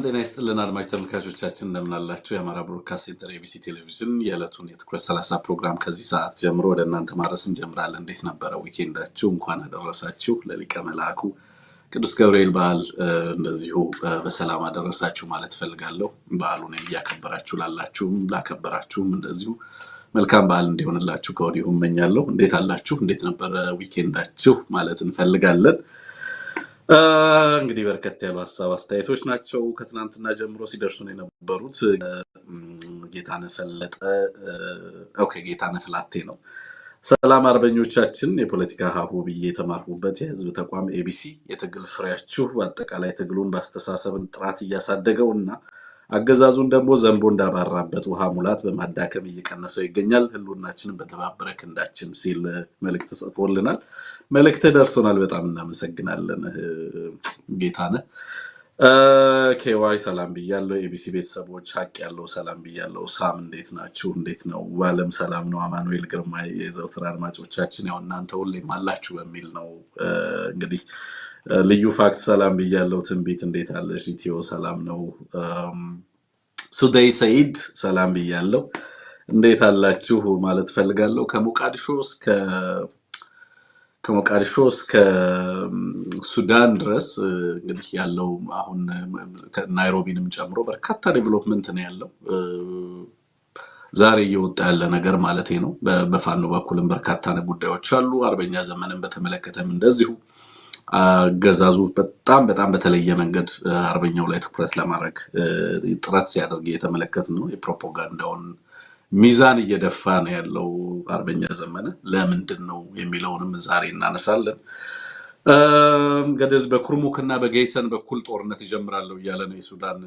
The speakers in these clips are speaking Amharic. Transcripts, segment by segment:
ጤና ይስጥልን አድማጭ ተመልካቾቻችን እንደምን አላችሁ? የአማራ ብሮድካስት ሴንተር ኤቢሲ ቴሌቪዥን የዕለቱን የትኩረት 30 ፕሮግራም ከዚህ ሰዓት ጀምሮ ወደ እናንተ ማድረስ እንጀምራለን። እንዴት ነበረ ዊኬንዳችሁ? እንኳን አደረሳችሁ ለሊቀ መልአኩ ቅዱስ ገብርኤል በዓል እንደዚሁ በሰላም አደረሳችሁ ማለት ፈልጋለሁ። በዓሉን እያከበራችሁ ላላችሁም ላከበራችሁም እንደዚሁ መልካም በዓል እንዲሆንላችሁ ከወዲሁ እመኛለሁ። እንዴት አላችሁ? እንዴት ነበረ ዊኬንዳችሁ ማለት እንፈልጋለን። እንግዲህ በርከት ያሉ ሐሳብ አስተያየቶች ናቸው ከትናንትና ጀምሮ ሲደርሱን የነበሩት። ጌታነህ ፈለጠ ጌታነህ ፍላቴ ነው። ሰላም አርበኞቻችን፣ የፖለቲካ ሀሁ ብዬ የተማርኩበት የህዝብ ተቋም ኤቢሲ የትግል ፍሬያችሁ አጠቃላይ ትግሉን በአስተሳሰብን ጥራት እያሳደገው እና አገዛዙን ደግሞ ዘንቦ እንዳባራበት ውሃ ሙላት በማዳከም እየቀነሰው ይገኛል። ህልውናችንን በተባበረ ክንዳችን ሲል መልእክት ጽፎልናል። መልእክት ደርሶናል። በጣም እናመሰግናለን ጌታነህ። ኬዋይ ሰላም ብያለሁ። ኤቢሲ ቤተሰቦች ሀቅ ያለው ሰላም ብያለሁ። ሳም እንዴት ናችሁ? እንዴት ነው? ዋለም ሰላም ነው። አማኑኤል ግርማ የዘውትር አድማጮቻችን ያው እናንተ ሁሌም አላችሁ በሚል ነው። እንግዲህ ልዩ ፋክት ሰላም ብያለሁ። ትንቢት እንዴት አለሽ? ኢትዮ ሰላም ነው። ሱደይ ሰይድ ሰላም ብያለሁ። እንዴት አላችሁ ማለት ፈልጋለሁ። ከሞቃዲሾ እስከ ሱዳን ድረስ እንግዲህ ያለው አሁን ናይሮቢንም ጨምሮ በርካታ ዴቨሎፕመንት ነው ያለው። ዛሬ እየወጣ ያለ ነገር ማለት ነው። በፋኖ በኩልም በርካታ ጉዳዮች አሉ። አርበኛ ዘመንን በተመለከተም እንደዚሁ አገዛዙ በጣም በተለየ መንገድ አርበኛው ላይ ትኩረት ለማድረግ ጥረት ሲያደርግ እየተመለከትን ነው። የፕሮፓጋንዳውን ሚዛን እየደፋ ነው ያለው አርበኛ ዘመነ። ለምንድን ነው የሚለውንም ዛሬ እናነሳለን። እንግዲህ በኩርሙክና በጌሰን በኩል ጦርነት ይጀምራለሁ እያለ ነው የሱዳን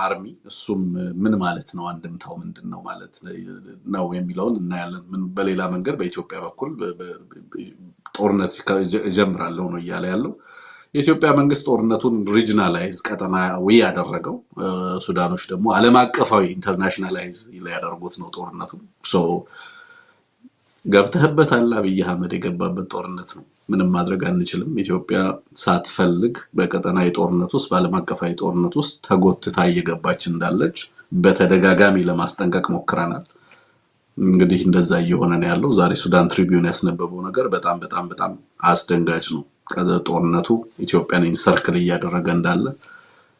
አርሚ። እሱም ምን ማለት ነው፣ አንድምታው ምንድን ነው ማለት ነው የሚለውን እናያለን። በሌላ መንገድ በኢትዮጵያ በኩል ጦርነት ይጀምራለሁ ነው እያለ ያለው። የኢትዮጵያ መንግስት ጦርነቱን ሪጅናላይዝ ቀጠናዊ ያደረገው፣ ሱዳኖች ደግሞ ዓለም አቀፋዊ ኢንተርናሽናላይዝ ያደርጉት ነው ጦርነቱን። ገብተህበታል። አብይ አህመድ የገባበት ጦርነት ነው። ምንም ማድረግ አንችልም። ኢትዮጵያ ሳትፈልግ በቀጠናዊ ጦርነት ውስጥ በዓለም አቀፋዊ ጦርነት ውስጥ ተጎትታ እየገባች እንዳለች በተደጋጋሚ ለማስጠንቀቅ ሞክረናል። እንግዲህ እንደዛ እየሆነ ነው ያለው። ዛሬ ሱዳን ትሪቢዩን ያስነበበው ነገር በጣም አስደንጋጭ ነው። ጦርነቱ ኢትዮጵያን ኢንሰርክል እያደረገ እንዳለ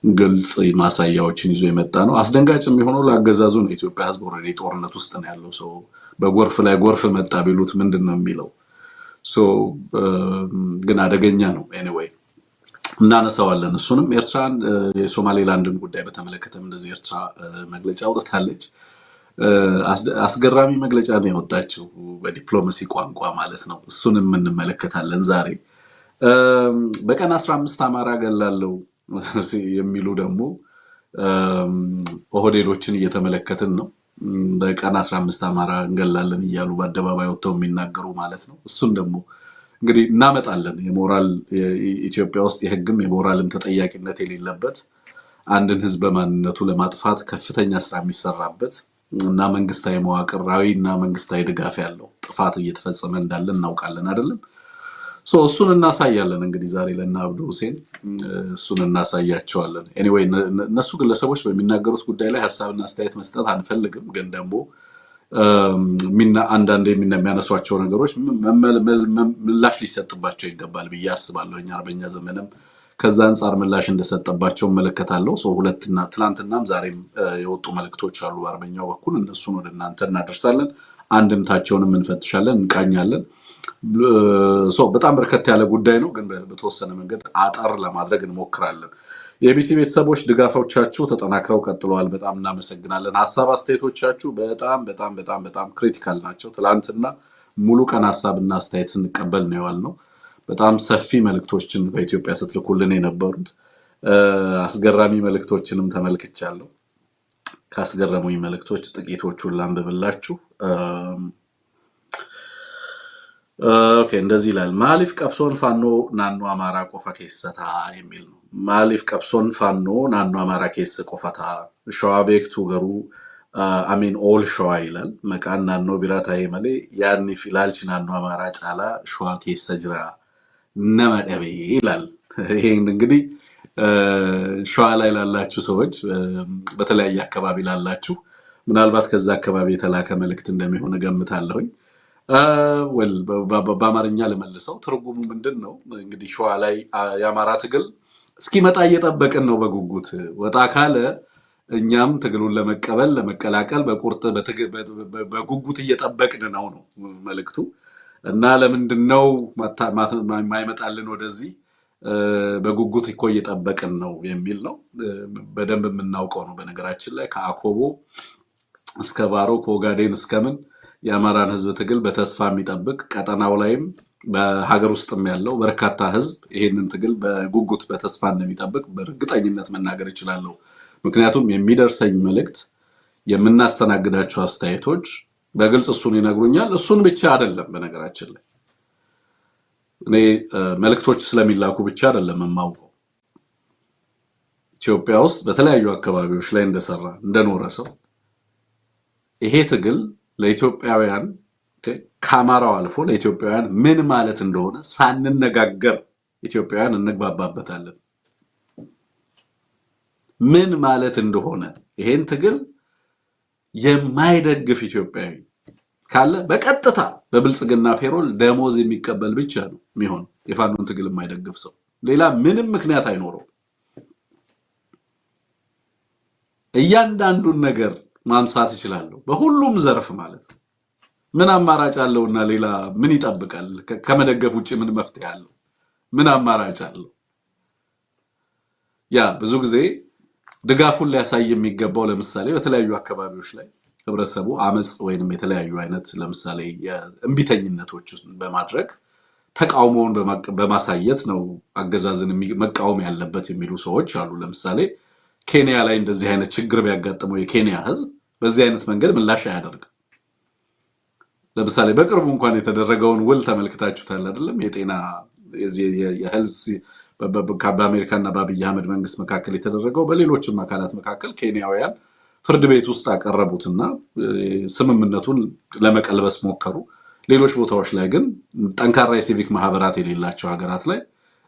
ግልጽ ማሳያዎችን ይዞ የመጣ ነው። አስደንጋጭ የሚሆነው ለአገዛዙ ነው። የኢትዮጵያ ህዝብ ኦልሬዲ ጦርነት ውስጥ ነው ያለው። ሰው በጎርፍ ላይ ጎርፍ መጣ ቢሉት ምንድን ነው የሚለው? ግን አደገኛ ነው። ኤኒዌይ እናነሳዋለን እሱንም። ኤርትራን የሶማሌላንድን ጉዳይ በተመለከተም እንደዚህ ኤርትራ መግለጫ አውጥታለች። አስገራሚ መግለጫ ነው ያወጣችው በዲፕሎማሲ ቋንቋ ማለት ነው። እሱንም እንመለከታለን ዛሬ። በቀን 15 አማራ ገላለው የሚሉ ደግሞ ኦህዴዶችን እየተመለከትን ነው። በቀን 15 አማራ እንገላለን እያሉ በአደባባይ ወጥተው የሚናገሩ ማለት ነው። እሱን ደግሞ እንግዲህ እናመጣለን። የሞራል ኢትዮጵያ ውስጥ የህግም የሞራልም ተጠያቂነት የሌለበት አንድን ህዝብ በማንነቱ ለማጥፋት ከፍተኛ ስራ የሚሰራበት እና መንግስታዊ መዋቅራዊ እና መንግስታዊ ድጋፍ ያለው ጥፋት እየተፈጸመ እንዳለ እናውቃለን አይደለም? እሱን እናሳያለን። እንግዲህ ዛሬ ለና አብዱ ሁሴን እሱን እናሳያቸዋለን። ኤኒዌይ እነሱ ግለሰቦች በሚናገሩት ጉዳይ ላይ ሐሳብና አስተያየት መስጠት አንፈልግም። ግን ደግሞ አንዳንድ የሚያነሷቸው ነገሮች ምላሽ ሊሰጥባቸው ይገባል ብዬ አስባለሁ። አርበኛ ዘመንም ከዛ አንፃር ምላሽ እንደሰጠባቸው መለከታለሁ። ትናንትናም ዛሬም የወጡ መልእክቶች አሉ በአርበኛው በኩል። እነሱን ወደ እናንተ እናደርሳለን። አንድምታቸውንም እንፈትሻለን፣ እንቃኛለን። በጣም በርከት ያለ ጉዳይ ነው፣ ግን በተወሰነ መንገድ አጠር ለማድረግ እንሞክራለን። የኤቢሲ ቤተሰቦች ድጋፎቻችሁ ተጠናክረው ቀጥለዋል። በጣም እናመሰግናለን። ሀሳብ አስተያየቶቻችሁ በጣም ክሪቲካል ናቸው። ትላንትና ሙሉ ቀን ሀሳብና አስተያየት ስንቀበል ነው የዋልነው። በጣም ሰፊ መልእክቶችን በኢትዮጵያ ስትልኩልን የነበሩት አስገራሚ መልእክቶችንም ተመልክቻለሁ። ካስገረሙኝ መልእክቶች ጥቂቶቹን ላንብብላችሁ። እንደዚህ ይላል። ማሊፍ ቀብሶን ፋኖ ናኖ አማራ ቆፋ ኬሰታ የሚል ነው። ማሊፍ ቀብሶን ፋኖ ናኖ አማራ ኬሰ ቆፋታ ሸዋ ቤክቱ ገሩ አሚን ኦል ሸዋ ይላል። መቃን ናኖ ቢራታ መሌ ያኒ ፊላልች ናኖ አማራ ጫላ ሸዋ ኬሰ ጅራ ነመደቤ ይላል። ይሄን እንግዲህ ሸዋ ላይ ላላችሁ ሰዎች በተለያየ አካባቢ ላላችሁ ምናልባት ከዛ አካባቢ የተላከ መልእክት እንደሚሆን ገምታለሁኝ። ወል በአማርኛ ለመልሰው ትርጉሙ ምንድነው? እንግዲህ ሸዋ ላይ የአማራ ትግል እስኪመጣ እየጠበቅን ነው በጉጉት ወጣ ካለ እኛም ትግሉን ለመቀበል ለመቀላቀል በቁርጥ በጉጉት እየጠበቅን ነው መልእክቱ። እና ለምንድነው ማይመጣልን ወደዚህ በጉጉት እኮ እየጠበቅን ነው የሚል ነው። በደንብ የምናውቀው ነው። በነገራችን ላይ ከአኮቦ እስከ ባሮ ከኦጋዴን እስከምን የአማራን ህዝብ ትግል በተስፋ የሚጠብቅ ቀጠናው ላይም በሀገር ውስጥም ያለው በርካታ ህዝብ ይሄንን ትግል በጉጉት በተስፋ እንደሚጠብቅ በእርግጠኝነት መናገር እችላለሁ። ምክንያቱም የሚደርሰኝ መልእክት የምናስተናግዳቸው አስተያየቶች በግልጽ እሱን ይነግሩኛል። እሱን ብቻ አይደለም በነገራችን ላይ እኔ መልእክቶች ስለሚላኩ ብቻ አይደለም የማውቀው። ኢትዮጵያ ውስጥ በተለያዩ አካባቢዎች ላይ እንደሰራ እንደኖረ ሰው ይሄ ትግል ለኢትዮጵያውያን ከአማራው አልፎ ለኢትዮጵያውያን ምን ማለት እንደሆነ ሳንነጋገር ኢትዮጵያውያን እንግባባበታለን። ምን ማለት እንደሆነ ይሄን ትግል የማይደግፍ ኢትዮጵያዊ ካለ በቀጥታ በብልጽግና ፔሮል ደሞዝ የሚቀበል ብቻ ነው የሚሆን የፋኖን ትግል የማይደግፍ ሰው። ሌላ ምንም ምክንያት አይኖረው። እያንዳንዱን ነገር ማምሳት ይችላል በሁሉም ዘርፍ ማለት ምን አማራጭ አለውና ሌላ ምን ይጠብቃል? ከመደገፍ ውጪ ምን መፍትሄ አለው? ምን አማራጭ አለው? ያ ብዙ ጊዜ ድጋፉን ሊያሳይ የሚገባው ለምሳሌ በተለያዩ አካባቢዎች ላይ ህብረተሰቡ አመጽ ወይንም የተለያዩ አይነት ለምሳሌ የእምቢተኝነቶች በማድረግ ተቃውሞውን በማሳየት ነው አገዛዝን መቃወም ያለበት የሚሉ ሰዎች አሉ። ለምሳሌ ኬንያ ላይ እንደዚህ አይነት ችግር ቢያጋጥመው የኬንያ ህዝብ በዚህ አይነት መንገድ ምላሽ አያደርግም። ለምሳሌ በቅርቡ እንኳን የተደረገውን ውል ተመልክታችሁታል አይደለም? የጤና የሄልዝ በአሜሪካና በአብይ አህመድ መንግስት መካከል የተደረገው በሌሎችም አካላት መካከል ኬንያውያን ፍርድ ቤት ውስጥ አቀረቡትና ስምምነቱን ለመቀልበስ ሞከሩ። ሌሎች ቦታዎች ላይ ግን ጠንካራ የሲቪክ ማህበራት የሌላቸው ሀገራት ላይ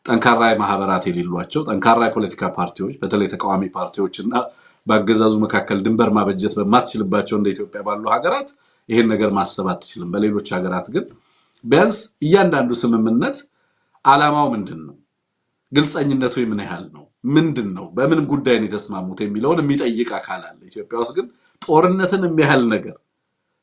ጠንካራ ማህበራት የሌሏቸው ጠንካራ የፖለቲካ ፓርቲዎች በተለይ ተቃዋሚ ፓርቲዎችና በአገዛዙ መካከል ድንበር ማበጀት በማትችልባቸው እንደ ኢትዮጵያ ባሉ ሀገራት ይሄን ነገር ማሰብ አትችልም። በሌሎች ሀገራት ግን ቢያንስ እያንዳንዱ ስምምነት ዓላማው ምንድነው? ግልጸኝነቱ ምን ያህል ነው? ምንድነው? በምን ጉዳይ ነው የተስማሙት የሚለውን የሚጠይቅ አካል አለ። ኢትዮጵያ ውስጥ ግን ጦርነትን የሚያህል ነገር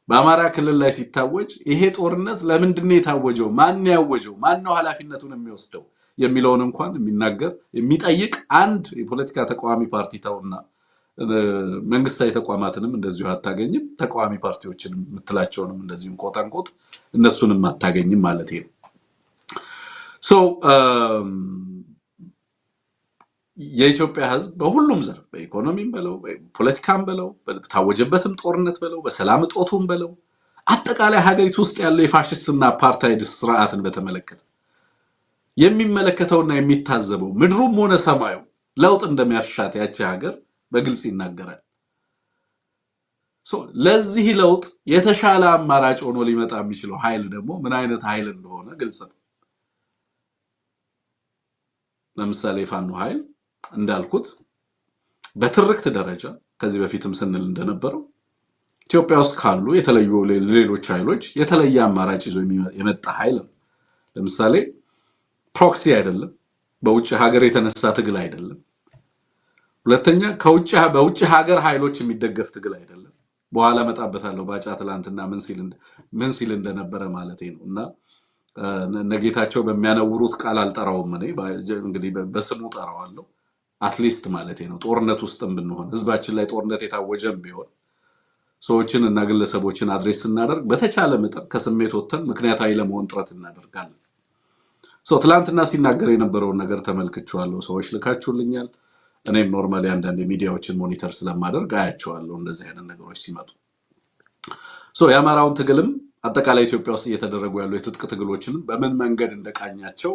በአማራ ክልል ላይ ሲታወጅ ይሄ ጦርነት ለምንድን ነው የታወጀው? ማን ያወጀው? ማን ነው ኃላፊነቱን የሚወስደው የሚለውን እንኳን የሚናገር የሚጠይቅ አንድ የፖለቲካ ተቃዋሚ ፓርቲ ተውና መንግስታዊ ተቋማትንም እንደዚሁ አታገኝም። ተቃዋሚ ፓርቲዎችንም የምትላቸውንም እንደዚሁ ቆጣንቆት እነሱንም አታገኝም ማለት ነው። የኢትዮጵያ ህዝብ በሁሉም ዘርፍ በኢኮኖሚም በለው በፖለቲካም በለው በታወጀበትም ጦርነት በለው በሰላም እጦቱም በለው አጠቃላይ ሀገሪቱ ውስጥ ያለው የፋሽስትና አፓርታይድ ስርዓትን በተመለከተ የሚመለከተውና የሚታዘበው ምድሩም ሆነ ሰማዩ ለውጥ እንደሚያሻት ያቺ ሀገር በግልጽ ይናገራል። ለዚህ ለውጥ የተሻለ አማራጭ ሆኖ ሊመጣ የሚችለው ኃይል ደግሞ ምን አይነት ኃይል እንደሆነ ግልጽ ነው። ለምሳሌ ፋኖ ኃይል እንዳልኩት በትርክት ደረጃ ከዚህ በፊትም ስንል እንደነበረው ኢትዮጵያ ውስጥ ካሉ የተለዩ ሌሎች ኃይሎች የተለየ አማራጭ ይዞ የመጣ ኃይል ነው። ለምሳሌ ፕሮክሲ አይደለም፣ በውጭ ሀገር የተነሳ ትግል አይደለም። ሁለተኛ በውጭ ሀገር ኃይሎች የሚደገፍ ትግል አይደለም። በኋላ መጣበታለሁ ባጫ ትላንትና ምን ሲል እንደነበረ ማለት ነው። እና ነጌታቸው በሚያነውሩት ቃል አልጠራውም እኔ እንግዲህ በስሙ ጠራዋለሁ። አትሊስት ማለት ነው ጦርነት ውስጥም ብንሆን ህዝባችን ላይ ጦርነት የታወጀም ቢሆን ሰዎችን እና ግለሰቦችን አድሬስ ስናደርግ በተቻለ መጠን ከስሜት ወጥተን ምክንያታዊ ለመሆን ጥረት እናደርጋለን። ትላንትና ሲናገር የነበረውን ነገር ተመልክቻለሁ። ሰዎች ልካችሁልኛል። እኔም ኖርማሊ አንዳንድ ሚዲያዎችን ሞኒተር ስለማደርግ አያቸዋለሁ እንደዚህ አይነት ነገሮች ሲመጡ። የአማራውን ትግልም አጠቃላይ ኢትዮጵያ ውስጥ እየተደረጉ ያሉ የትጥቅ ትግሎችን በምን መንገድ እንደቃኛቸው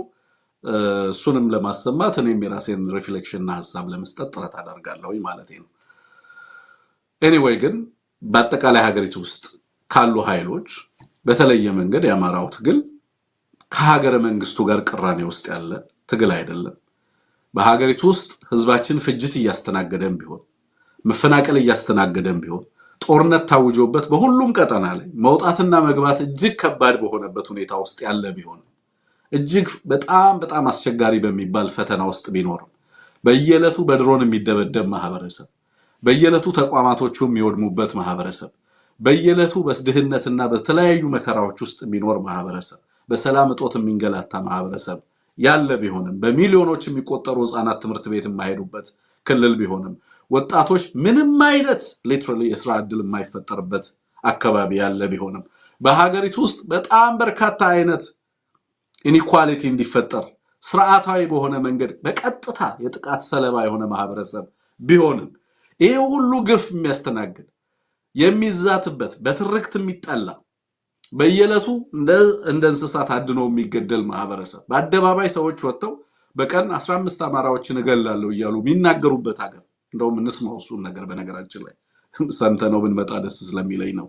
እሱንም ለማሰማት እኔም የራሴን ሪፍሌክሽን እና ሐሳብ ለመስጠት ጥረት አደርጋለሁ ማለት ነው። ኤኒዌይ ግን በአጠቃላይ ሀገሪቱ ውስጥ ካሉ ኃይሎች በተለየ መንገድ የአማራው ትግል ከሀገረ መንግስቱ ጋር ቅራኔ ውስጥ ያለ ትግል አይደለም። በሀገሪቱ ውስጥ ህዝባችን ፍጅት እያስተናገደን ቢሆን መፈናቀል እያስተናገደን ቢሆን ጦርነት ታውጆበት በሁሉም ቀጠና ላይ መውጣትና መግባት እጅግ ከባድ በሆነበት ሁኔታ ውስጥ ያለ ቢሆን እጅግ በጣም አስቸጋሪ በሚባል ፈተና ውስጥ ቢኖርም በየዕለቱ በድሮን የሚደበደብ ማህበረሰብ በየዕለቱ ተቋማቶቹ የሚወድሙበት ማህበረሰብ በየዕለቱ በድህነትና በተለያዩ መከራዎች ውስጥ የሚኖር ማህበረሰብ በሰላም እጦት የሚንገላታ ማህበረሰብ ያለ ቢሆንም በሚሊዮኖች የሚቆጠሩ ህፃናት ትምህርት ቤት የማይሄዱበት ክልል ቢሆንም ወጣቶች ምንም አይነት ሊትራሊ የስራ ዕድል የማይፈጠርበት አካባቢ ያለ ቢሆንም በሀገሪቱ ውስጥ በጣም በርካታ አይነት ኢኒኳሊቲ እንዲፈጠር ስርዓታዊ በሆነ መንገድ በቀጥታ የጥቃት ሰለባ የሆነ ማህበረሰብ ቢሆንም ይሄ ሁሉ ግፍ የሚያስተናግድ የሚዛትበት በትርክት የሚጠላ በየዕለቱ እንደ እንስሳት አድኖ የሚገደል ማህበረሰብ በአደባባይ ሰዎች ወጥተው በቀን 15 አማራዎችን እገላለሁ እያሉ የሚናገሩበት ሀገር እንደውም እንስማው እሱን ነገር በነገራችን ላይ ሰምተነው ብንመጣ ደስ ስለሚለኝ ነው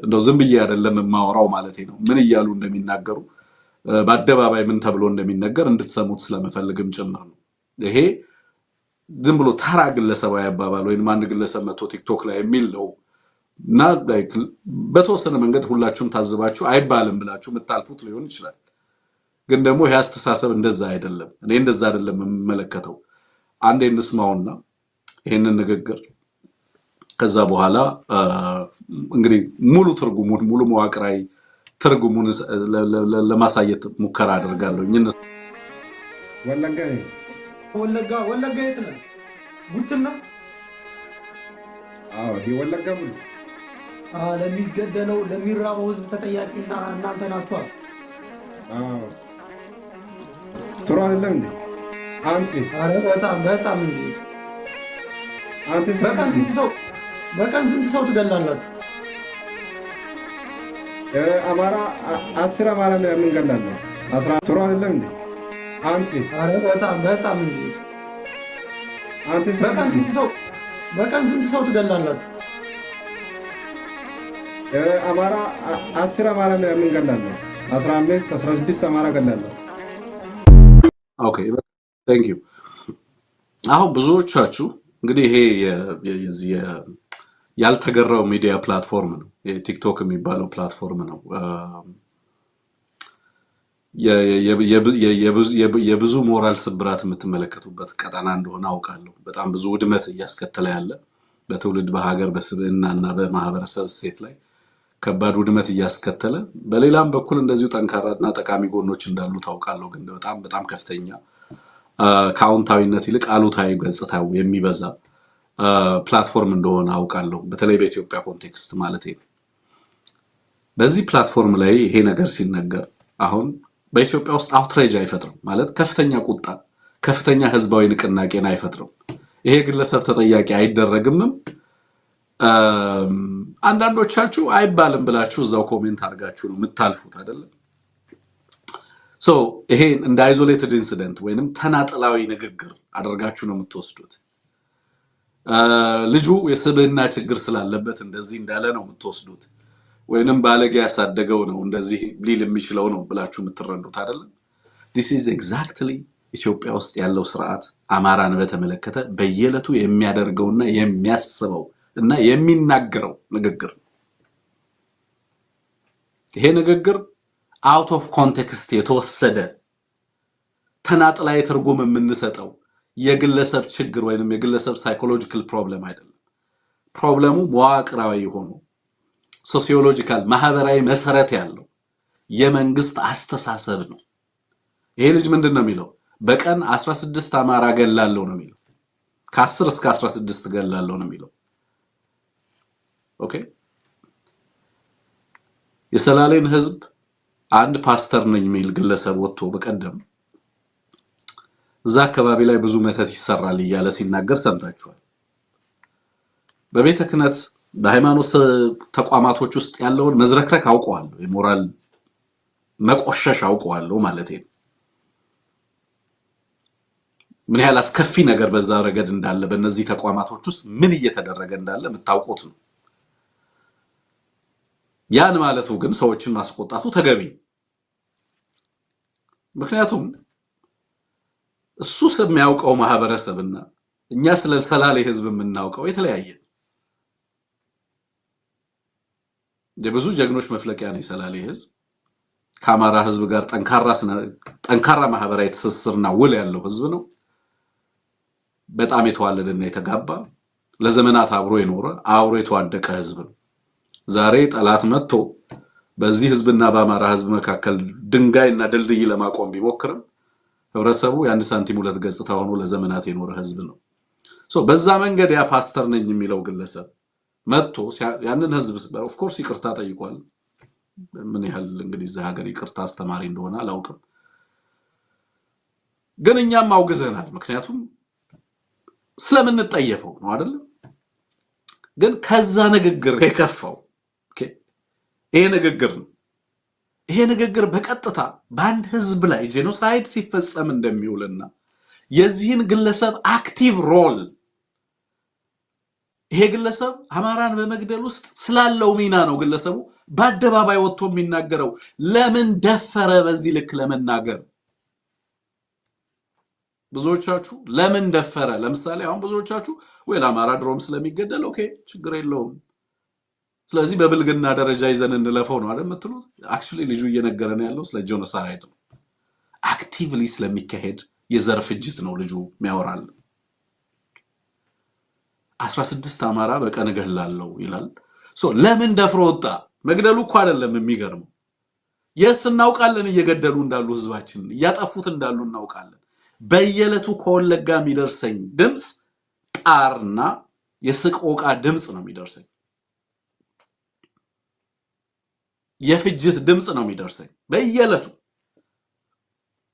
እንደው ዝም ብዬ አይደለም የማወራው ማለት ነው ምን እያሉ እንደሚናገሩ በአደባባይ ምን ተብሎ እንደሚነገር እንድትሰሙት ስለመፈልግም ጭምር ነው ይሄ ዝም ብሎ ተራ ግለሰባዊ አባባል ወይ ማን ግለሰብ መቶ ቲክቶክ ላይ የሚለው እና በተወሰነ መንገድ ሁላችሁም ታዝባችሁ አይባልም ብላችሁ የምታልፉት ሊሆን ይችላል ግን ደግሞ ይሄ አስተሳሰብ እንደዛ አይደለም እኔ እንደዛ አይደለም የምመለከተው አንዴ እንስማውና ይሄንን ንግግር ከዛ በኋላ እንግዲህ ሙሉ ትርጉሙን ሙሉ መዋቅራዊ ትርጉሙን ለማሳየት ሙከራ አደርጋለሁ ወለጋ የት ነው ጉትና ይሄ ወለጋ ሙሉ ለሚገደለው ለሚራበው ህዝብ ተጠያቂና እናንተ ናችሁ ጥሩ አይደለም እንዴ አንተ አረ በጣም እንዴ አንተ በቀን ስንት ሰው ትገላላችሁ አማራ 10 አማራ ነው የምንገላለው 10 ጥሩ አይደለም እንዴ አንተ አረ በጣም እንዴ አንተ በቀን ስንት ሰው ትገላላችሁ አማራ 10 አማራ ነው የምንገላለው 15 16 አማራ ገላለሁ ኦኬ ታንክ ዩ አሁን ብዙዎቻችሁ እንግዲህ ይሄ የዚህ ያልተገራው ሚዲያ ፕላትፎርም ነው የቲክቶክ የሚባለው ፕላትፎርም ነው የብዙ ሞራል ስብራት የምትመለከቱበት ቀጠና እንደሆነ አውቃለሁ በጣም ብዙ ውድመት እያስከተለ ያለ በትውልድ በሀገር በስብዕናና በማህበረሰብ እሴት ላይ ከባድ ውድመት እያስከተለ በሌላም በኩል እንደዚሁ ጠንካራና ጠቃሚ ጎኖች እንዳሉ ታውቃለሁ ግን በጣም ከፍተኛ ከአውንታዊነት ይልቅ አሉታዊ ገጽታው የሚበዛ ፕላትፎርም እንደሆነ አውቃለሁ በተለይ በኢትዮጵያ ኮንቴክስት ማለት ነው በዚህ ፕላትፎርም ላይ ይሄ ነገር ሲነገር አሁን በኢትዮጵያ ውስጥ አውትሬጅ አይፈጥርም ማለት ከፍተኛ ቁጣ ከፍተኛ ህዝባዊ ንቅናቄን አይፈጥርም ይሄ ግለሰብ ተጠያቂ አይደረግምም አንዳንዶቻችሁ አይባልም ብላችሁ እዛው ኮሜንት አድርጋችሁ ነው የምታልፉት አይደል ሶ ይሄ እንደ አይዞሌትድ ኢንሲደንት ወይንም ተናጠላዊ ንግግር አድርጋችሁ ነው የምትወስዱት ልጁ የስብዕና ችግር ስላለበት እንደዚህ እንዳለ ነው የምትወስዱት ወይንም ባለጌ ያሳደገው ነው እንደዚህ ሊል የሚችለው ነው ብላችሁ የምትረዱት አይደል this is exactly ኢትዮጵያ ውስጥ ያለው ስርዓት አማራን በተመለከተ በየዕለቱ የሚያደርገውና የሚያስበው እና የሚናገረው ንግግር ይሄ ንግግር out of context የተወሰደ ተናጥላይ ትርጉም የምንሰጠው የግለሰብ ችግር ወይንም የግለሰብ ሳይኮሎጂካል ፕሮብለም አይደለም ፕሮብለሙ መዋቅራዊ ሆኖ ሶሲዮሎጂካል ማህበራዊ መሰረት ያለው የመንግስት አስተሳሰብ ነው ይሄ ልጅ ምንድነው የሚለው በቀን 16 አማራ ገላለሁ ነው የሚለው ከ10 እስከ 16 ገላለሁ ነው የሚለው ኦኬ የሰላሌን ህዝብ አንድ ፓስተር ነኝ የሚል ግለሰብ ወጥቶ በቀደም እዛ አካባቢ ላይ ብዙ መተት ይሰራል እያለ ሲናገር ሰምታችኋል በቤተ ክህነት በሃይማኖት ተቋማቶች ውስጥ ያለውን መዝረክረክ አውቀዋለሁ የሞራል መቆሸሽ አውቀዋለሁ ማለት ነው ምን ያህል አስከፊ ነገር በዛ ረገድ እንዳለ በእነዚህ ተቋማቶች ውስጥ ምን እየተደረገ እንዳለ የምታውቁት ነው ያን ማለቱ ግን ሰዎችን ማስቆጣቱ ተገቢ ምክንያቱም እሱ ስለሚያውቀው ማህበረሰብና እኛ ስለ ሰላሌ ህዝብ የምናውቀው የተለያየ የብዙ ጀግኖች መፍለቂያ ነው የሰላሌ ህዝብ ከአማራ ህዝብ ጋር ጠንካራ ማህበራዊ ትስስርና ውል ያለው ህዝብ ነው በጣም የተዋለደና የተጋባ ለዘመናት አብሮ የኖረ አብሮ የተዋደቀ ህዝብ ነው ዛሬ ጠላት መጥቶ በዚህ ህዝብና በአማራ ህዝብ መካከል ድንጋይና ድልድይ ለማቆም ቢሞክርም ህብረተሰቡ የአንድ ሳንቲም ሁለት ገጽታ ሆኖ ለዘመናት የኖረ ህዝብ ነው በዛ መንገድ ያ ፓስተር ነኝ የሚለው ግለሰብ መጥቶ ያንን ህዝብ ኦፍ ኮርስ ይቅርታ ጠይቋል ምን ያህል እንግዲህ እዛ ሀገር ይቅርታ አስተማሪ እንደሆነ አላውቅም ግን እኛም አውግዘናል ምክንያቱም ስለምን ተጠየፈው ነው አይደል ግን ከዛ ንግግር የከፋው ይሄ ንግግር በቀጥታ በአንድ ህዝብ ላይ ጄኖሳይድ ሲፈጸም እንደሚውልና የዚህን ግለሰብ አክቲቭ ሮል ይሄ ግለሰብ አማራን በመግደል ውስጥ ስላለው ሚና ነው ግለሰቡ በአደባባይ ወጥቶ የሚናገረው ለምን ደፈረ በዚህ ልክ ለመናገር ብዙዎቻችሁ ለምን ደፈረ ለምሳሌ አሁን ብዙዎቻችሁ ወይ ለአማራ ድሮም ስለሚገደል ኦኬ ችግር የለውም ስለዚህ በብልግና ደረጃ ይዘን እንለፈው ነው አይደል የምትሉት አክቹሊ ልጁ እየነገረን ያለው ስለ ጄኖሳይድ ነው አክቲቭሊ ስለሚካሄድ የዘር ፍጅት ነው ልጁ የሚያወራል 16 አማራ በቀን ገላለው ይላል ለምን ደፍሮ ወጣ መግደሉ እኮ አይደለም የሚገርመው የስናውቃለን እየገደሉ እንዳሉ ህዝባችን ያጠፉት እንዳሉ እናውቃለን በየለቱ ከወለጋ የሚደርሰኝ ድምጽ ጣርና የስቆቃ ድምጽ ነው የሚደርሰኝ የፍጅት ድምጽ ነው የሚደርሰኝ በየለቱ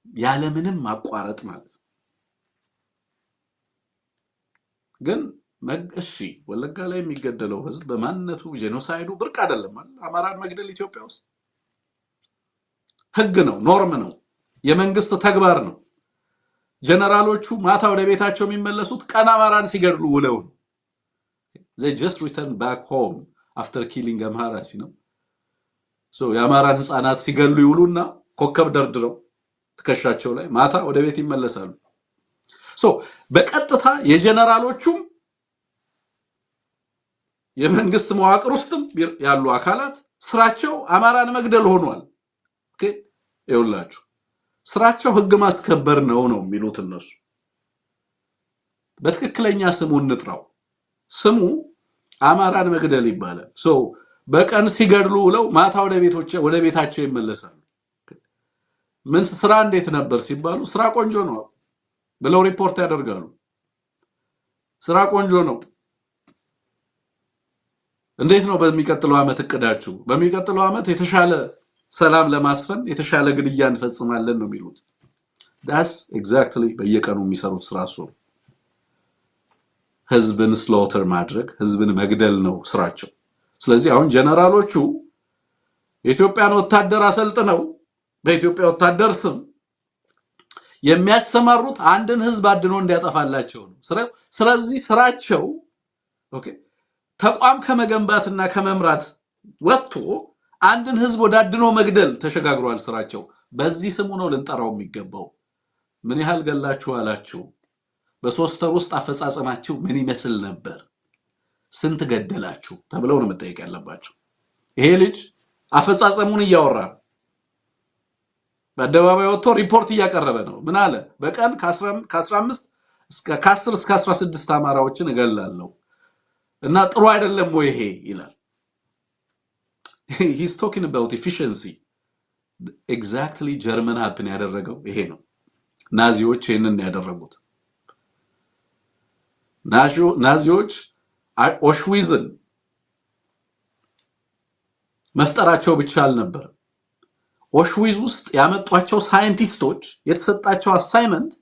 ያለ ምንም ማቋረጥ ማለት ግን እሺ ወለጋ ላይ የሚገደለው ህዝብ በማንነቱ ጄኖሳይዱ ብርቅ አይደለም ማለት አማራን መግደል ኢትዮጵያ ውስጥ ህግ ነው ኖርም ነው የመንግስት ተግባር ነው ጀነራሎቹ ማታ ወደ ቤታቸው የሚመለሱት ቀን አማራን ሲገድሉ ውለው ነው they just return back home after killing Amhara you know የአማራን ህፃናት ሲገሉ ይውሉና ኮከብ ደርድረው ትከሻቸው ላይ ማታ ወደ ቤት ይመለሳሉ በቀጥታ የጀነራሎቹም የመንግስት መዋቅር ውስጥም ያሉ አካላት ስራቸው አማራን መግደል ሆኗል ኦኬ ይውላችሁ ስራቸው ህግ ማስከበር ነው የሚሉት እነሱ በትክክለኛ ስሙ እንጥራው ስሙ አማራን መግደል ይባላል በቀን ሲገድሉ ውለው ማታ ወደ ቤታቸው ይመለሳሉ ምን ስራ እንዴት ነበር ሲባሉ ስራ ቆንጆ ነው ብለው ሪፖርት ያደርጋሉ ስራ ቆንጆ ነው እንዴት ነው በሚቀጥለው አመት እቅዳችሁ በሚቀጥለው አመት የተሻለ ሰላም ለማስፈን የተሻለ ግድያ እንፈጽማለን ነው የሚሉት that's exactly በየቀኑ የሚሰሩት ስራ እሱ ህዝብን ስሎተር ማድረግ ህዝብን መግደል ነው ስራቸው ስለዚህ አሁን ጀነራሎቹ የኢትዮጵያን ወታደር አሰልጥነው በኢትዮጵያ ወታደር ስም የሚያሰማሩት አንድን ህዝብ አድኖ እንዲያጠፋላቸው ነው ስለዚህ ስራቸው ኦኬ ተቋም ከመገንባትና ከመምራት ወጥቶ አንድን ህዝብ ወደ አድኖ መግደል ተሸጋግሯል ስራቸው በዚህ ስሙ ነው ልንጠራው የሚገባው ምን ያህል ገላችሁ አላችሁ በሶስት ወር ውስጥ አፈጻጸማችሁ ምን ይመስል ነበር ስንት ገደላችሁ ተብለው ነው መጠየቅ ያለባቸው ይሄ ልጅ አፈጻጸሙን እያወራ በአደባባይ ወጥቶ ሪፖርት እያቀረበ ነው ምን አለ በቀን ከ15 ከ10 እስከ 16 አማራዎችን እገላለሁ እና ጥሩ አይደለም ወይ ይሄ ይላል he's talking about efficiency exactly German happen ያደረገው ይሄ ነው ናዚዎች ይሄንን ያደረጉት ናዚዎች ኦሽዊዝን መፍጠራቸው ብቻ አልነበር ኦሽዊዝ ውስጥ ያመጧቸው ሳይንቲስቶች የተሰጣቸው አሳይመንት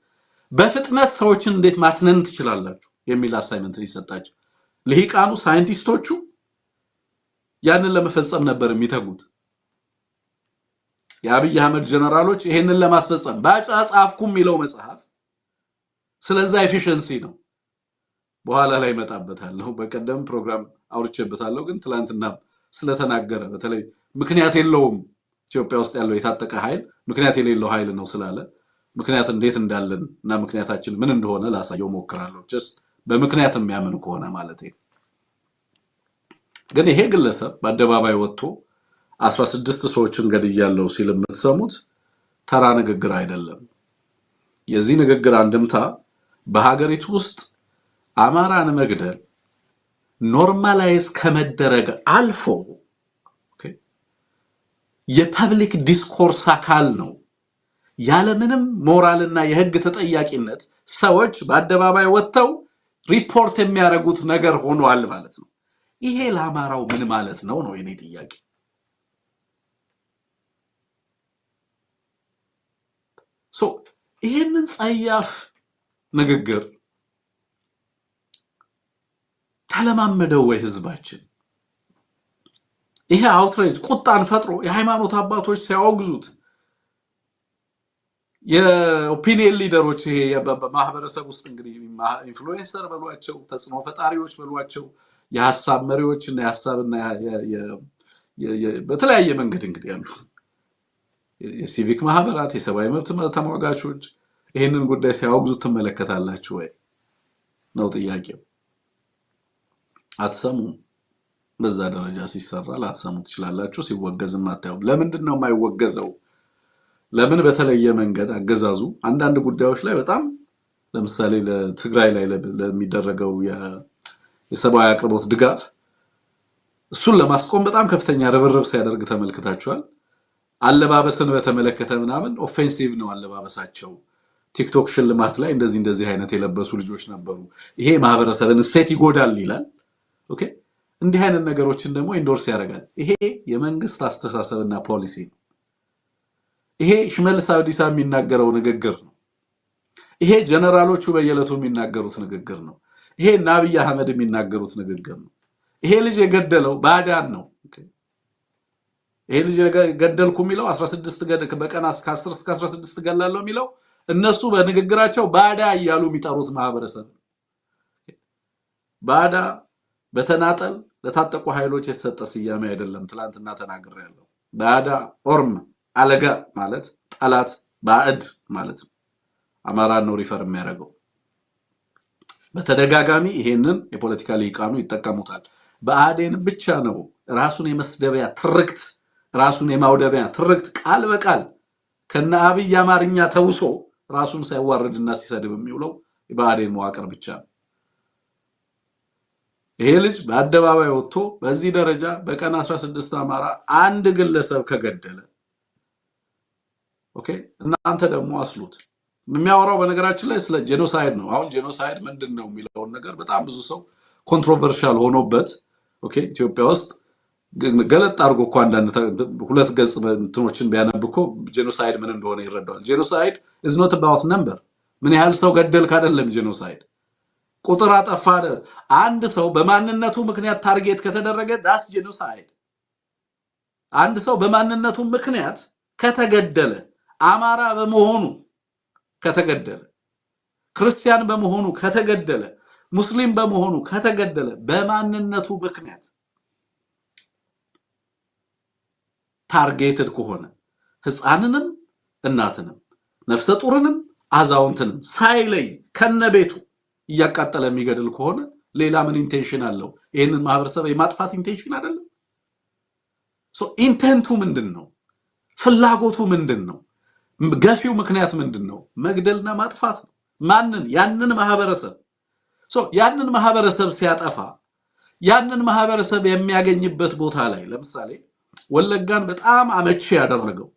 በፍጥነት ሰዎችን እንዴት ማትነን ትችላላችሁ የሚል አሳይመንት ሊሰጣቸው ለሂቃኑ ሳይንቲስቶቹ ያንን ለመፈጸም ነበር የሚተጉት የአብይ አህመድ ጀነራሎች ይሄንን ለማስፈጸም ባጫጻፍኩም ይለው መጽሐፍ ስለዛ ኤፊሺየንሲ ነው በኋላ ላይ መጣበታለሁ በቀደም ፕሮግራም አውርቼበታለሁ ግን ትላንትና ስለተናገረ በተለይ ምክንያት የለውም ኢትዮጵያ ውስጥ ያለው የታጠቀ ኃይል ምክንያት የሌለው ኃይል ነው ስላለ ምክንያት እንዴት እንዳለን እና ምክንያታችን ምን እንደሆነ ላሳየው ሞክራለሁ just በምክንያት የሚያምን ከሆነ ማለት ነው ግን ይሄ ግለሰብ በአደባባይ ወጥቶ 16 ሰዎችን ገድያለሁ ሲል የምትሰሙት ተራ ንግግር አይደለም የዚህ ንግግር አንድምታ በሀገሪቱ ውስጥ አማራን መግደል ኖርማላይዝ ከመደረግ አልፎ የፐብሊክ ዲስኮርስ አካል ነው ያለምንም ሞራልና የህግ ተጠያቂነት ሰዎች በአደባባይ ወጥተው ሪፖርት የሚያደርጉት ነገር ሆኗል ማለት ነው ይሄ ለአማራው ምን ማለት ነው የኔ ጥያቄ ይሄንን ጸያፍ ንግግር ተለማመደው ወይ ህዝባችን ይሄ አውትሬጅ ቁጣን ፈጥሮ የሃይማኖት አባቶች ሲያወግዙት የኦፒኒየን ሊደሮች ይሄ በማህበረሰብ ውስጥ እንግዲህ ኢንፍሉዌንሰር በሏቸው ተጽዕኖ ፈጣሪዎች በሏቸው የሐሳብ መሪዎች እና የሐሳብና በተለያየ መንገድ እንግዲህ ያሉ የሲቪክ ማህበራት የሰብአዊ መብት ተሟጋቾች ይሄንን ጉዳይ ሲያወግዙት ተመለከታላችሁ ወይ ነው ጥያቄው አትሰሙም በዛ ደረጃ ሲሰራ ላትሰሙ ትችላላችሁ ሲወገዝም አታዩም ለምንድን ነው የማይወገዘው ለምን በተለየ መንገድ አገዛዙ አንዳንድ ጉዳዮች ላይ በጣም ለምሳሌ ለትግራይ ላይ ለሚደረገው የሰብአዊ አቅርቦት ድጋፍ እሱን ለማስቆም በጣም ከፍተኛ ርብርብ ሲያደርግ ተመልክታችኋል አለባበስን በተመለከተ ምናምን ኦፌንሲቭ ነው አለባበሳቸው ቲክቶክ ሽልማት ላይ እንደዚህ አይነት የለበሱ ልጆች ነበሩ ይሄ ማህበረሰብን ሴት ይጎዳል ይላል ኦኬ እንዲህ አይነት ነገሮችን ደግሞ ኢንዶርስ ያደርጋል ይሄ የመንግስት አስተሳሰብና ፖሊሲ ይሄ ሽመልስ አብዲሳ የሚናገረው ንግግር ነው ይሄ ጀነራሎቹ በየለቱ የሚናገሩት ንግግር ነው ይሄ ነብይ አህመድ የሚናገሩት ንግግር ነው ይሄ ልጅ የገደለው ባዳን ነው ይሄ ልጅ ገደልኩ የሚለው 16 በቀን እስከ 10 እስከ 16 ገላለሁ የሚለው እነሱ በንግግራቸው ባዳ እያሉ የሚጠሩት ማህበረሰብ ባዳ በተናጠል ለታጠቁ ኃይሎች የተሰጠ ስያሜ አይደለም ትላንትና ተናግሬያለሁ ባዳ ኦርም አለጋ ማለት ጠላት ባዕድ ማለት ነው አማራን ነው ሪፈር የሚያደርገው በተደጋጋሚ ይሄንን የፖለቲካ ሊቃኑ ይጠቀሙታል በአዴን ብቻ ነው ራሱን የመስደቢያ ትርክት ራሱን የማውደቢያ ትርክት ቃል በቃል ከነ አብይ አማርኛ ተውሶ ራሱን ሳይዋረድና ሲሰድብ የሚውለው በአዴን መዋቅር ብቻ ይሄ ልጅ በአደባባይ ወጥቶ በዚህ ደረጃ በቀን 16 አማራ አንድ ግለሰብ ከገደለ ኦኬ እናንተ ደግሞ አስሉት የሚያወራው በነገራችን ላይ ስለ ጄኖሳይድ ነው አሁን ጄኖሳይድ ምንድነው የሚለው ነገር በጣም ብዙ ሰው ኮንትሮቨርሻል ሆኖበት ኦኬ ኢትዮጵያ ውስጥ ገለጥ አድርጎ እኮ አንዳንድ ሁለት ገጽ እንትኖችን ቢያነብኮ ጄኖሳይድ ምን እንደሆነ ይረዳዋል ጄኖሳይድ is not about number ምን ያህል ሰው ገደልክ አይደለም ጄኖሳይድ ቁጥር አጠፋ አንድ ሰው በማንነቱ ምክንያት ታርጌት ከተደረገ ዳስ ጄኖሳይድ አንድ ሰው በማንነቱ ምክንያት ከተገደለ አማራ በመሆኑ ከተገደለ ክርስቲያን በመሆኑ ከተገደለ ሙስሊም በመሆኑ ከተገደለ በማንነቱ ምክንያት ታርጌትድ ከሆነ ህፃንንም እናትንም ነፍሰ ጡርንም አዛውንትንም ሳይለይ ከነቤቱ እያቃጠለ የሚገድል ከሆነ ሌላ ምን ኢንቴንሽን አለው ይሄንን ማህበረሰብ የማጥፋት ኢንቴንሽን አይደለም ኢንቴንቱ ምንድነው ፍላጎቱ ምንድነው ገፊው ምክንያት ምንድነው መግደልና ማጥፋት ነው ማንን ያንን ማህበረሰብ ያንን ማህበረሰብ ሲያጠፋ ያንን ማህበረሰብ የሚያገኝበት ቦታ ላይ ለምሳሌ ወለጋን በጣም አመቺ ያደረገው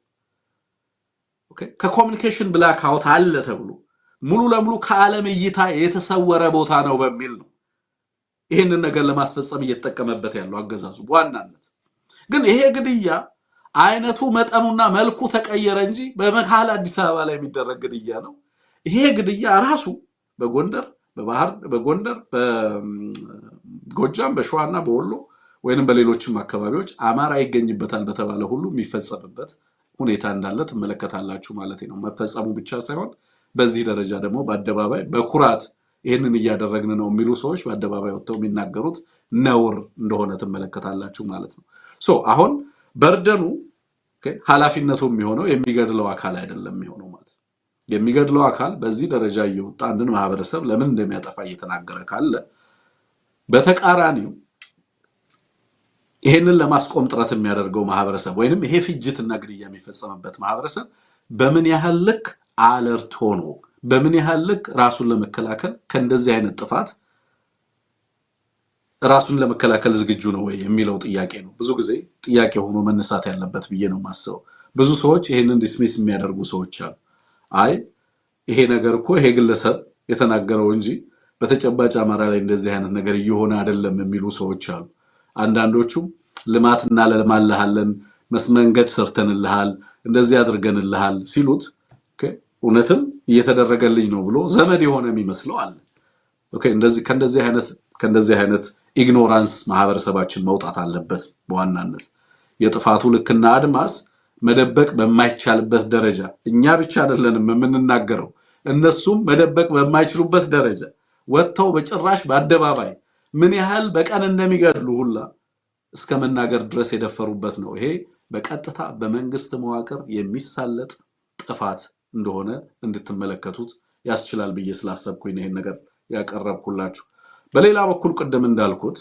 ኦኬ ከኮሙኒኬሽን ብላክ አውት አለ ተብሎ ሙሉ ለሙሉ ከዓለም እይታ የተሰወረ ቦታ ነው በሚል ነው ይሄንን ነገር ለማስፈጸም እየተጠቀመበት ያለው አገዛዙ በዋናነት ግን ይሄ ግድያ አይነቱ መጠኑና መልኩ ተቀየረ እንጂ በመካከለ አዲስ አበባ ላይ የሚደረግ ግድያ ነው ይሄ ግድያ ራሱ በጎንደር በባህር በጎንደር በጎጃም በሸዋና በወሎ ወይንም በሌሎችም አካባቢዎች አማራ ይገኝበታል በተባለ ሁሉ የሚፈጸምበት ሁኔታ እንዳለ ተመለከታላችሁ ማለት ነው መፈጸሙ ብቻ ሳይሆን በዚህ ደረጃ ደግሞ በአደባባይ በኩራት ይሄንን እያደረግን ነው የሚሉ ሰዎች በአደባባይ ወጥተው የሚናገሩት ነውር እንደሆነ ተመለከታላችሁ ማለት ነው አሁን በርደኑ ኃላፊነቱ የሚሆነው የሚገድለው አካል አይደለም የሚሆነው ማለት የሚገድለው አካል በዚህ ደረጃ እየወጣ አንድን ማህበረሰብ ለምን እንደሚያጠፋ እየተናገረ ካለ በተቃራኒው ይሄንን ለማስቆም ጥረት የሚያደርገው ማህበረሰብ ወይንም ይሄ ፍጅትና ግድያ የሚፈጸምበት ማህበረሰብ በምን ያህል ልክ አለርት ሆኖ በምን ያህል ልክ ራሱን ለመከላከል ከእንደዚህ አይነት ጥፋት ራሱን ለመከላከል ዝግጁ ነው ወይ የሚለው ጥያቄ ነው ብዙ ጊዜ ጥያቄ ሆኖ መነሳት ያለበት ብዬ ነው ማስበው። ብዙ ሰዎች ይሄንን ዲስሚስ የሚያደርጉ ሰዎች አሉ። አይ ይሄ ነገር እኮ ይሄ ግለሰብ የተናገረው እንጂ በተጨባጭ አማራ ላይ እንደዚህ አይነት ነገር እየሆነ አይደለም የሚሉ ሰዎች አሉ። አንዳንዶቹ ልማትና ለማለሃለን መስመንገድ ሰርተንልሃል እንደዚህ አድርገንልሃል ሲሉት እውነትም እየተደረገልኝ ነው ብሎ ዘመድ የሆነ የሚመስለው አለ። ከእንደዚህ አይነት ኢግኖራንስ ማህበረሰባችን መውጣት አለበት። በዋናነት የጥፋቱ ልክና አድማስ መደበቅ በማይቻልበት ደረጃ እኛ ብቻ አይደለንም የምንናገረው እነሱም መደበቅ በማይችሉበት ደረጃ ወጥተው በጭራሽ በአደባባይ ምን ያህል በቀን እንደሚገድሉ ሁላ እስከ መናገር ድረስ የደፈሩበት ነው። ይሄ በቀጥታ በመንግስት መዋቅር የሚሳለጥ ጥፋት እንደሆነ እንድትመለከቱት ያስችላል ብዬ ስላሰብኩኝ ይሄን ነገር ያቀረብኩላችሁ። በሌላ በኩል ቀደም እንዳልኩት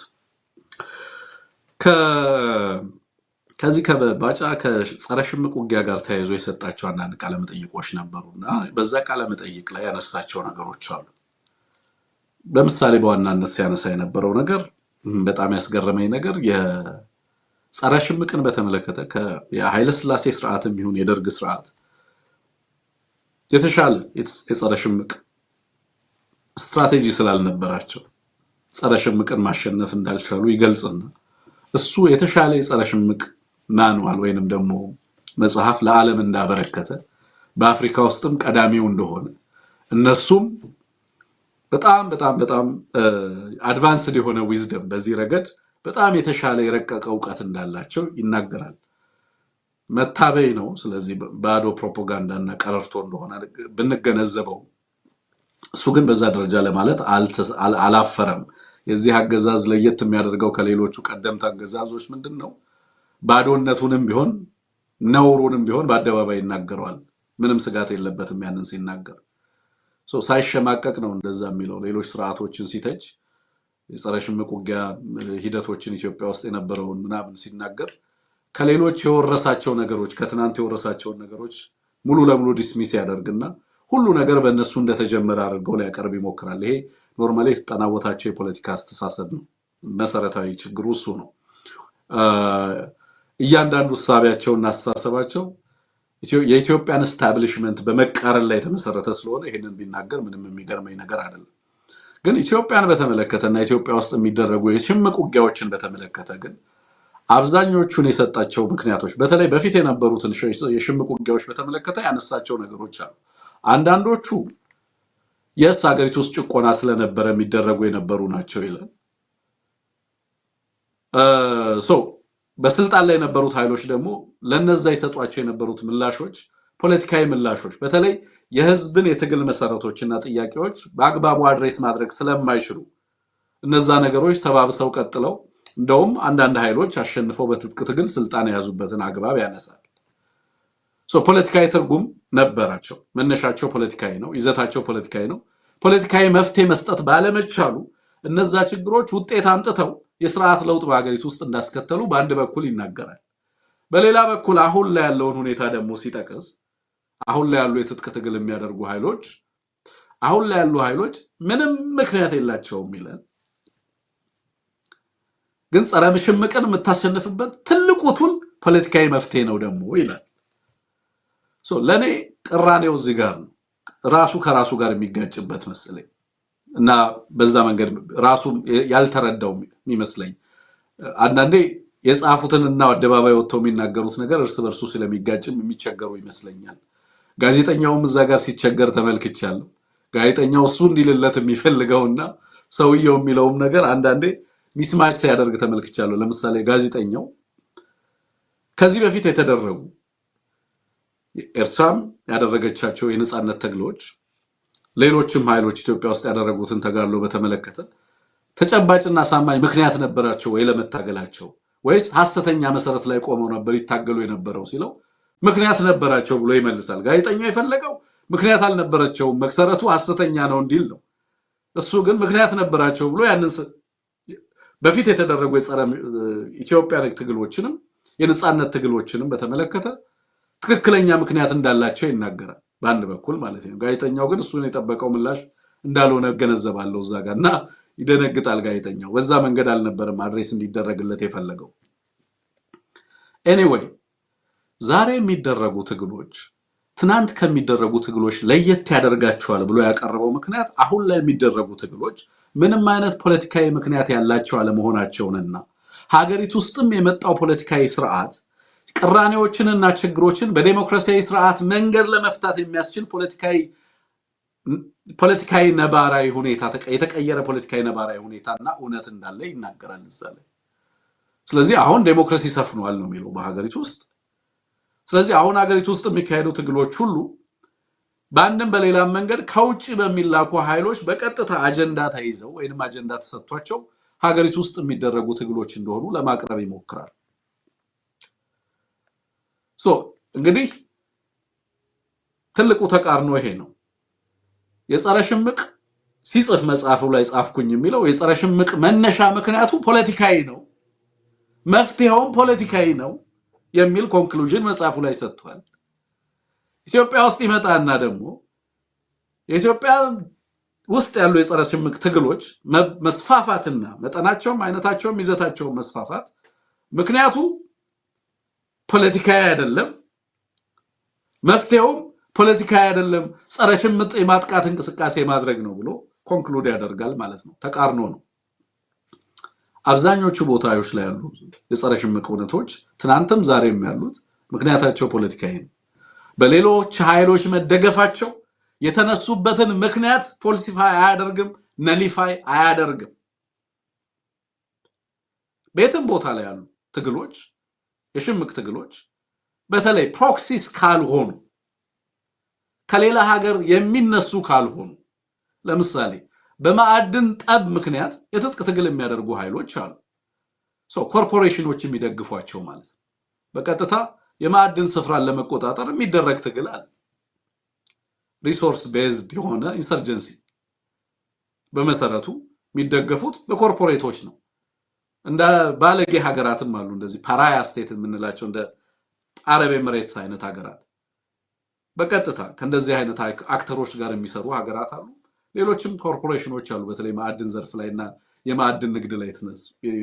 ከዚህ ከባጫ ከጸረ ሽምቅ ውጊያ ጋር ተያይዞ የሰጣቸው አንዳንድ ቃለ መጠይቆች ነበሩና በዛ ቃለ መጠይቅ ላይ ያነሳቸው ነገሮች አሉ። ለምሳሌ በዋናነት ሲያነሳ የነበረው ነገር በጣም ያስገረመኝ ነገር የጸረ ሽምቅን በተመለከተ የኃይለ ሥላሴ ስርዓትም ይሁን የደርግ ስርዓት የተሻለ የጸረ ሽምቅ ስትራቴጂ ስላልነበራቸው ጸረ ሽምቅን ማሸነፍ እንዳልቻሉ ይገልጽና እሱ የተሻለ የጸረ ሽምቅ ማኑዋል ወይንም ደግሞ መጽሐፍ ለዓለም እንዳበረከተ በአፍሪካ ውስጥም ቀዳሚው እንደሆነ እነሱም በጣም አድቫንስድ የሆነ ዊዝደም በዚህ ረገድ በጣም የተሻለ የረቀቀ ዕውቀት እንዳላቸው ይናገራል። መታበይ ነው። ስለዚህ ባዶ ፕሮፓጋንዳና ቀረርቶ እንደሆነ ብንገነዘበው እሱ ግን በዛ ደረጃ ለማለት አላፈረም። የዚህ አገዛዝ ለየት የሚያደርገው ከሌሎቹ ቀደምት አገዛዞች ምንድነው? ባዶነቱንም ቢሆን ነውሩንም ቢሆን በአደባባይ ይናገራል። ምንም ስጋት የለበትም ያንን ሲናገር። ሳይሸማቀቅ ነው እንደዛ የሚለው። ሌሎች ስርዓቶችን ሲተች የጸረ ሽምቅ ውጊያ ሂደቶችን ኢትዮጵያ ውስጥ የነበረውን ምናምን ሲናገር ከሌሎች የወረሳቸው ነገሮች ከትናንት የወረሳቸው ነገሮች ሙሉ ለሙሉ ዲስሚስ ያደርግና ሁሉ ነገር በእነሱ እንደተጀመረ አድርገው ሊያቀርብ ይሞክራል። ይሄ ኖርማሊ የተጠናወታቸው የፖለቲካ አስተሳሰብ ነው። መሰረታዊ ችግሩ እሱ ነው። እያንዳንዱ ሐሳባቸውና አስተሳሰባቸው የኢትዮጵያን ስታብሊሽመንት በመቃረን ላይ የተመሰረተ ስለሆነ ይሄንን ቢናገር ምንም የሚገርመኝ ነገር አይደለም። ግን ኢትዮጵያን በተመለከተና ኢትዮጵያ ውስጥ የሚደረጉ የሽምቅ ውጊያዎችን በተመለከተ ግን አብዛኞቹን የሰጣቸው ምክንያቶች በተለይ በፊት የነበሩትን የሽምቅ ውጊያዎች በተመለከተ ያነሳቸው ነገሮች አሉ። አንዳንዶቹ ሀገሪቱ ውስጥ ጭቆና ስለነበረ የሚደረጉ የነበሩ ናቸው ይላል። በስልጣን ላይ የነበሩት ኃይሎች ደግሞ ለነዛ ይሰጧቸው የነበሩት ምላሾች ፖለቲካዊ ምላሾች በተለይ የህዝብን የትግል መሰረቶችና ጥያቄዎች በአግባቡ አድሬስ ማድረግ ስለማይችሉ እነዛ ነገሮች ተባብሰው ቀጥለው እንደውም አንዳንድ ኃይሎች አሸንፈው በትጥቅ ትግል ስልጣን የያዙበትን አግባብ ያነሳል። ፖለቲካዊ ትርጉም ነበራቸው። መነሻቸው ፖለቲካዊ ነው፣ ይዘታቸው ፖለቲካዊ ነው። ፖለቲካዊ መፍትሄ መስጠት ባለመቻሉ እነዛ ችግሮች ውጤት አምጥተው የሥርዓት ለውጥ በአገሪቱ ውስጥ እንዳስከተሉ በአንድ በኩል ይናገራል። በሌላ በኩል አሁን ላይ ያለውን ሁኔታ ደግሞ ሲጠቅስ አሁን ላይ ያሉ የትጥቅ ትግል የሚያደርጉ ኃይሎች አሁን ላይ ያሉ ኃይሎች ምንም ምክንያት የላቸውም ይላል። ግን ጸረ ሽምቅን የምታሸንፍበት ትልቁ ቱል ፖለቲካዊ መፍትሄ ነው ደግሞ ይላል። ለኔ ቅራኔው እዚህ ጋር ነው። ራሱ ከራሱ ጋር የሚጋጭበት መሰለኝ እና በዛ መንገድ ራሱ ያልተረዳው የሚመስለኝ አንዳንዴ የጻፉትንና አደባባይ ወጥተው የሚናገሩት ነገር እርስ በርሱ ስለሚጋጭም የሚቸገሩ ይመስለኛል። ጋዜጠኛውም እዛ ጋር ሲቸገር ተመልክቻለሁ። ጋዜጠኛው እሱ እንዲልለት የሚፈልገውና ሰውየው የሚለውም ነገር አንዳንዴ ሚስማች ሲያደርግ ተመልክቻለሁ። ለምሳሌ ጋዜጠኛው ከዚህ በፊት የተደረጉ ኤርትራም ያደረገቻቸው የነጻነት ትግሎች ሌሎችም ኃይሎች ኢትዮጵያ ውስጥ ያደረጉትን ተጋድሎ በተመለከተ ተጨባጭና ሳማኝ ምክንያት ነበራቸው ወይ ለመታገላቸው ወይስ ሐሰተኛ መሰረት ላይ ቆመው ነበር ይታገሉ የነበረው ሲለው ምክንያት ነበራቸው ብሎ ይመልሳል። ጋዜጠኛው የፈለገው ምክንያት አልነበረቸውም መክሰረቱ ሐሰተኛ ነው እንዲል ነው እሱ ግን ምክንያት ነበራቸው ብሎ ያንን በፊት የተደረጉ የጸረ ኢትዮጵያ ትግሎችንም የነጻነት ትግሎችንም በተመለከተ ትክክለኛ ምክንያት እንዳላቸው ይናገራል በአንድ በኩል ማለት ነው ጋዜጠኛው ግን እሱን የጠበቀው ምላሽ እንዳልሆነ ገነዘባለው እዛ ጋርና ይደነግጣል ጋዜጠኛው በዛ መንገድ አልነበረም አድሬስ እንዲደረግለት የፈለገው ኤኒዌይ ዛሬ የሚደረጉ ትግሎች ትናንት ከሚደረጉ ትግሎች ለየት ያደርጋቸዋል ብሎ ያቀረበው ምክንያት አሁን ላይ የሚደረጉ ትግሎች ምንም አይነት ፖለቲካዊ ምክንያት ያላቸው አለመሆናቸውንና ሀገሪቱ ውስጥም የመጣው ፖለቲካዊ ስርዓት ቅራኔዎችንና ችግሮችን በዲሞክራሲያዊ ስርዓት መንገድ ለመፍታት የሚያስችል ፖለቲካዊ ነባራዊ ሁኔታ የተቀየረ ፖለቲካዊ ነባራዊ ሁኔታና እውነት እንዳለ ይናገራል እዛለ ስለዚህ አሁን ዲሞክራሲ ሰፍኗል ነው የሚለው በሀገሪቱ ውስጥ ስለዚህ አሁን ሀገሪቱ ውስጥ የሚካሄዱ ትግሎች ሁሉ በአንድም በሌላም መንገድ ከውጪ በሚላኩ ኃይሎች በቀጥታ አጀንዳ ተይዘው ወይንም አጀንዳ ተሰጥቷቸው ሀገሪቱ ውስጥ የሚደረጉ ትግሎች እንደሆኑ ለማቅረብ ይሞክራል እንግዲህ ትልቁ ተቃርኖ ይሄ ነው የጸረ ሽምቅ ሲጽፍ መጽሐፉ ላይ ጻፍኩኝ የሚለው የጸረ ሽምቅ መነሻ ምክንያቱ ፖለቲካዊ ነው መፍትሄውም ፖለቲካዊ ነው የሚል ኮንክሉዥን መጽሐፉ ላይ ሰጥቷል ኢትዮጵያ ውስጥ ይመጣና ደግሞ የኢትዮጵያ ውስጥ ያሉ የጸረ ሽምቅ ትግሎች መስፋፋትና መጠናቸውም አይነታቸውም ይዘታቸውም መስፋፋት ምክንያቱ ፖለቲካዊ አይደለም መፍትሄውም ፖለቲካዊ አይደለም ጸረ ሽምቅ የማጥቃት እንቅስቃሴ ማድረግ ነው ብሎ ኮንክሉድ ያደርጋል ማለት ነው ተቃርኖ ነው አብዛኞቹ ቦታዎች ላይ ያሉ የጸረ ሽምቅ እውነቶች ትናንትም ዛሬም ያሉት ምክንያታቸው ፖለቲካዊ ነው በሌሎች ኃይሎች መደገፋቸው የተነሱበትን ምክንያት ፎልሲፋይ አያደርግም ነሊፋይ አያደርግም ቤትም ቦታ ላይ ያሉ ትግሎች የሽምቅ ትግሎች በተለይ ፕሮክሲስ ካልሆኑ ከሌላ ሀገር የሚነሱ ካልሆኑ ለምሳሌ በማዕድን ጠብ ምክንያት የትጥቅ ትግል የሚያደርጉ ኃይሎች አሉ ኮርፖሬሽኖች የሚደግፏቸው ማለት ነው በቀጥታ የማዕድን ስፍራን ለመቆጣጠር የሚደረግ ትግል አለ ሪሶርስ ቤዝድ የሆነ ኢንሰርጀንሲ በመሰረቱ የሚደገፉት በኮርፖሬቶች ነው እንደ ባለጌ ሀገራትም አሉ እንደዚህ ፓራያ ስቴት የምንላቸው እንደ አረብ ኤሚሬትስ አይነት ሀገራት በቀጥታ ከእንደዚህ አይነት አክተሮች ጋር የሚሰሩ ሀገራት አሉ ሌሎችም ኮርፖሬሽኖች አሉ በተለይ ማዕድን ዘርፍ ላይና የማዕድን ንግድ ላይ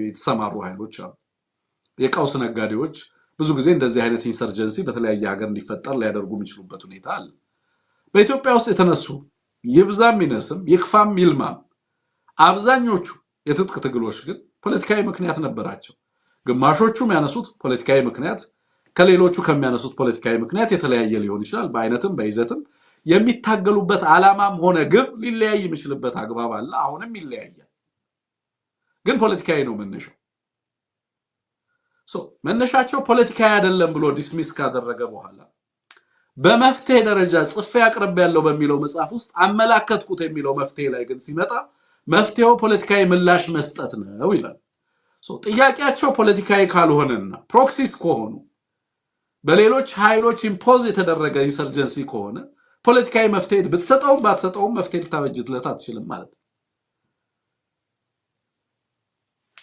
የተሰማሩ ኃይሎች አሉ የቀውስ ነጋዴዎች ብዙ ጊዜ እንደዚህ አይነት ኢንሰርጀንሲ በተለያየ ሀገር እንዲፈጠር ሊያደርጉ የሚችሉበት ሁኔታ አለ በኢትዮጵያ ውስጥ የተነሱ ይብዛም ይነስም ይክፋም ይልማም አብዛኞቹ የትጥቅ ትግሎች ግን ፖለቲካዊ ምክንያት ነበራቸው ግማሾቹም ያነሱት ፖለቲካዊ ምክንያት ከሌሎቹ ከሚያነሱት ፖለቲካዊ ምክንያት የተለያየ ሊሆን ይችላል በአይነትም በይዘትም የሚታገሉበት ዓላማም ሆነ ግብ ሊለያይ የሚችልበት አግባብ አለ አሁንም ይለያያል ግን ፖለቲካዊ ነው መነሻው መነሻቸው ፖለቲካዊ አይደለም ብሎ ዲስሚስ ካደረገ በኋላ በመፍትሄ ደረጃ ጽፌ ያቀርብ ያለው በሚለው መጽሐፍ ውስጥ አመላከትኩት የሚለው መፍትሄ ላይ ግን ሲመጣ መፍትሄው ፖለቲካዊ ምላሽ መስጠት ነው ይላል ጥያቄያቸው ፖለቲካዊ ካልሆነና ፕሮክሲስ ከሆኑ በሌሎች ኃይሎች ኢምፖዝ የተደረገ ኢንሰርጀንሲ ከሆነ ፖለቲካዊ መፍትሄ ብትሰጠውም ባትሰጠውም መፍትሄ ልታበጅለት አትችልም ማለት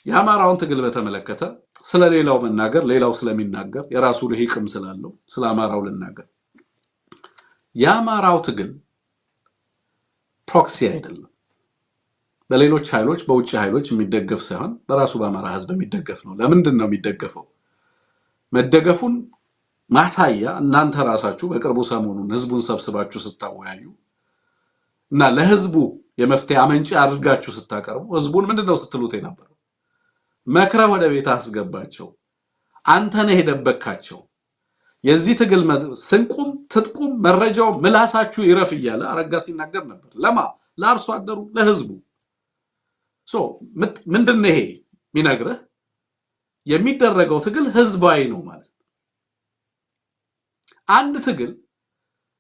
የአማራውን ትግል በተመለከተ ስለሌላው መናገር ሌላው ስለሚናገር የራሱ ልሂቅም ስላለው ስለአማራው ልናገር የአማራው ትግል ፕሮክሲ አይደለም በሌሎች ኃይሎች በውጭ ኃይሎች የሚደገፍ ሳይሆን በራሱ በአማራ ህዝብ የሚደገፍ ነው ለምንድን ነው የሚደገፈው መደገፉን ማሳያ እናንተ ራሳችሁ በቅርቡ ሰሞኑን ህዝቡን ሰብስባችሁ ስታወያዩ እና ለህዝቡ የመፍትሄ አመንጪ አድርጋችሁ ስታቀርቡ ህዝቡን ምንድነው ስትሉት የነበረው መክረ ወደ ቤት አስገባቸው አንተ ነህ የደበካቸው የዚህ ትግል ስንቁም ትጥቁም መረጃው ምላሳችሁ ይረፍ ይያለ አረጋ ሲናገር ነበር ለማ ለአርሶ አደሩ ለህዝቡ ምንድነው ይሄ ሚነግረህ የሚደረገው ትግል ህዝባዊ ነው ማለት አንድ ትግል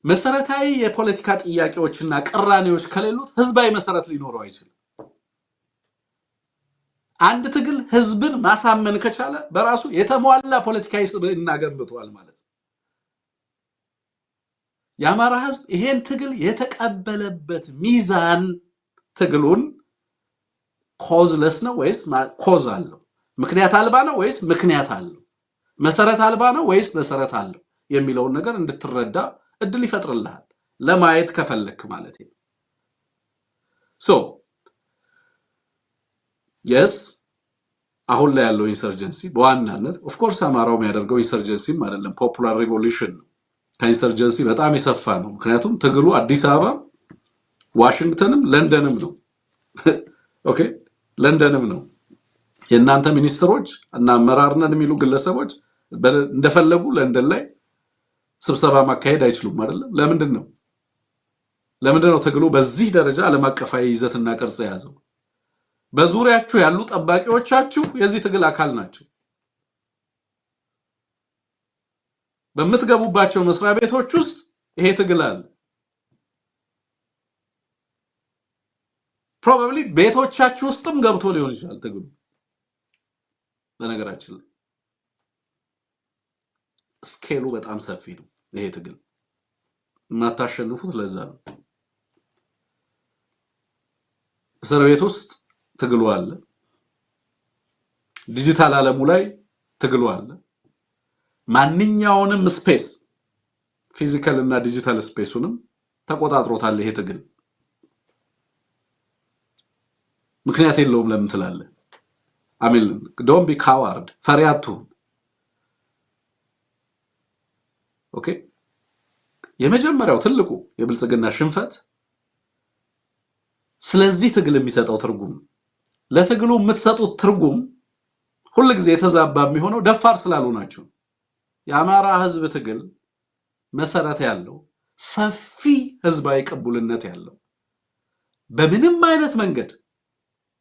መሰረታዊ የፖለቲካ ጥያቄዎችና ቅራኔዎች ከሌሉት ህዝባዊ መሰረት ሊኖረው አይችልም አንድ ትግል ህዝብን ማሳመን ከቻለ በራሱ የተሟላ ፖለቲካዊ ስብዕና ገንብቷል ማለት የአማራ ህዝብ ይሄን ትግል የተቀበለበት ሚዛን ትግሉን ኮዝለስ ነው ወይስ ኮዝ አለው? ምክንያት አልባ ነው ወይስ ምክንያት አለው? መሰረት አልባ ነው ወይስ መሰረት አለው የሚለውን ነገር እንድትረዳ እድል ይፈጥርልሃል ለማየት ከፈለክ ማለት ነው። ሶ yes አሁን ላይ ያለው ኢንሰርጀንሲ በዋናነት ኦፍ ኮርስ አማራው የሚያደርገው ኢንሰርጀንሲም አይደለም ፖፑላር ሪቮሉሽን ነው። ከኢንሰርጀንሲ በጣም የሰፋ ነው። ምክንያቱም ትግሉ አዲስ አበባ ዋሽንግተንም ለንደንም ነው። ኦኬ ለንደንም ነው። የእናንተ ሚኒስትሮች እና አመራርነን የሚሉ ግለሰቦች እንደፈለጉ ለንደን ላይ ስብሰባ ማካሄድ አይችሉም አይደለም? ለምንድን ነው ትግሉ በዚህ ደረጃ ዓለም አቀፋዊ ይዘትና ቅርጽ የያዘው? በዙሪያችሁ ያሉ ጠባቂዎቻችሁ የዚህ ትግል አካል ናቸው። በምትገቡባቸው መስሪያ ቤቶች ውስጥ ይሄ ትግል አለ። ፕሮባብሊ ቤቶቻችሁ ውስጥም ገብቶ ሊሆን ይችላል ትግሉ። በነገራችን ላይ ስኬሉ በጣም ሰፊ ነው ይሄ ትግል። የማታሸንፉት ለዛ ነው። እስር ቤት ውስጥ ትግሉ አለ። ዲጂታል ዓለሙ ላይ ትግሉ አለ። ማንኛውንም ስፔስ ፊዚካል እና ዲጂታል ስፔሱንም ተቆጣጥሮታል ይሄ ትግል። ምክንያት የለውም ለምን ትላለህ? አሚን ዶንት ቢ ካዋርድ ፈሪያቱ ኦኬ። የመጀመሪያው ትልቁ የብልጽግና ሽንፈት ስለዚህ ትግል የሚሰጠው ትርጉም፣ ለትግሉ የምትሰጡት ትርጉም ሁሉ ጊዜ የተዛባ የሚሆነው ደፋር ስላሉ ናቸው። የአማራ ህዝብ ትግል መሰረት ያለው ሰፊ ህዝባዊ ቅቡልነት ያለው በምንም አይነት መንገድ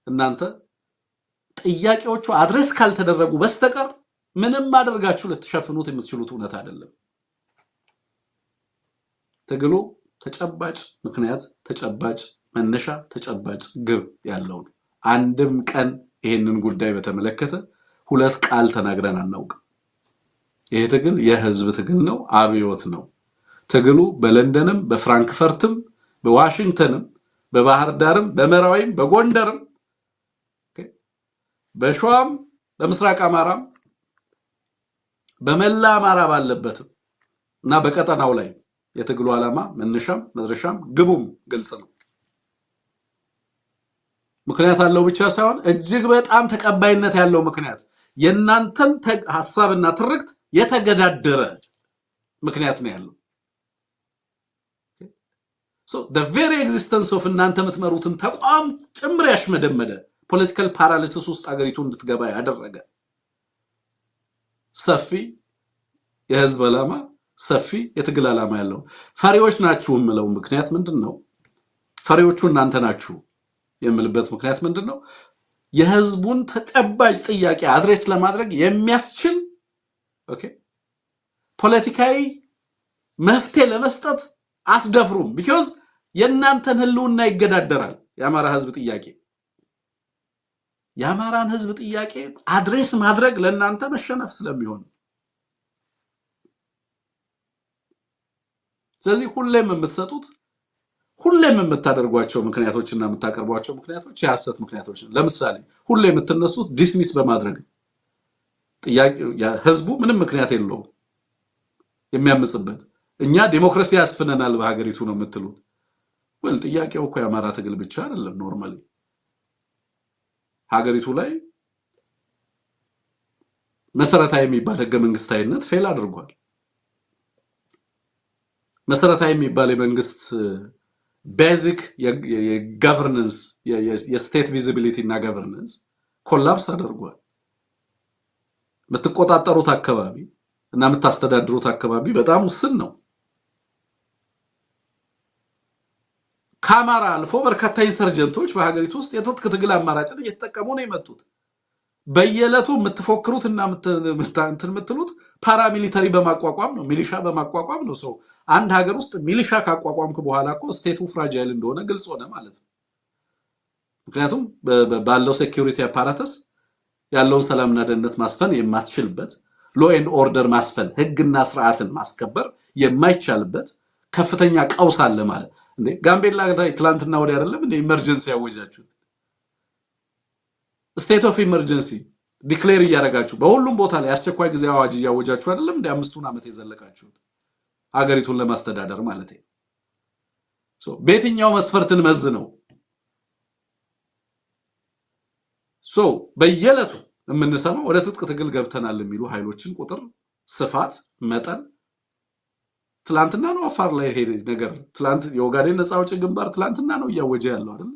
እናንተ ጥያቄዎቹ አድሬስ ካልተደረጉ በስተቀር ምንም አድርጋችሁ ልትሸፍኑት የምትችሉት እውነት አይደለም። ትግሉ ተጨባጭ ምክንያት፣ ተጨባጭ መነሻ፣ ተጨባጭ ግብ ያለው ነው። አንድም ቀን ይሄንን ጉዳይ በተመለከተ ሁለት ቃል ተናግረን አናውቅም። ይሄ ትግል የህዝብ ትግል ነው፣ አብዮት ነው። ትግሉ በለንደንም በፍራንክፈርትም በዋሽንግተንም በባህር ዳርም በመራዊም በጎንደርም በሸዋም በምስራቅ አማራም በመላ አማራ ባለበትም እና በቀጠናው ላይ የትግሉ ዓላማ መነሻም መድረሻም ግቡም ግልጽ ነው። ምክንያት አለው ብቻ ሳይሆን እጅግ በጣም ተቀባይነት ያለው ምክንያት፣ የእናንተን ሐሳብና ትርክት የተገዳደረ ምክንያት ነው ያለው። so the very existence of እናንተ የምትመሩትን ተቋም ጭምር ያሽመደመደ ፖለቲካል ፓራሊሲስ ውስጥ አገሪቱ እንድትገባ ያደረገ ሰፊ የህዝብ ዓላማ፣ ሰፊ የትግል ዓላማ ያለው ፈሪዎች ናችሁ የምለው ምክንያት ምንድነው? ፈሪዎቹ እናንተ ናችሁ የምልበት ምክንያት ምንድነው? የህዝቡን ተጨባጭ ጥያቄ አድሬስ ለማድረግ የሚያስችል ኦኬ ፖለቲካዊ መፍትሄ ለመስጠት አትደፍሩም። because የእናንተን ህልውና ይገዳደራል የአማራ ህዝብ ጥያቄ። የአማራን ህዝብ ጥያቄ አድሬስ ማድረግ ለእናንተ መሸነፍ ስለሚሆን፣ ስለዚህ ሁሌም የምትሰጡት ሁሌም የምታደርጓቸው ምክንያቶችና የምታቀርቧቸው ምክንያቶች የሐሰት ምክንያቶች ነው። ለምሳሌ ሁሌ የምትነሱት ዲስሚስ በማድረግ ጥያቄው ህዝቡ ምንም ምክንያት የለውም የሚያምጽበት፣ እኛ ዲሞክራሲ ያስፈነናል በሀገሪቱ ነው የምትሉት። ወል ጥያቄው እኮ የአማራ ትግል ብቻ አይደለም። ኖርማሊ ሀገሪቱ ላይ መሰረታዊ የሚባል ህገ መንግስታዊነት ፌል አድርጓል። መሰረታዊ የሚባል የመንግስት ቤዚክ የገቨርነንስ የስቴት ቪዚቢሊቲ እና ገቨርነንስ ኮላፕስ አድርጓል። የምትቆጣጠሩት አካባቢ እና የምታስተዳድሩት አካባቢ በጣም ውስን ነው። ከአማራ አልፎ በርካታ ኢንሰርጀንቶች በሀገሪቱ ውስጥ የትጥቅ ትግል አማራጭን እየተጠቀሙ ነው የመጡት። በየዕለቱ የምትፎክሩትና የምትሉት ፓራሚሊተሪ በማቋቋም ነው፣ ሚሊሻ በማቋቋም ነው። ሰው አንድ ሀገር ውስጥ ሚሊሻ ካቋቋምክ በኋላ እኮ ስቴቱ ፍራጃይል እንደሆነ ግልጽ ሆነ ማለት ነው። ምክንያቱም ባለው ሴኩሪቲ አፓራተስ ያለውን ሰላምና ደህንነት ማስፈን የማትችልበት፣ ሎ ኤንድ ኦርደር ማስፈን ህግና ስርዓትን ማስከበር የማይቻልበት፣ ከፍተኛ ቀውስ አለ ማለት እንዴ? ጋምቤላ ላይ ትላንትና ወዲያ አይደለም እንዴ ኢመርጀንሲ ያወጃችሁት? ስቴት ኦፍ ኢመርጀንሲ ዲክሌር እያደረጋችሁ በሁሉም ቦታ ላይ አስቸኳይ ጊዜ አዋጅ እያወጃችሁ አይደለም እንዴ 5 ዓመት የዘለቃችሁት አገሪቱን ለማስተዳደር ማለት ነው። በየትኛው መስፈርትን መዝነው በየዕለቱ የምንሰማው ወደ ትጥቅ ትግል ገብተናል የሚሉ ኃይሎችን ቁጥር፣ ስፋት፣ መጠን ትላንትና ነው አፋር ላይ ሄደ ነገር ትላንት የኦጋዴን ነፃ አውጪ ግንባር ትላንትና ነው እያወጀ ያለው አይደል?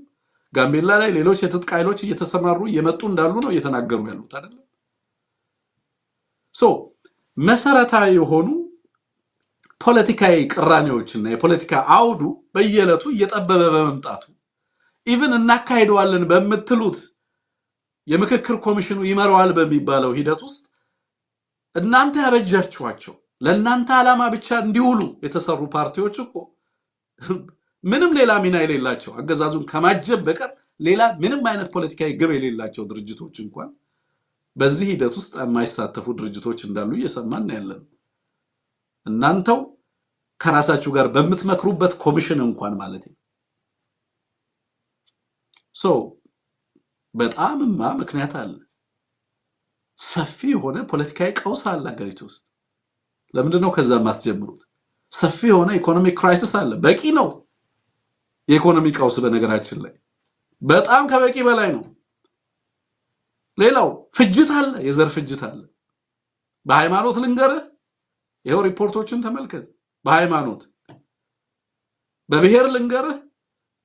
ጋምቤላ ላይ ሌሎች የትጥቅ ኃይሎች እየተሰማሩ እየመጡ እንዳሉ ነው እየተናገሩ ያሉት አይደል? መሰረታዊ የሆኑ ፖለቲካዊ ቅራኔዎችና የፖለቲካ አውዱ በየዕለቱ እየጠበበ በመምጣቱ ኢቭን እናካሄደዋለን በምትሉት የምክክር ኮሚሽኑ ይመራዋል በሚባለው ሂደት ውስጥ እናንተ ያበጃችኋቸው ለእናንተ ዓላማ ብቻ እንዲውሉ የተሰሩ ፓርቲዎች እኮ ምንም ሌላ ሚና የሌላቸው አገዛዙን ከማጀብ በቀር ሌላ ምንም አይነት ፖለቲካዊ ግብ የሌላቸው ድርጅቶች እንኳን በዚህ ሂደት ውስጥ የማይሳተፉ ድርጅቶች እንዳሉ እየሰማን ያለን እናንተው ከራሳችሁ ጋር በምትመክሩበት ኮሚሽን እንኳን ማለት ነው። በጣምማ ምክንያት አለ። ሰፊ የሆነ ፖለቲካዊ ቀውስ አለ ሀገሪቱ ውስጥ። ለምንድን ነው ከዛ ማትጀምሩት? ሰፊ የሆነ ኢኮኖሚክ ክራይሲስ አለ። በቂ ነው የኢኮኖሚ ቀውስ በነገራችን ላይ በጣም ከበቂ በላይ ነው። ሌላው ፍጅት አለ፣ የዘር ፍጅት አለ። በሃይማኖት ልንገርህ፣ ይሄው ሪፖርቶችን ተመልከት። በሃይማኖት በብሔር ልንገርህ፣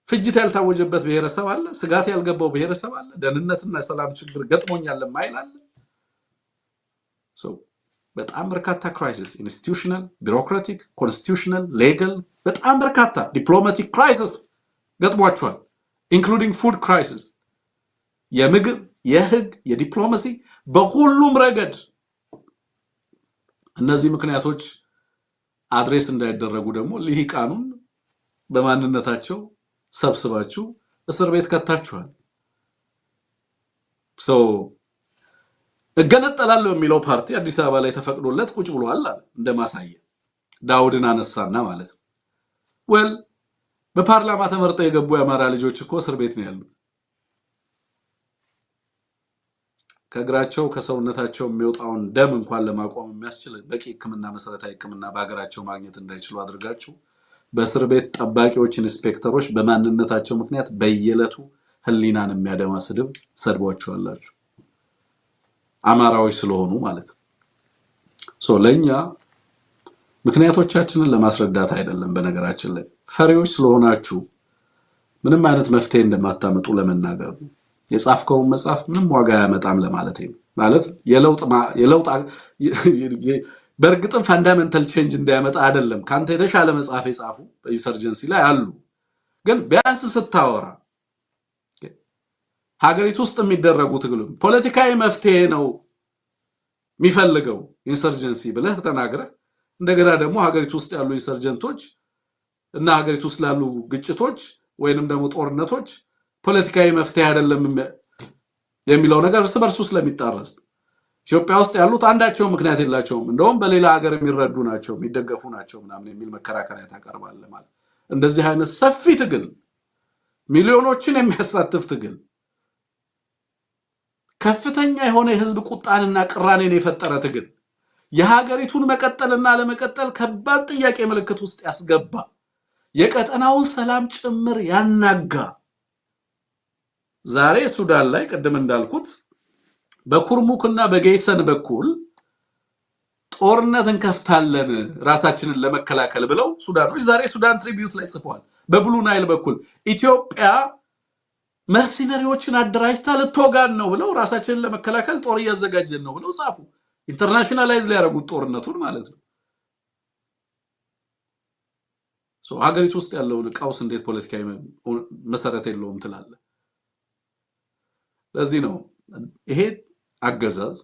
ፍጅት ያልታወጀበት ብሔረሰብ አለ፣ ስጋት ያልገባው ብሔረሰብ አለ፣ ደህንነትና ሰላም ችግር ገጥሞኛል ማይል አለ። በጣም በርካታ ክራይሲስ፣ ኢንስቲትዩሽናል፣ ቢሮክራቲክ፣ ኮንስቲትዩሽናል፣ ሌጋል፣ በጣም በርካታ ዲፕሎማቲክ ክራይሲስ ገጥሟቸዋል። ኢንክሉዲንግ ፉድ ክራይሲስ፣ የምግብ፣ የህግ፣ የዲፕሎማሲ በሁሉም ረገድ እነዚህ ምክንያቶች አድሬስ እንዳይደረጉ ደግሞ ልሂቃኑን በማንነታቸው ሰብስባችሁ እስር ቤት ከታችኋል። እገነጠላለሁ የሚለው ፓርቲ አዲስ አበባ ላይ ተፈቅዶለት ቁጭ ብሏል አለ እንደማሳየ ዳውድን አነሳና ማለት ነው። በፓርላማ ተመርጠው የገቡ የአማራ ልጆች እኮ እስር ቤት ነው ያሉት። ከእግራቸው ከሰውነታቸው የሚወጣውን ደም እንኳን ለማቆም የሚያስችል በቂ ሕክምና መሰረታዊ ሕክምና በአገራቸው ማግኘት እንዳይችሉ አድርጋችሁ በእስር ቤት ጠባቂዎች፣ ኢንስፔክተሮች በማንነታቸው ምክንያት በየዕለቱ ህሊናን የሚያደማ ስድብ ሰድቧቸዋላችሁ። አማራዎች ስለሆኑ ማለት ነው። ለኛ ምክንያቶቻችንን ለማስረዳት አይደለም። በነገራችን ላይ ፈሪዎች ስለሆናችሁ ምንም አይነት መፍትሄ እንደማታመጡ ለመናገር ነው። የጻፍከውን መጽሐፍ ምንም ዋጋ ያመጣም ለማለት ነው። ማለት የለውጥ በእርግጥም ፋንዳሜንታል ቼንጅ እንዳያመጣ አይደለም። ካንተ የተሻለ መጽሐፍ የጻፉ በኢንሰርጀንሲ ላይ አሉ። ግን ቢያንስ ስታወራ ሀገሪቱ ውስጥ የሚደረጉ ትግሉም ፖለቲካዊ መፍትሄ ነው የሚፈልገው ኢንሰርጀንሲ ብለህ ተናግረህ እንደገና ደግሞ ሀገሪቱ ውስጥ ያሉ ኢንሰርጀንቶች እና ሀገሪቱ ውስጥ ያሉ ግጭቶች ወይንም ደግሞ ጦርነቶች ፖለቲካዊ መፍትሄ አይደለም የሚለው ነገር እርስ በርሱ ስለሚጣረስ ኢትዮጵያ ውስጥ ያሉት አንዳቸው ምክንያት የላቸውም፣ እንደውም በሌላ ሀገር የሚረዱ ናቸው፣ የሚደገፉ ናቸው ምናምን የሚል መከራከሪያ ታቀርባለህ ማለት። እንደዚህ አይነት ሰፊ ትግል ሚሊዮኖችን የሚያሳትፍ ትግል ከፍተኛ የሆነ የህዝብ ቁጣንና ቅራኔን የፈጠረ ትግል የሀገሪቱን መቀጠልና ለመቀጠል ከባድ ጥያቄ ምልክት ውስጥ ያስገባ የቀጠናውን ሰላም ጭምር ያናጋ ዛሬ ሱዳን ላይ ቀደም እንዳልኩት በኩርሙክና በጌይሰን በኩል ጦርነት እንከፍታለን ራሳችንን ለመከላከል ብለው ሱዳኖች ዛሬ ሱዳን ትሪቢዩት ላይ ጽፈዋል። በብሉ ናይል በኩል ኢትዮጵያ መርሲነሪዎችን አደራጅታ ልትወጋን ነው ብለው ራሳችንን ለመከላከል ጦር እያዘጋጀን ነው ብለው ጻፉ። ኢንተርናሽናላይዝ ሊያደርጉት ጦርነቱን ማለት ነው። ሀገሪቱ ውስጥ ያለው ቀውስ እንዴት ፖለቲካዊ መሰረት የለውም ትላለህ? ለዚህ ነው ይሄ አገዛዝ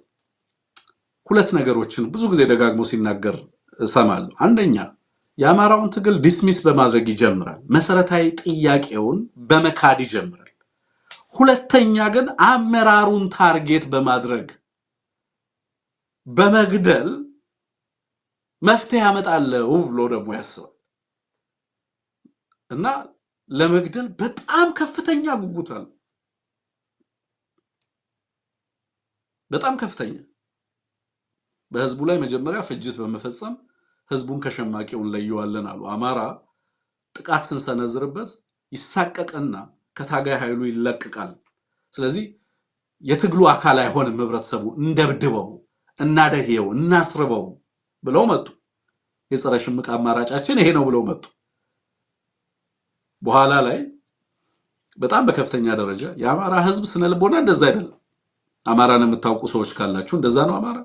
ሁለት ነገሮችን ብዙ ጊዜ ደጋግሞ ሲናገር እሰማለሁ። አንደኛ የአማራውን ትግል ዲስሚስ በማድረግ ይጀምራል፣ መሰረታዊ ጥያቄውን በመካድ ይጀምራል። ሁለተኛ ግን አመራሩን ታርጌት በማድረግ በመግደል መፍትሄ ያመጣለው ብሎ ደግሞ ያስባል። እና ለመግደል በጣም ከፍተኛ ጉጉት አለ። በጣም ከፍተኛ በህዝቡ ላይ መጀመሪያ ፍጅት በመፈጸም ህዝቡን ከሸማቂው ለየዋለን አሉ። አማራ ጥቃት ስንሰነዝርበት ይሳቀቀና ከታጋይ ኃይሉ ይለቀቃል። ስለዚህ የትግሉ አካል አይሆንም፣ ህብረተሰቡ እንደብድበው እናደህየው እናስርበው ብለው መጡ። የጸረ ሽምቅ አማራጫችን ይሄ ነው ብለው መጡ። በኋላ ላይ በጣም በከፍተኛ ደረጃ የአማራ ህዝብ ስነልቦና እንደዛ አይደለም። አማራን የምታውቁ ሰዎች ካላችሁ እንደዛ ነው። አማራ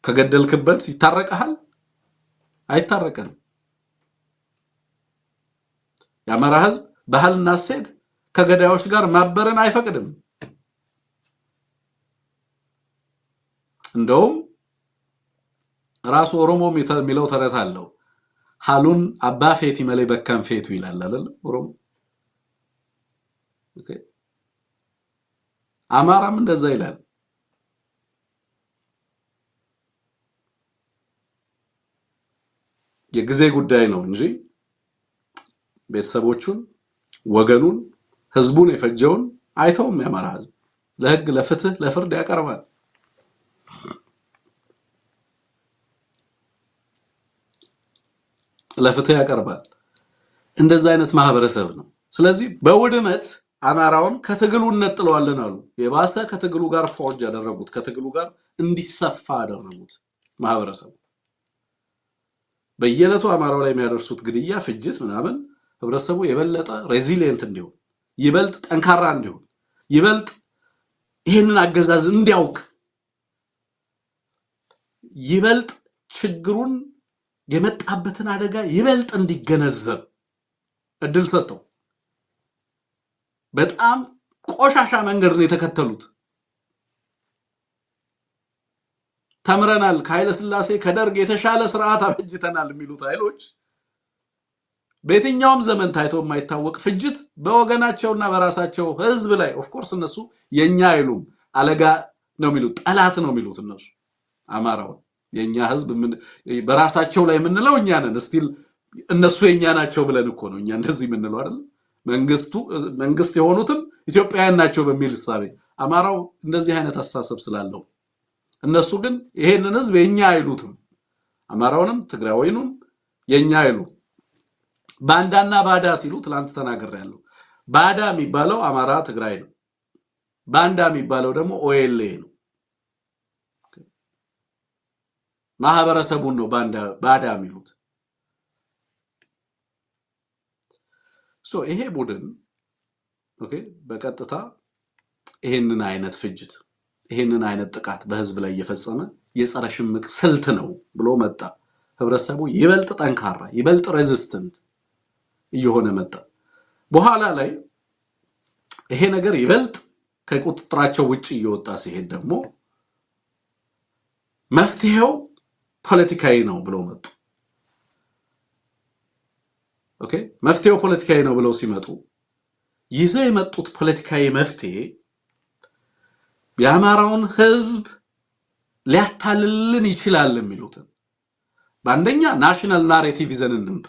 ከገደልክበት ይታረቀሃል? አይታረቀም። የአማራ ህዝብ ባህልና እሴት ከገዳዮች ጋር ማበረን አይፈቅድም። እንደውም ራሱ ኦሮሞ የሚለው ተረት አለው። ሐሉን አባ ፌቲ መለይ በከም ፌቱ ይላል አይደል? ኦሮሞ ኦኬ። አማራም እንደዛ ይላል። የጊዜ ጉዳይ ነው እንጂ ቤተሰቦቹን፣ ወገኑን፣ ህዝቡን የፈጀውን አይተውም። የአማራ ህዝብ ለህግ፣ ለፍትህ፣ ለፍርድ ያቀርባል። ለፍትህ ያቀርባል። እንደዛ አይነት ማህበረሰብ ነው። ስለዚህ በውድመት አማራውን ከትግሉ እንጥለዋለን አሉ። የባሰ ከትግሉ ጋር ፎርጅ ያደረጉት፣ ከትግሉ ጋር እንዲሰፋ ያደረጉት ማህበረሰቡ በየለቱ አማራው ላይ የሚያደርሱት ግድያ፣ ፍጅት ምናምን ህብረተሰቡ የበለጠ ሬዚሊየንት እንዲሆን፣ ይበልጥ ጠንካራ እንዲሆን፣ ይበልጥ ይሄንን አገዛዝ እንዲያውቅ፣ ይበልጥ ችግሩን የመጣበትን አደጋ ይበልጥ እንዲገነዘብ እድል ሰጠው። በጣም ቆሻሻ መንገድ ነው የተከተሉት። ተምረናል፣ ከኃይለ ሥላሴ ከደርግ የተሻለ ስርዓት አበጅተናል የሚሉት ኃይሎች በየትኛውም ዘመን ታይቶ የማይታወቅ ፍጅት በወገናቸውና በራሳቸው ህዝብ ላይ ኦፍ ኮርስ እነሱ የኛ አይሉም፣ አለጋ ነው የሚሉት፣ ጠላት ነው የሚሉት እነሱ አማራው የኛ ህዝብ በራሳቸው ላይ የምንለው እኛ ነን። ስቲል እነሱ የኛ ናቸው ብለን እኮ ነው እኛ እንደዚህ የምንለው አይደል? መንግስት የሆኑትም ኢትዮጵያውያን ናቸው በሚል ሐሳብ አማራው እንደዚህ አይነት አስተሳሰብ ስላለው እነሱ ግን ይሄንን ህዝብ የኛ አይሉትም። አማራውንም ትግራዊንም የኛ አይሉት። ባንዳና ባዳ ሲሉ ትላንት ተናግሬያለሁ። ባዳ የሚባለው አማራ ትግራይ ነው። ባንዳ የሚባለው ደግሞ ኦኤልኤ ነው። ማህበረሰቡን ነው ባዳ የሚሉት። ይሄ ቡድን ኦኬ በቀጥታ ይሄንን አይነት ፍጅት፣ ይሄንን አይነት ጥቃት በህዝብ ላይ እየፈጸመ የጸረ ሽምቅ ስልት ነው ብሎ መጣ። ህብረተሰቡ ይበልጥ ጠንካራ፣ ይበልጥ ሬዚስተንት እየሆነ መጣ። በኋላ ላይ ይሄ ነገር ይበልጥ ከቁጥጥራቸው ውጪ እየወጣ ሲሄድ ደግሞ መፍትሄው ፖለቲካዊ ነው ብለው መጡ። ኦኬ መፍትሄው ፖለቲካዊ ነው ብለው ሲመጡ ይዘው የመጡት ፖለቲካዊ መፍትሄ የአማራውን ህዝብ ሊያታልልን ይችላል የሚሉትን በአንደኛ ናሽናል ናሬቲቭ ይዘን እንምጣ።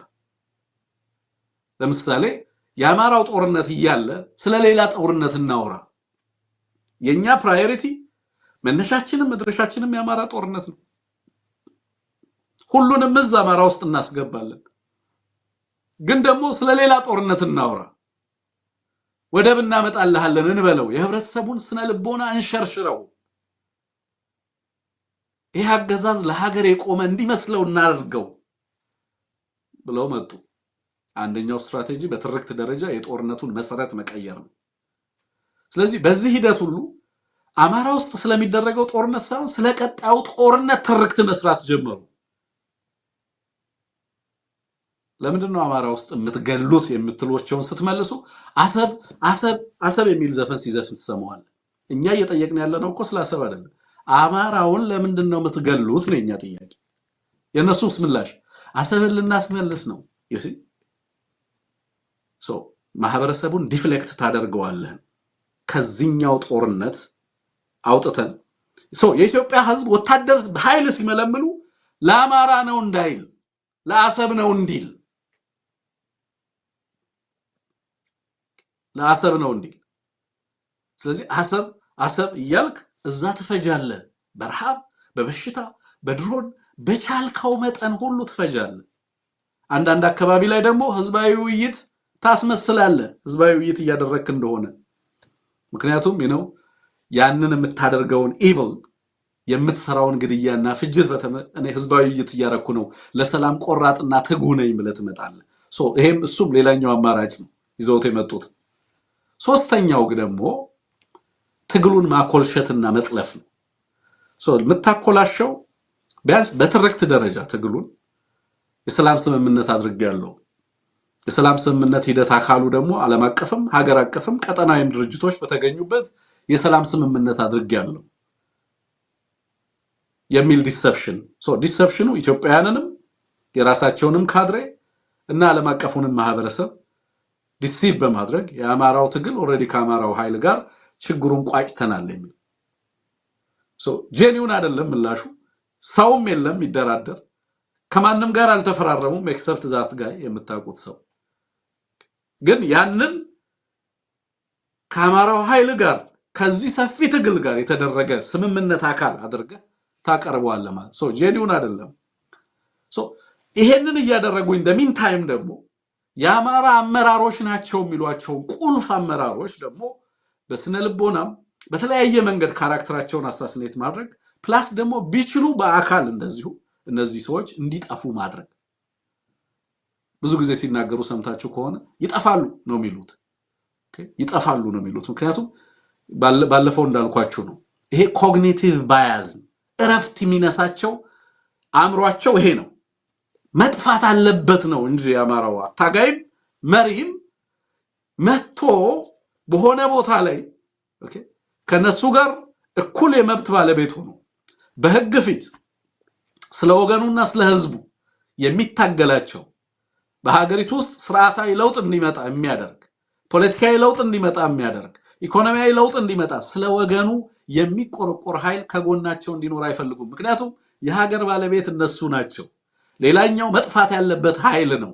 ለምሳሌ የአማራው ጦርነት እያለ ስለሌላ ጦርነት እናወራ። የኛ ፕራዮሪቲ መነሻችንም መድረሻችንም የአማራ ጦርነት ነው። ሁሉንም እዛ አማራ ውስጥ እናስገባለን። ግን ደግሞ ስለሌላ ጦርነት እናወራ። ወደብ እናመጣልሃለን እንበለው። የህብረተሰቡን ስነ ልቦና እንሸርሽረው። ይህ አገዛዝ ለሀገር የቆመ እንዲመስለው እናድርገው ብለው መጡ። አንደኛው ስትራቴጂ በትርክት ደረጃ የጦርነቱን መሰረት መቀየር ነው። ስለዚህ በዚህ ሂደት ሁሉ አማራ ውስጥ ስለሚደረገው ጦርነት ሳይሆን ስለቀጣዩ ጦርነት ትርክት መስራት ጀመሩ። ለምንድነው አማራ ውስጥ የምትገሉት የምትሏቸውን ስትመልሱ አሰብ የሚል ዘፈን ሲዘፍን ተሰማዋል። እኛ እየጠየቅን ያለነው እኮ ስለ አሰብ አይደለም። አማራውን ለምንድነው የምትገሉት ነው የኛ ጥያቄ። የነሱስ ምላሽ አሰብን ልናስመልስ ነው። ይሲ ማህበረሰቡን ዲፍሌክት ታደርገዋለህ ከዚህኛው ጦርነት አውጥተን የኢትዮጵያ ህዝብ ወታደር በኃይል ሲመለምሉ ለአማራ ነው እንዳይል፣ ለአሰብ ነው እንዲል ለአሰብ ነው እንዴ ስለዚህ አሰብ እያልክ እዛ ትፈጃለህ በረሃብ በበሽታ በድሮን በቻልከው መጠን ሁሉ ትፈጃለህ አንዳንድ አካባቢ ላይ ደግሞ ህዝባዊ ውይይት ታስመስላለህ ህዝባዊ ውይይት እያደረክ እንደሆነ ምክንያቱም ያንን የምታደርገውን ኢቪል የምትሰራውን ግድያና ፍጅት እኔ ህዝባዊ ውይይት እያረኩ ነው ለሰላም ቆራጥና ትጉ ነኝ ብለህ ትመጣለህ ይሄም እሱም ሌላኛው አማራጭ ነው ይዘውት የመጡት ሶስተኛው ደግሞ ትግሉን ማኮልሸትና መጥለፍ ነው የምታኮላሸው ቢያንስ በትርክት ደረጃ ትግሉን የሰላም ስምምነት አድርጋለሁ የሰላም ስምምነት ሂደት አካሉ ደግሞ ዓለም አቀፍም ሀገር አቀፍም ቀጠናዊም ድርጅቶች በተገኙበት የሰላም ስምምነት አድርጋለሁ የሚል ዲሰፕሽኑ ኢትዮጵያውያንንም የራሳቸውንም ካድሬ እና ዓለም አቀፉንም ማህበረሰብ ዲሲቭ በማድረግ የአማራው ትግል ኦሬዲ ከአማራው ኃይል ጋር ችግሩን ቋጭተናል የሚል ጄኒውን አይደለም ምላሹ ሰውም የለም ይደራደር ከማንም ጋር አልተፈራረሙም ኤክሰፕት ዛት ጋር የምታውቁት ሰው ግን ያንን ከአማራው ኃይል ጋር ከዚህ ሰፊ ትግል ጋር የተደረገ ስምምነት አካል አድርገ ታቀርበዋለህ ማለት ጄኒውን አይደለም ይሄንን እያደረጉ ኢን ዘ ሚን ታይም ደግሞ የአማራ አመራሮች ናቸው የሚሏቸው ቁልፍ አመራሮች ደግሞ በስነ ልቦናም በተለያየ መንገድ ካራክተራቸውን አሳስኔት ማድረግ ፕላስ ደግሞ ቢችሉ በአካል እንደዚሁ እነዚህ ሰዎች እንዲጠፉ ማድረግ ብዙ ጊዜ ሲናገሩ ሰምታችሁ ከሆነ ይጠፋሉ ነው የሚሉት ይጠፋሉ ነው የሚሉት ምክንያቱም ባለፈው እንዳልኳችሁ ነው ይሄ ኮግኒቲቭ ባያዝ እረፍት የሚነሳቸው አእምሯቸው ይሄ ነው መጥፋት አለበት ነው እንጂ ያማራው አታጋይም መሪም መጥቶ በሆነ ቦታ ላይ ከነሱ ጋር እኩል የመብት ባለቤት ሆኖ በህግ ፊት ስለ ወገኑና ስለ ህዝቡ የሚታገላቸው በሀገሪቱ ውስጥ ስርዓታዊ ለውጥ እንዲመጣ የሚያደርግ ፖለቲካዊ ለውጥ እንዲመጣ የሚያደርግ ኢኮኖሚያዊ ለውጥ እንዲመጣ ስለ ወገኑ የሚቆረቆር ኃይል ከጎናቸው እንዲኖር አይፈልጉም ምክንያቱም የሀገር ባለቤት እነሱ ናቸው ሌላኛው መጥፋት ያለበት ኃይል ነው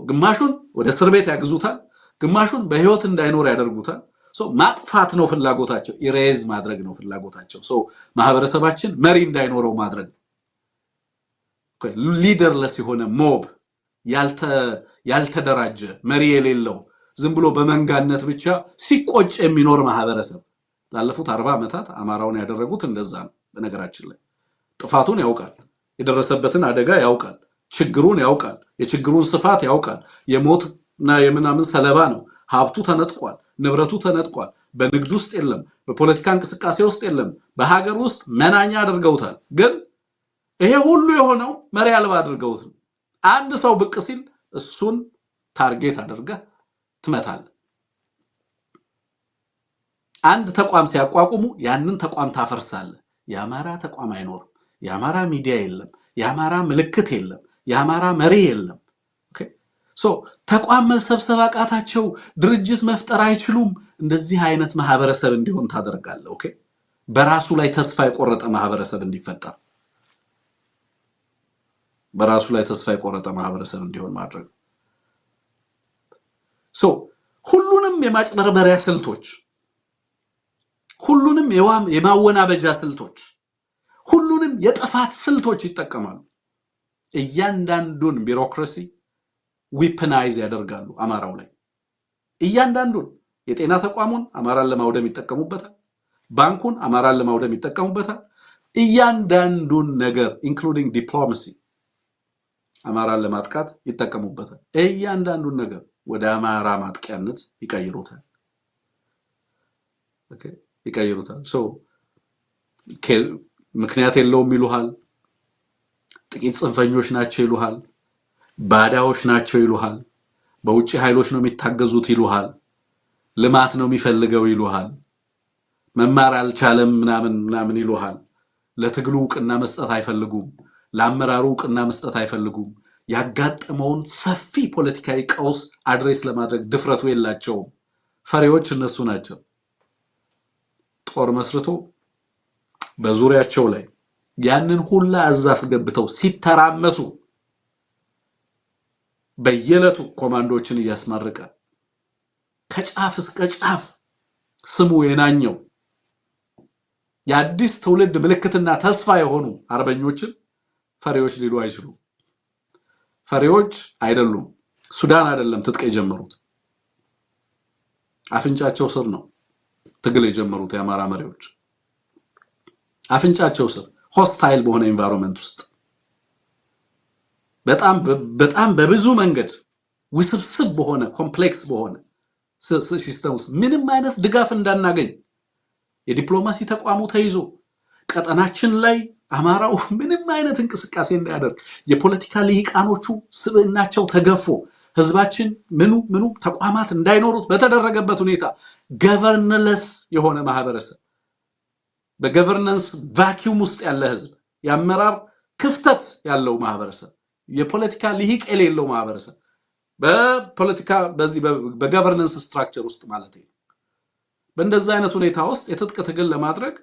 ግማሹን ወደ እስር ቤት ያግዙታል ግማሹን በህይወት እንዳይኖር ያደርጉታል ማጥፋት ነው ፍላጎታቸው ኢሬዝ ማድረግ ነው ፍላጎታቸው ማህበረሰባችን መሪ እንዳይኖረው ማድረግ ሊደርለስ የሆነ ሞብ ያልተደራጀ መሪ የሌለው ዝም ብሎ በመንጋነት ብቻ ሲቆጭ የሚኖር ማህበረሰብ ላለፉት 40 ዓመታት አማራውን ያደረጉት እንደዛ ነው በነገራችን ላይ ጥፋቱን ያውቃል የደረሰበትን አደጋ ያውቃል ችግሩን ያውቃል የችግሩን ስፋት ያውቃል የሞትና የምናምን ሰለባ ነው ሀብቱ ተነጥቋል ንብረቱ ተነጥቋል በንግድ ውስጥ የለም በፖለቲካ እንቅስቃሴ ውስጥ የለም በሀገር ውስጥ መናኛ አድርገውታል ግን ይሄ ሁሉ የሆነው መሪ አልባ አድርገውት ነው አንድ ሰው ብቅ ሲል እሱን ታርጌት አድርገህ ትመታለህ አንድ ተቋም ሲያቋቁሙ ያንን ተቋም ታፈርሳለህ የአማራ ተቋም አይኖርም የአማራ ሚዲያ የለም የአማራ ምልክት የለም የአማራ መሪ የለም ተቋም መሰብሰብ አቃታቸው ድርጅት መፍጠር አይችሉም እንደዚህ አይነት ማህበረሰብ እንዲሆን ታደርጋለህ በራሱ ላይ ተስፋ የቆረጠ ማህበረሰብ እንዲፈጠር በራሱ ላይ ተስፋ የቆረጠ ማህበረሰብ እንዲሆን ማድረግ ሁሉንም የማጭበርበሪያ ስልቶች ሁሉንም የማወናበጃ ስልቶች ሁሉንም የጥፋት ስልቶች ይጠቀማሉ እያንዳንዱን ቢሮክራሲ ዊፐናይዝ ያደርጋሉ አማራው ላይ እያንዳንዱን የጤና ተቋሙን አማራን ለማውደም ይጠቀሙበታል ባንኩን አማራን ለማውደም ይጠቀሙበታል እያንዳንዱን ነገር ኢንክሉዲንግ ዲፕሎማሲ አማራን ለማጥቃት ይጠቀሙበታል እያንዳንዱን ነገር ወደ አማራ ማጥቂያነት ይቀይሩታል ይቀይሩታል ምክንያት የለውም ይሉሃል ጥቂት ጽንፈኞች ናቸው ይሉሃል ባዳዎች ናቸው ይሉሃል በውጪ ኃይሎች ነው የሚታገዙት ይሉሃል ልማት ነው የሚፈልገው ይሉሃል መማር አልቻለም ምናምን ይሉሃል ለትግሉ ዕውቅና መስጠት አይፈልጉም ለአመራሩ ዕውቅና መስጠት አይፈልጉም ያጋጠመውን ሰፊ ፖለቲካዊ ቀውስ አድሬስ ለማድረግ ድፍረቱ የላቸውም ፈሪዎች እነሱ ናቸው ጦር መስርቶ በዙሪያቸው ላይ ያንን ሁላ አዛስ ገብተው ሲተራመሱ በየለቱ ኮማንዶችን ያስመረቀ ከጫፍ እስከ ጫፍ ስሙ የናኘው የአዲስ ትውልድ ምልክትና ተስፋ የሆኑ አርበኞችን ፈሪዎች ሊሉ አይችሉም። ፈሪዎች አይደሉም። ሱዳን አይደለም ትጥቅ የጀመሩት፣ አፍንጫቸው ስር ነው ትግል የጀመሩት የአማራ መሪዎች። አፍንጫቸው ስር ሆስታይል በሆነ ኤንቫይሮንመንት ውስጥ በጣም በብዙ መንገድ ውስብስብ በሆነ ኮምፕሌክስ በሆነ ሲስተም ውስጥ ምንም አይነት ድጋፍ እንዳናገኝ የዲፕሎማሲ ተቋሙ ተይዞ ቀጠናችን ላይ አማራው ምንም አይነት እንቅስቃሴ እንዳያደርግ የፖለቲካ ልሂቃኖቹ ስብዕናቸው ተገፎ ህዝባችን ምኑ ተቋማት እንዳይኖሩት በተደረገበት ሁኔታ ገቨርነንለስ የሆነ ማህበረሰብ በገቨርነንስ ቫኪዩም ውስጥ ያለ ህዝብ ያመራር ክፍተት ያለው ማህበረሰብ የፖለቲካ ልሂቅ የሌለው ማህበረሰብ በፖለቲካ በዚህ በገቨርነንስ ስትራክቸር ውስጥ ማለት ነው። በእንደዛ አይነት ሁኔታ ውስጥ የትጥቅ ትግል ለማድረግ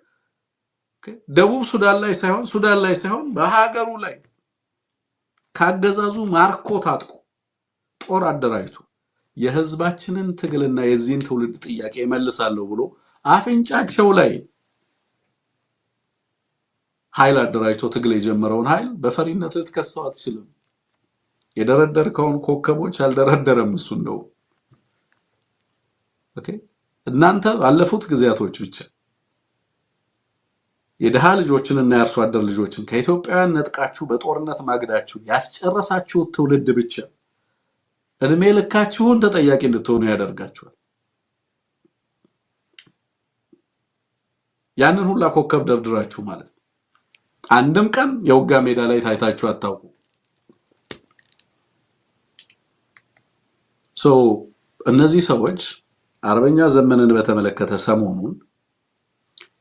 ደቡብ ሱዳን ላይ ሳይሆን በሀገሩ ላይ ካገዛዙ ማርኮ ታጥቆ ጦር አደራጅቶ የህዝባችንን ትግልና የዚህን ትውልድ ጥያቄ መልሳለሁ ብሎ አፍንጫቸው ላይ ኃይል አደራጅቶ ትግል የጀመረውን ኃይል በፈሪነት ልትከሰው አትችልም። የደረደርከውን ኮከቦች አልደረደረም እሱ ነው። ኦኬ እናንተ ባለፉት ጊዜያቶች ብቻ የደሃ ልጆችንና የአርሶ አደር ልጆችን ከኢትዮጵያውያን ነጥቃችሁ በጦርነት ማግዳችሁ ያስጨረሳችሁ ትውልድ ብቻ እድሜ ልካችሁን ተጠያቂ እንድትሆኑ ያደርጋችኋል። ያንን ሁላ ኮከብ ደርድራችሁ ማለት ነው። አንድም ቀን የውጋ ሜዳ ላይ ታይታችሁ አታውቁ። እነዚህ ሰዎች አርበኛ ዘመንን በተመለከተ ሰሞኑን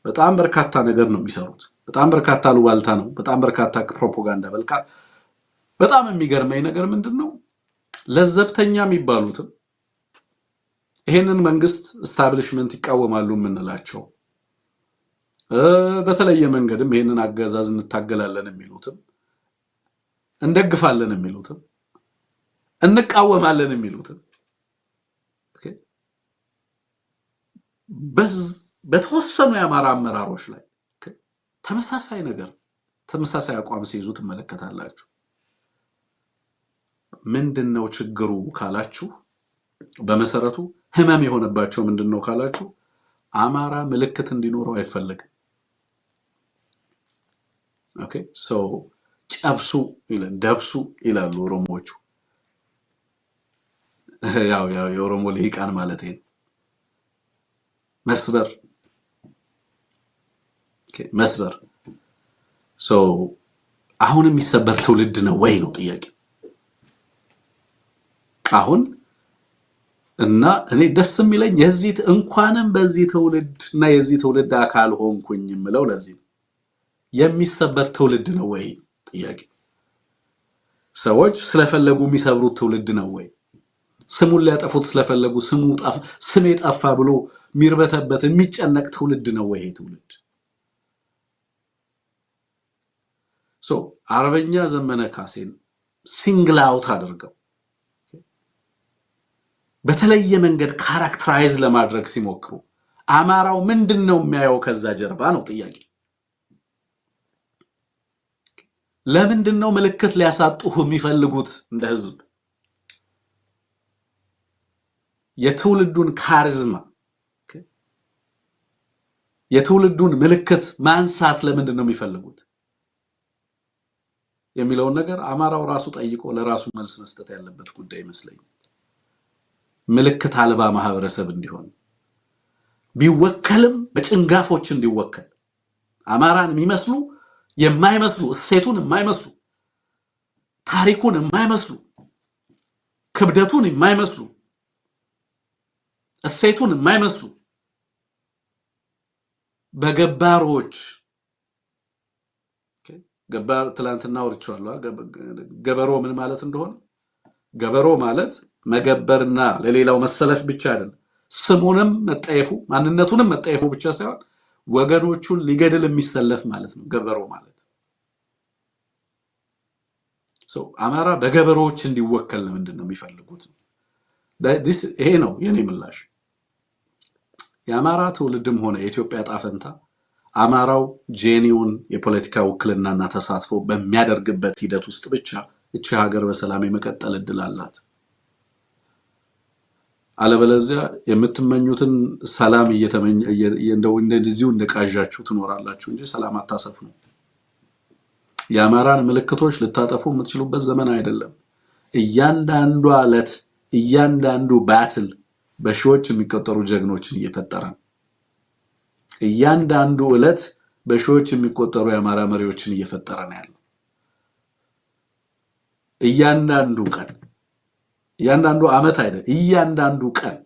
በጣም በርካታ ነገር ነው የሚሰሩት። በጣም በርካታ አሉባልታ ነው፣ በጣም በርካታ ፕሮፓጋንዳ በልካ። በጣም የሚገርመኝ ነገር ምንድነው ለዘብተኛ የሚባሉትም ይሄንን መንግስት ስታብሊሽመንት ይቃወማሉ የምንላቸው በተለየ መንገድም ይሄንን አገዛዝ እንታገላለን የሚሉትም እንደግፋለን የሚሉትም እንቃወማለን የሚሉትም በተወሰኑ የአማራ አመራሮች ላይ ተመሳሳይ ነገር ተመሳሳይ አቋም ሲይዙ ትመለከታላችሁ። ምንድነው ችግሩ ካላችሁ በመሰረቱ ህመም የሆነባቸው ምንድነው ካላችሁ አማራ ምልክት እንዲኖረው አይፈልግም። ኦኬ ጨብሱ ይላል ደብሱ ይላሉ ኦሮሞዎቹ። ያው የኦሮሞ ልሂቃን ማለት ነው። መስበር አሁን የሚሰበር ትውልድ ነው ወይ ነው ጥያቄ። አሁን እና እኔ ደስ የሚለኝ የዚህ እንኳንም በዚህ ትውልድ እና የዚህ ትውልድ አካል ሆንኩኝ የምለው ለዚህ የሚሰበር ትውልድ ነው ወይ ጥያቄ። ሰዎች ስለፈለጉ የሚሰብሩት ትውልድ ነው ወይ? ስሙን ሊያጠፉት ስለፈለጉ ስሜ ጠፋ ብሎ ሚርበተበት የሚጨነቅ ትውልድ ነው ወይ ትውልድ? አርበኛ ዘመነ ካሴን ሲንግል አውት አድርገው በተለየ መንገድ ካራክተራይዝ ለማድረግ ሲሞክሩ አማራው ምንድነው የሚያየው ከዛ ጀርባ ነው ጥያቄ። ለምንድነው ምልክት ሊያሳጡህ የሚፈልጉት እንደ ህዝብ? የትውልዱን ካሪዝማ የትውልዱን ምልክት ማንሳት ለምንድነው የሚፈልጉት የሚለውን ነገር አማራው ራሱ ጠይቆ ለራሱ መልስ መስጠት ያለበት ጉዳይ ይመስለኛል። ምልክት አልባ ማህበረሰብ እንዲሆን ቢወከልም በጭንጋፎች እንዲወከል አማራን የሚመስሉ የማይመስሉ እሴቱን የማይመስሉ ታሪኩን የማይመስሉ ክብደቱን የማይመስሉ እሴቱን የማይመስሉ በገባሮች ገባር ትላንትና ወርቻለሁ። ገበሮ ምን ማለት እንደሆነ ገበሮ ማለት መገበርና ለሌላው መሰለፍ ብቻ አይደለም። ስሙንም መጠየፉ ማንነቱንም መጠየፉ ብቻ ሳይሆን ወገኖቹን ሊገድል የሚሰለፍ ማለት ነው ገበሮ ማለት። አማራ በገበሮች እንዲወከል ለምንድን ነው የሚፈልጉት? ይሄ ነው የኔ ምላሽ። የአማራ ትውልድም ሆነ የኢትዮጵያ ጣፈንታ አማራው ጄኒውን የፖለቲካ ውክልናና ተሳትፎ በሚያደርግበት ሂደት ውስጥ ብቻ እቺ ሀገር በሰላም የመቀጠል እድል አላት። አለበለዚያ የምትመኙትን ሰላም እንደዚሁ እንደቃዣችሁ ትኖራላችሁ እንጂ ሰላም አታሰፍኑ። የአማራን ምልክቶች ልታጠፉ የምትችሉበት ዘመን አይደለም። እያንዳንዱ ዕለት እያንዳንዱ ባትል በሺዎች የሚቆጠሩ ጀግኖችን እየፈጠረ ነው። እያንዳንዱ ዕለት በሺዎች የሚቆጠሩ የአማራ መሪዎችን እየፈጠረ ነው ያለው። እያንዳንዱ ቀን እያንዳንዱ ዓመት አይደል፣ እያንዳንዱ ቀን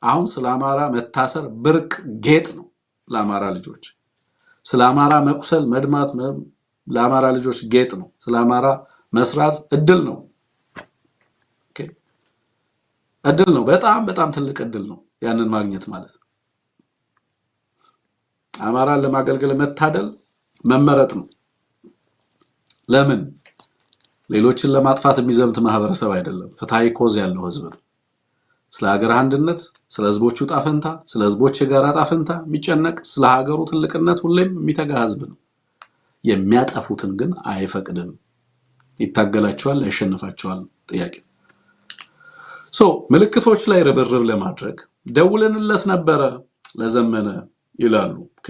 አሁን ስለ አማራ መታሰር ብርቅ ጌጥ ነው ለአማራ ልጆች። ስለ አማራ መቁሰል መድማት ለአማራ ልጆች ጌጥ ነው። ስለ አማራ መስራት እድል ነው። ኦኬ እድል ነው። በጣም በጣም ትልቅ እድል ነው ያንን ማግኘት ማለት ነው። አማራን ለማገልገል መታደል መመረጥ ነው። ለምን? ሌሎችን ለማጥፋት የሚዘምት ማህበረሰብ አይደለም። ፍትሃዊ ኮዝ ያለው ህዝብ ነው። ስለ ሀገር አንድነት፣ ስለ ህዝቦቹ ጣፈንታ፣ ስለ ህዝቦች የጋራ ጣፈንታ የሚጨነቅ ስለ ሀገሩ ትልቅነት ሁሌም የሚተጋ ህዝብ ነው። የሚያጠፉትን ግን አይፈቅድም። ይታገላቸዋል፣ ያሸንፋቸዋል። ጥያቄ ምልክቶች ላይ ርብርብ ለማድረግ ደውለንለት ነበረ ለዘመነ ይላሉ። ኦኬ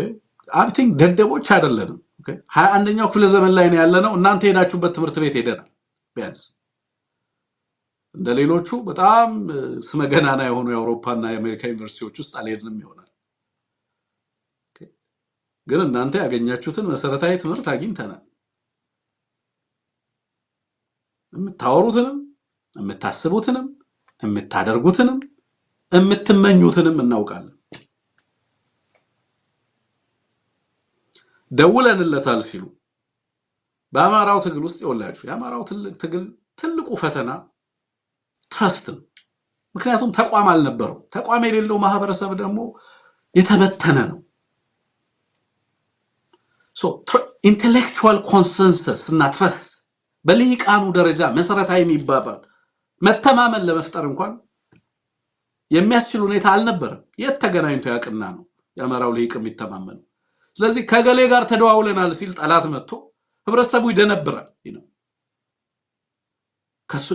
አይ ቲንክ ደደቦች አይደለንም። ኦኬ 21ኛው ክፍለ ዘመን ላይ ነው ያለነው። እናንተ ሄዳችሁበት ትምህርት ቤት ሄደናል። ቢያንስ እንደሌሎቹ በጣም ስመገናና የሆኑ የአውሮፓና የአሜሪካ ዩኒቨርሲቲዎች ውስጥ አልሄድንም ይሆናል። ኦኬ ግን እናንተ ያገኛችሁትን መሰረታዊ ትምህርት አግኝተናል። የምታወሩትንም የምታስቡትንም የምታደርጉትንም የምትመኙትንም እናውቃለን። ደውለንለታል ሲሉ በአማራው ትግል ውስጥ ይወላችሁ የአማራው ትግል ትልቁ ፈተና ትረስት ነው። ምክንያቱም ተቋም አልነበረው። ተቋም የሌለው ማህበረሰብ ደግሞ የተበተነ ነው። ኢንቴሌክቹዋል ኮንሰንሰስ እና ትረስት በልሂቃኑ ደረጃ መሰረታዊ የሚባባል መተማመን ለመፍጠር እንኳን የሚያስችል ሁኔታ አልነበረም። የት ተገናኝቶ ያቅና ነው የአማራው ልሂቅ የሚተማመነው? ስለዚህ ከገሌ ጋር ተደዋውለናል ሲል ጠላት መጥቶ ህብረተሰቡ ይደነብራል።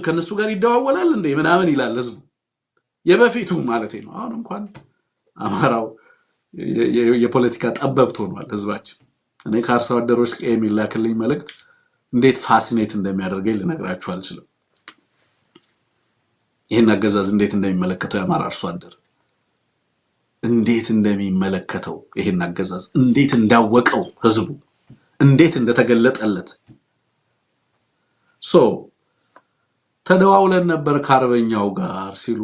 ከነሱ ጋር ይደዋወላል እንዴ ምናምን ይላል ህዝቡ። የበፊቱ ማለት ነው። አሁን እንኳን አማራው የፖለቲካ ጠበብት ሆኗል ህዝባችን። እኔ ከአርሶ አደሮች የሚላክልኝ መልእክት እንዴት ፋሲኔት እንደሚያደርገኝ ልነግራችሁ አልችልም። ይሄን አገዛዝ እንዴት እንደሚመለከተው የአማራ አርሶ አደር እንዴት እንደሚመለከተው ይሄን አገዛዝ እንዴት እንዳወቀው ህዝቡ እንዴት እንደተገለጠለት ተደዋውለን ነበር ከአርበኛው ጋር ሲሉ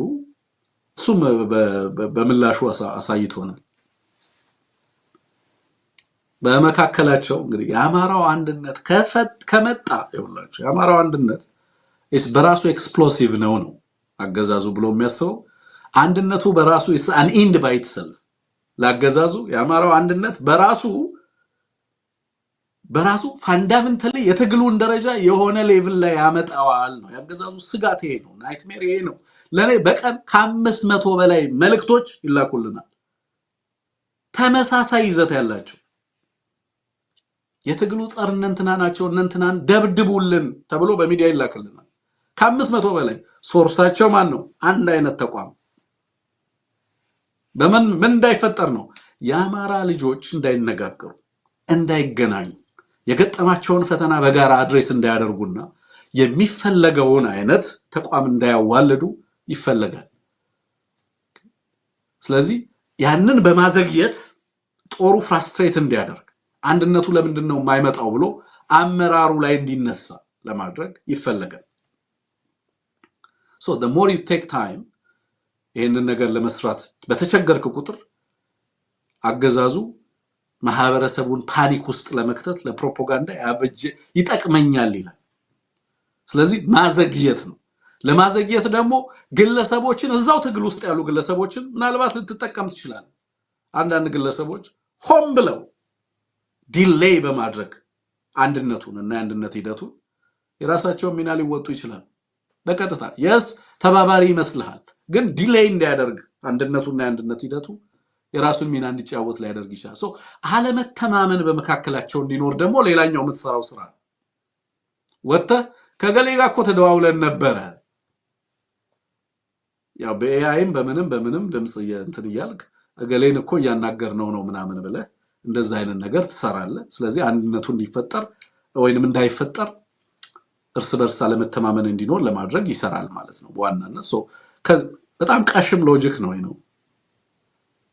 እሱም በምላሹ አሳይቶናል። በመካከላቸው እንግዲህ የአማራው አንድነት ከመጣ ይኸውላችሁ የአማራው አንድነት በራሱ ኤክስፕሎሲቭ ነው አገዛዙ ብሎ የሚያስበው አንድነቱ በራሱ an end by itself ላገዛዙ የአማራው አንድነት በራሱ ፋንዳሜንታሊ የትግሉን ደረጃ የሆነ ሌቭል ላይ ያመጣዋል ነው ያገዛዙ ስጋት። ይሄ ነው ናይትሜር። ይሄ ነው ለኔ በቀን ከ500 በላይ መልእክቶች ይላኩልናል ተመሳሳይ ይዘት ያላቸው። የትግሉ ጸርነንትና ናቸው እነንትናን ደብድቡልን ተብሎ በሚዲያ ይላክልናል። ከ500 በላይ ሶርሳቸው ማን ነው? አንድ አይነት ተቋም። ምን እንዳይፈጠር ነው? የአማራ ልጆች እንዳይነጋገሩ፣ እንዳይገናኙ፣ የገጠማቸውን ፈተና በጋራ አድሬስ እንዳያደርጉና የሚፈለገውን አይነት ተቋም እንዳያዋልዱ ይፈለጋል። ስለዚህ ያንን በማዘግየት ጦሩ ፍራስትሬት እንዲያደርግ አንድነቱ ለምንድነው የማይመጣው ብሎ አመራሩ ላይ እንዲነሳ ለማድረግ ይፈለጋል። So the more you take time ይሄንን ነገር ለመስራት በተቸገርክ ቁጥር አገዛዙ ማህበረሰቡን ፓኒክ ውስጥ ለመክተት ለፕሮፓጋንዳ ይጠቅመኛል ይላል። ስለዚህ ማዘግየት ነው። ለማዘግየት ደግሞ ግለሰቦችን እዛው ትግል ውስጥ ያሉ ግለሰቦችን ምናልባት ልትጠቀም ትችላለህ። አንዳንድ ግለሰቦች ሆም ብለው ዲሌይ በማድረግ አንድነቱን እና አንድነት ሂደቱን የራሳቸውን ሚና ሊወጡ ይችላል። በቀጥታ ተባባሪ ይመስልሃል፣ ግን ዲሌይ እንዲያደርግ አንድነቱና አንድነት ሂደቱ የራሱን ሚና እንዲጫወት ሊያደርግ ይችላል። ሶ አለመተማመን በመካከላቸው እንዲኖር ደግሞ ሌላኛው የምትሰራው ስራ ወጥተህ ከገሌ ጋር እኮ ተደዋውለን ነበረ ያው በኤአይም በምንም ድምጽ እንትን እያልክ ገሌን እኮ እያናገርነው ነው ምናምን ብለህ እንደዛ አይነት ነገር ትሰራለህ። ስለዚህ አንድነቱ እንዲፈጠር ወይንም እንዳይፈጠር እርስ በርስ አለመተማመን እንዲኖር ለማድረግ ይሰራል ማለት ነው በዋናነት። ሶ በጣም ቀሽም ሎጂክ ነው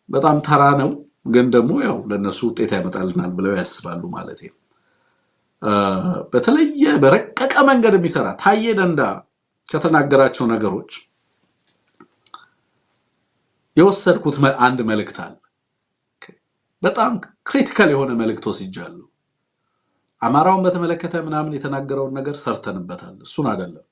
በጣም ተራ ነው፣ ግን ደግሞ ያው ለነሱ ውጤት ያመጣልናል ብለው ያስባሉ ማለት ነው። በተለየ በረቀቀ መንገድ የሚሰራ ታዬ ደንዳ ከተናገራቸው ነገሮች የወሰድኩት አንድ መልእክት አለ። በጣም ክሪቲካል የሆነ መልእክት ወስጃለሁ። አማራውን በተመለከተ ምናምን የተናገረውን ነገር ሰርተንበታል፣ እሱን አይደለም።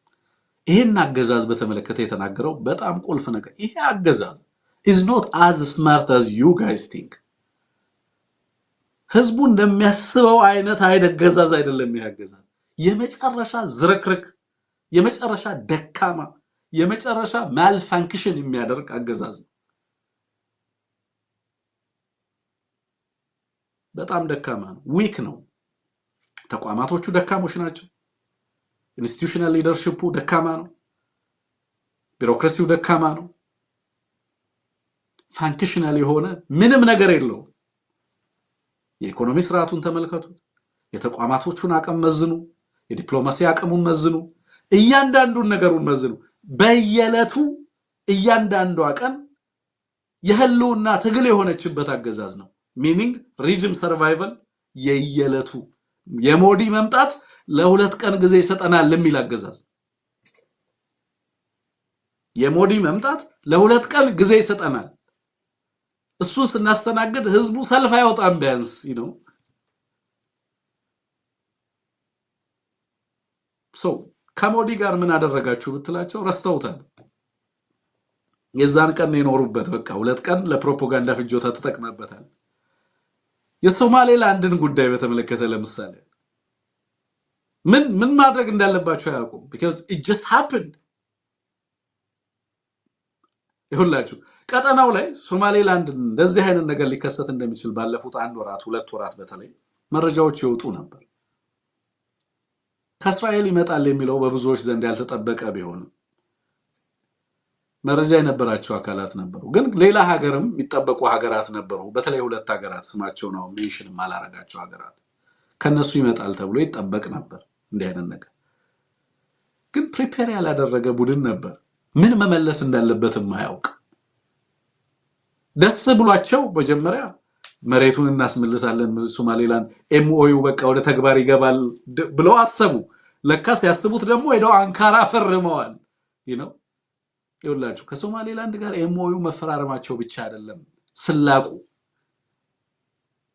ይሄን አገዛዝ በተመለከተ የተናገረው በጣም ቁልፍ ነገር፣ ይሄ አገዛዝ is not as smart as you guys think። ህዝቡ እንደሚያስበው አይነት አገዛዝ አይደለም። ይሄ አገዛዝ የመጨረሻ ዝርክርክ፣ የመጨረሻ ደካማ፣ የመጨረሻ ማልፋንክሽን የሚያደርግ አገዛዝ ነው። በጣም ደካማ ነው፣ ዊክ ነው። ተቋማቶቹ ደካሞች ናቸው። ኢንስቲትዩሽናል ሊደርሺፑ ደካማ ነው። ቢሮክራሲው ደካማ ነው። ፋንክሽናል የሆነ ምንም ነገር የለው። የኢኮኖሚ ስርዓቱን ተመልከቱት። የተቋማቶቹን አቅም መዝኑ፣ የዲፕሎማሲ አቅሙን መዝኑ፣ እያንዳንዱን ነገሩን መዝኑ። በየዕለቱ እያንዳንዷ ቀን የህልውና ትግል የሆነችበት አገዛዝ ነው። ሚኒንግ ሪጅም ሰርቫይቫል የየዕለቱ የሞዲ መምጣት ለሁለት ቀን ጊዜ ይሰጠናል ለሚል አገዛዝ የሞዲ መምጣት ለሁለት ቀን ጊዜ ይሰጠናል። እሱ ስናስተናግድ ህዝቡ ሰልፍ አይወጣም ቢያንስ ከሞዲ ጋር ምን አደረጋችሁ ብትላቸው ረስተውታል። የዛን ቀን የኖሩበት በቃ ሁለት ቀን ለፕሮፓጋንዳ ፍጆታ ተጠቅመበታል። የሶማሌላንድን ጉዳይ በተመለከተ ለምሳሌ ምን ማድረግ እንዳለባቸው አያውቁም። because it just happened። ይሁላችሁ ቀጠናው ላይ ሶማሌላንድ እንደዚህ አይነት ነገር ሊከሰት እንደሚችል ባለፉት አንድ ወራት ሁለት ወራት በተለይ መረጃዎች ይወጡ ነበር። ከእስራኤል ይመጣል የሚለው በብዙዎች ዘንድ ያልተጠበቀ ቢሆንም መረጃ የነበራቸው አካላት ነበሩ። ግን ሌላ ሀገርም የሚጠበቁ ሀገራት ነበሩ። በተለይ ሁለት ሀገራት ስማቸው ነው ሜንሽን ማላረጋቸው ሀገራት ከነሱ ይመጣል ተብሎ ይጠበቅ ነበር እንዲህ አይነት ነገር። ግን ፕሪፔር ያላደረገ ቡድን ነበር፣ ምን መመለስ እንዳለበት የማያውቅ። ደስ ብሏቸው መጀመሪያ መሬቱን እናስመልሳለን ሶማሌላንድ ኤምኦዩ በቃ ወደ ተግባር ይገባል ብለው አሰቡ። ለካስ ያስቡት ደግሞ ሄደው አንካራ ፈርመዋል። ይኸውላችሁ ከሶማሌላንድ ጋር ኤምኦዩ መፈራረማቸው ብቻ አይደለም ስላቁ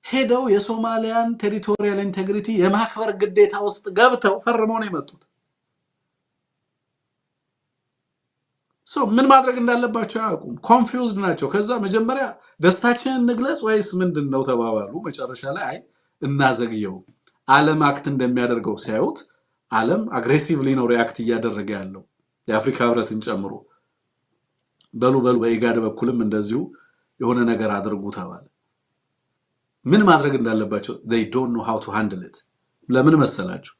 ሄደው የሶማሊያን ቴሪቶሪያል ኢንቴግሪቲ የማክበር ግዴታ ውስጥ ገብተው ፈርመው ነው የመጡት። ምን ማድረግ እንዳለባቸው አያውቁም። ኮንፊውዝድ ናቸው። ከዛ መጀመሪያ ደስታችንን እንግለጽ ወይስ ምንድነው ተባባሉ። መጨረሻ ላይ እናዘግየው ዓለም አክት እንደሚያደርገው ሲያዩት ዓለም አግሬሲቭሊ ነው ሪአክት እያደረገ ያለው የአፍሪካ ህብረትን ጨምሮ። በሉ በኢጋድ በኩልም እንደዚሁ የሆነ ነገር አድርጉ ተባለ። ምን ማድረግ እንዳለባቸው they don't know how to handle it። ለምን መሰላችሁ?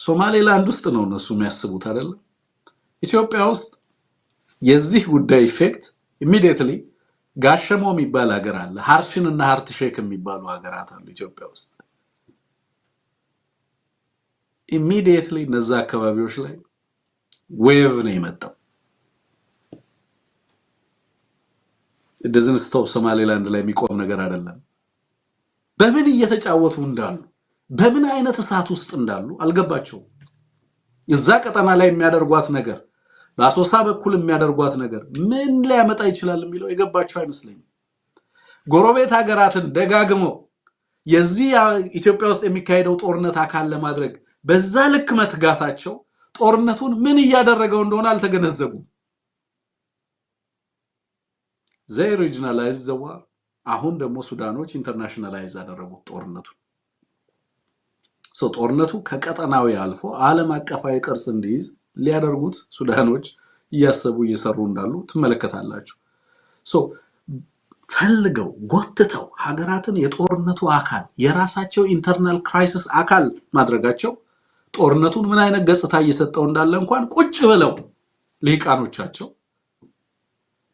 ሶማሌላንድ ውስጥ ነው እነሱ የሚያስቡት አይደል? ኢትዮጵያ ውስጥ የዚህ ጉዳይ ኢፌክት ኢሚዲየትሊ ጋሸሞ የሚባል ሀገር አለ፣ ሃርሽን እና ሃርት ሼክ የሚባሉ ሀገራት አሉ ኢትዮጵያ ውስጥ። ኢሚዲየትሊ እነዛ አካባቢዎች ላይ ዌቭ ነው የመጣው። doesn't stop ሶማሌላንድ ላይ የሚቆም ነገር አይደለም። በምን እየተጫወቱ እንዳሉ በምን አይነት እሳት ውስጥ እንዳሉ አልገባቸውም። እዛ ቀጠና ላይ የሚያደርጓት ነገር በአሶሳ በኩል የሚያደርጓት ነገር ምን ሊያመጣ ይችላል የሚለው የገባቸው አይመስለኝም። ጎረቤት ሀገራትን ደጋግመው የዚህ ኢትዮጵያ ውስጥ የሚካሄደው ጦርነት አካል ለማድረግ በዛ ልክ መትጋታቸው ጦርነቱን ምን እያደረገው እንደሆነ አልተገነዘቡም። they regionalized the war። አሁን ደግሞ ሱዳኖች ኢንተርናሽናላይዝ አደረጉት ጦርነቱን። ጦርነቱ ከቀጠናዊ አልፎ ዓለም አቀፋዊ ቅርጽ እንዲይዝ ሊያደርጉት ሱዳኖች እያሰቡ እየሰሩ እንዳሉ ትመለከታላችሁ። ፈልገው ጎትተው ሀገራትን የጦርነቱ አካል የራሳቸው ኢንተርናል ክራይሲስ አካል ማድረጋቸው ጦርነቱን ምን አይነት ገጽታ እየሰጠው እንዳለ እንኳን ቁጭ ብለው ሊቃኖቻቸው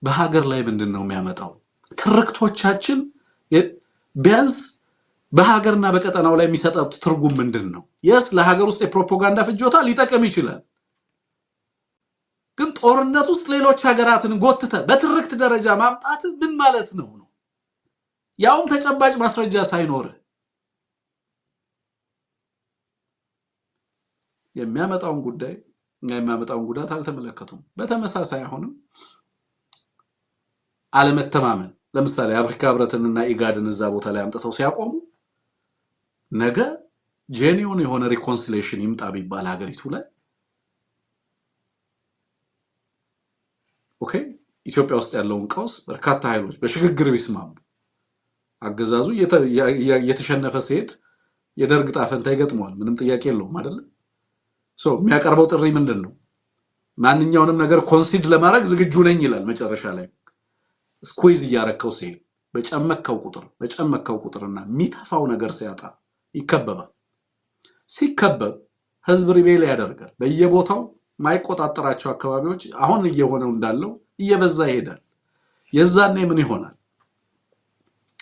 በሀገር ላይ ምንድነው የሚያመጣው ትርክቶቻችን ቢያንስ በሀገርና በቀጠናው ላይ የሚሰጠው ትርጉም ምንድነው የስ ለሀገር ውስጥ የፕሮፓጋንዳ ፍጆታ ሊጠቀም ይችላል ግን ጦርነት ውስጥ ሌሎች ሀገራትን ጎትተ በትርክት ደረጃ ማምጣት ምን ማለት ነው ያውም ተጨባጭ ማስረጃ ሳይኖር የሚያመጣውን ጉዳት አልተመለከቱም በተመሳሳይ አሁንም አለመተማመን ለምሳሌ አፍሪካ ህብረትንና ኢጋድን እዛ ቦታ ላይ አምጥተው ሲያቆሙ ነገ ጄኒውን የሆነ ሪኮንሲሌሽን ይምጣ ቢባል ሀገሪቱ ላይ ኦኬ ኢትዮጵያ ውስጥ ያለውን ቀውስ በርካታ ኃይሎች በሽግግር ቢስማሙ አገዛዙ የተሸነፈ ሲሄድ የደርግ ጣፈንታ ይገጥመዋል ምንም ጥያቄ የለውም አይደል የሚያቀርበው ጥሪ ምንድነው ማንኛውንም ነገር ኮንሲድ ለማድረግ ዝግጁ ነኝ ይላል መጨረሻ ላይ ስኩዊዝ ያረከው ሲሄድ በጨመከው ቁጥርና ሚታፋው ነገር ሲያጣ ይከበባል ሲከበብ ህዝብ ሪቤል ያደርጋል በየቦታው ማይቆጣጠራቸው አካባቢዎች አሁን እየሆነው እንዳለው እየበዛ ይሄዳል የዛኔ ምን ይሆናል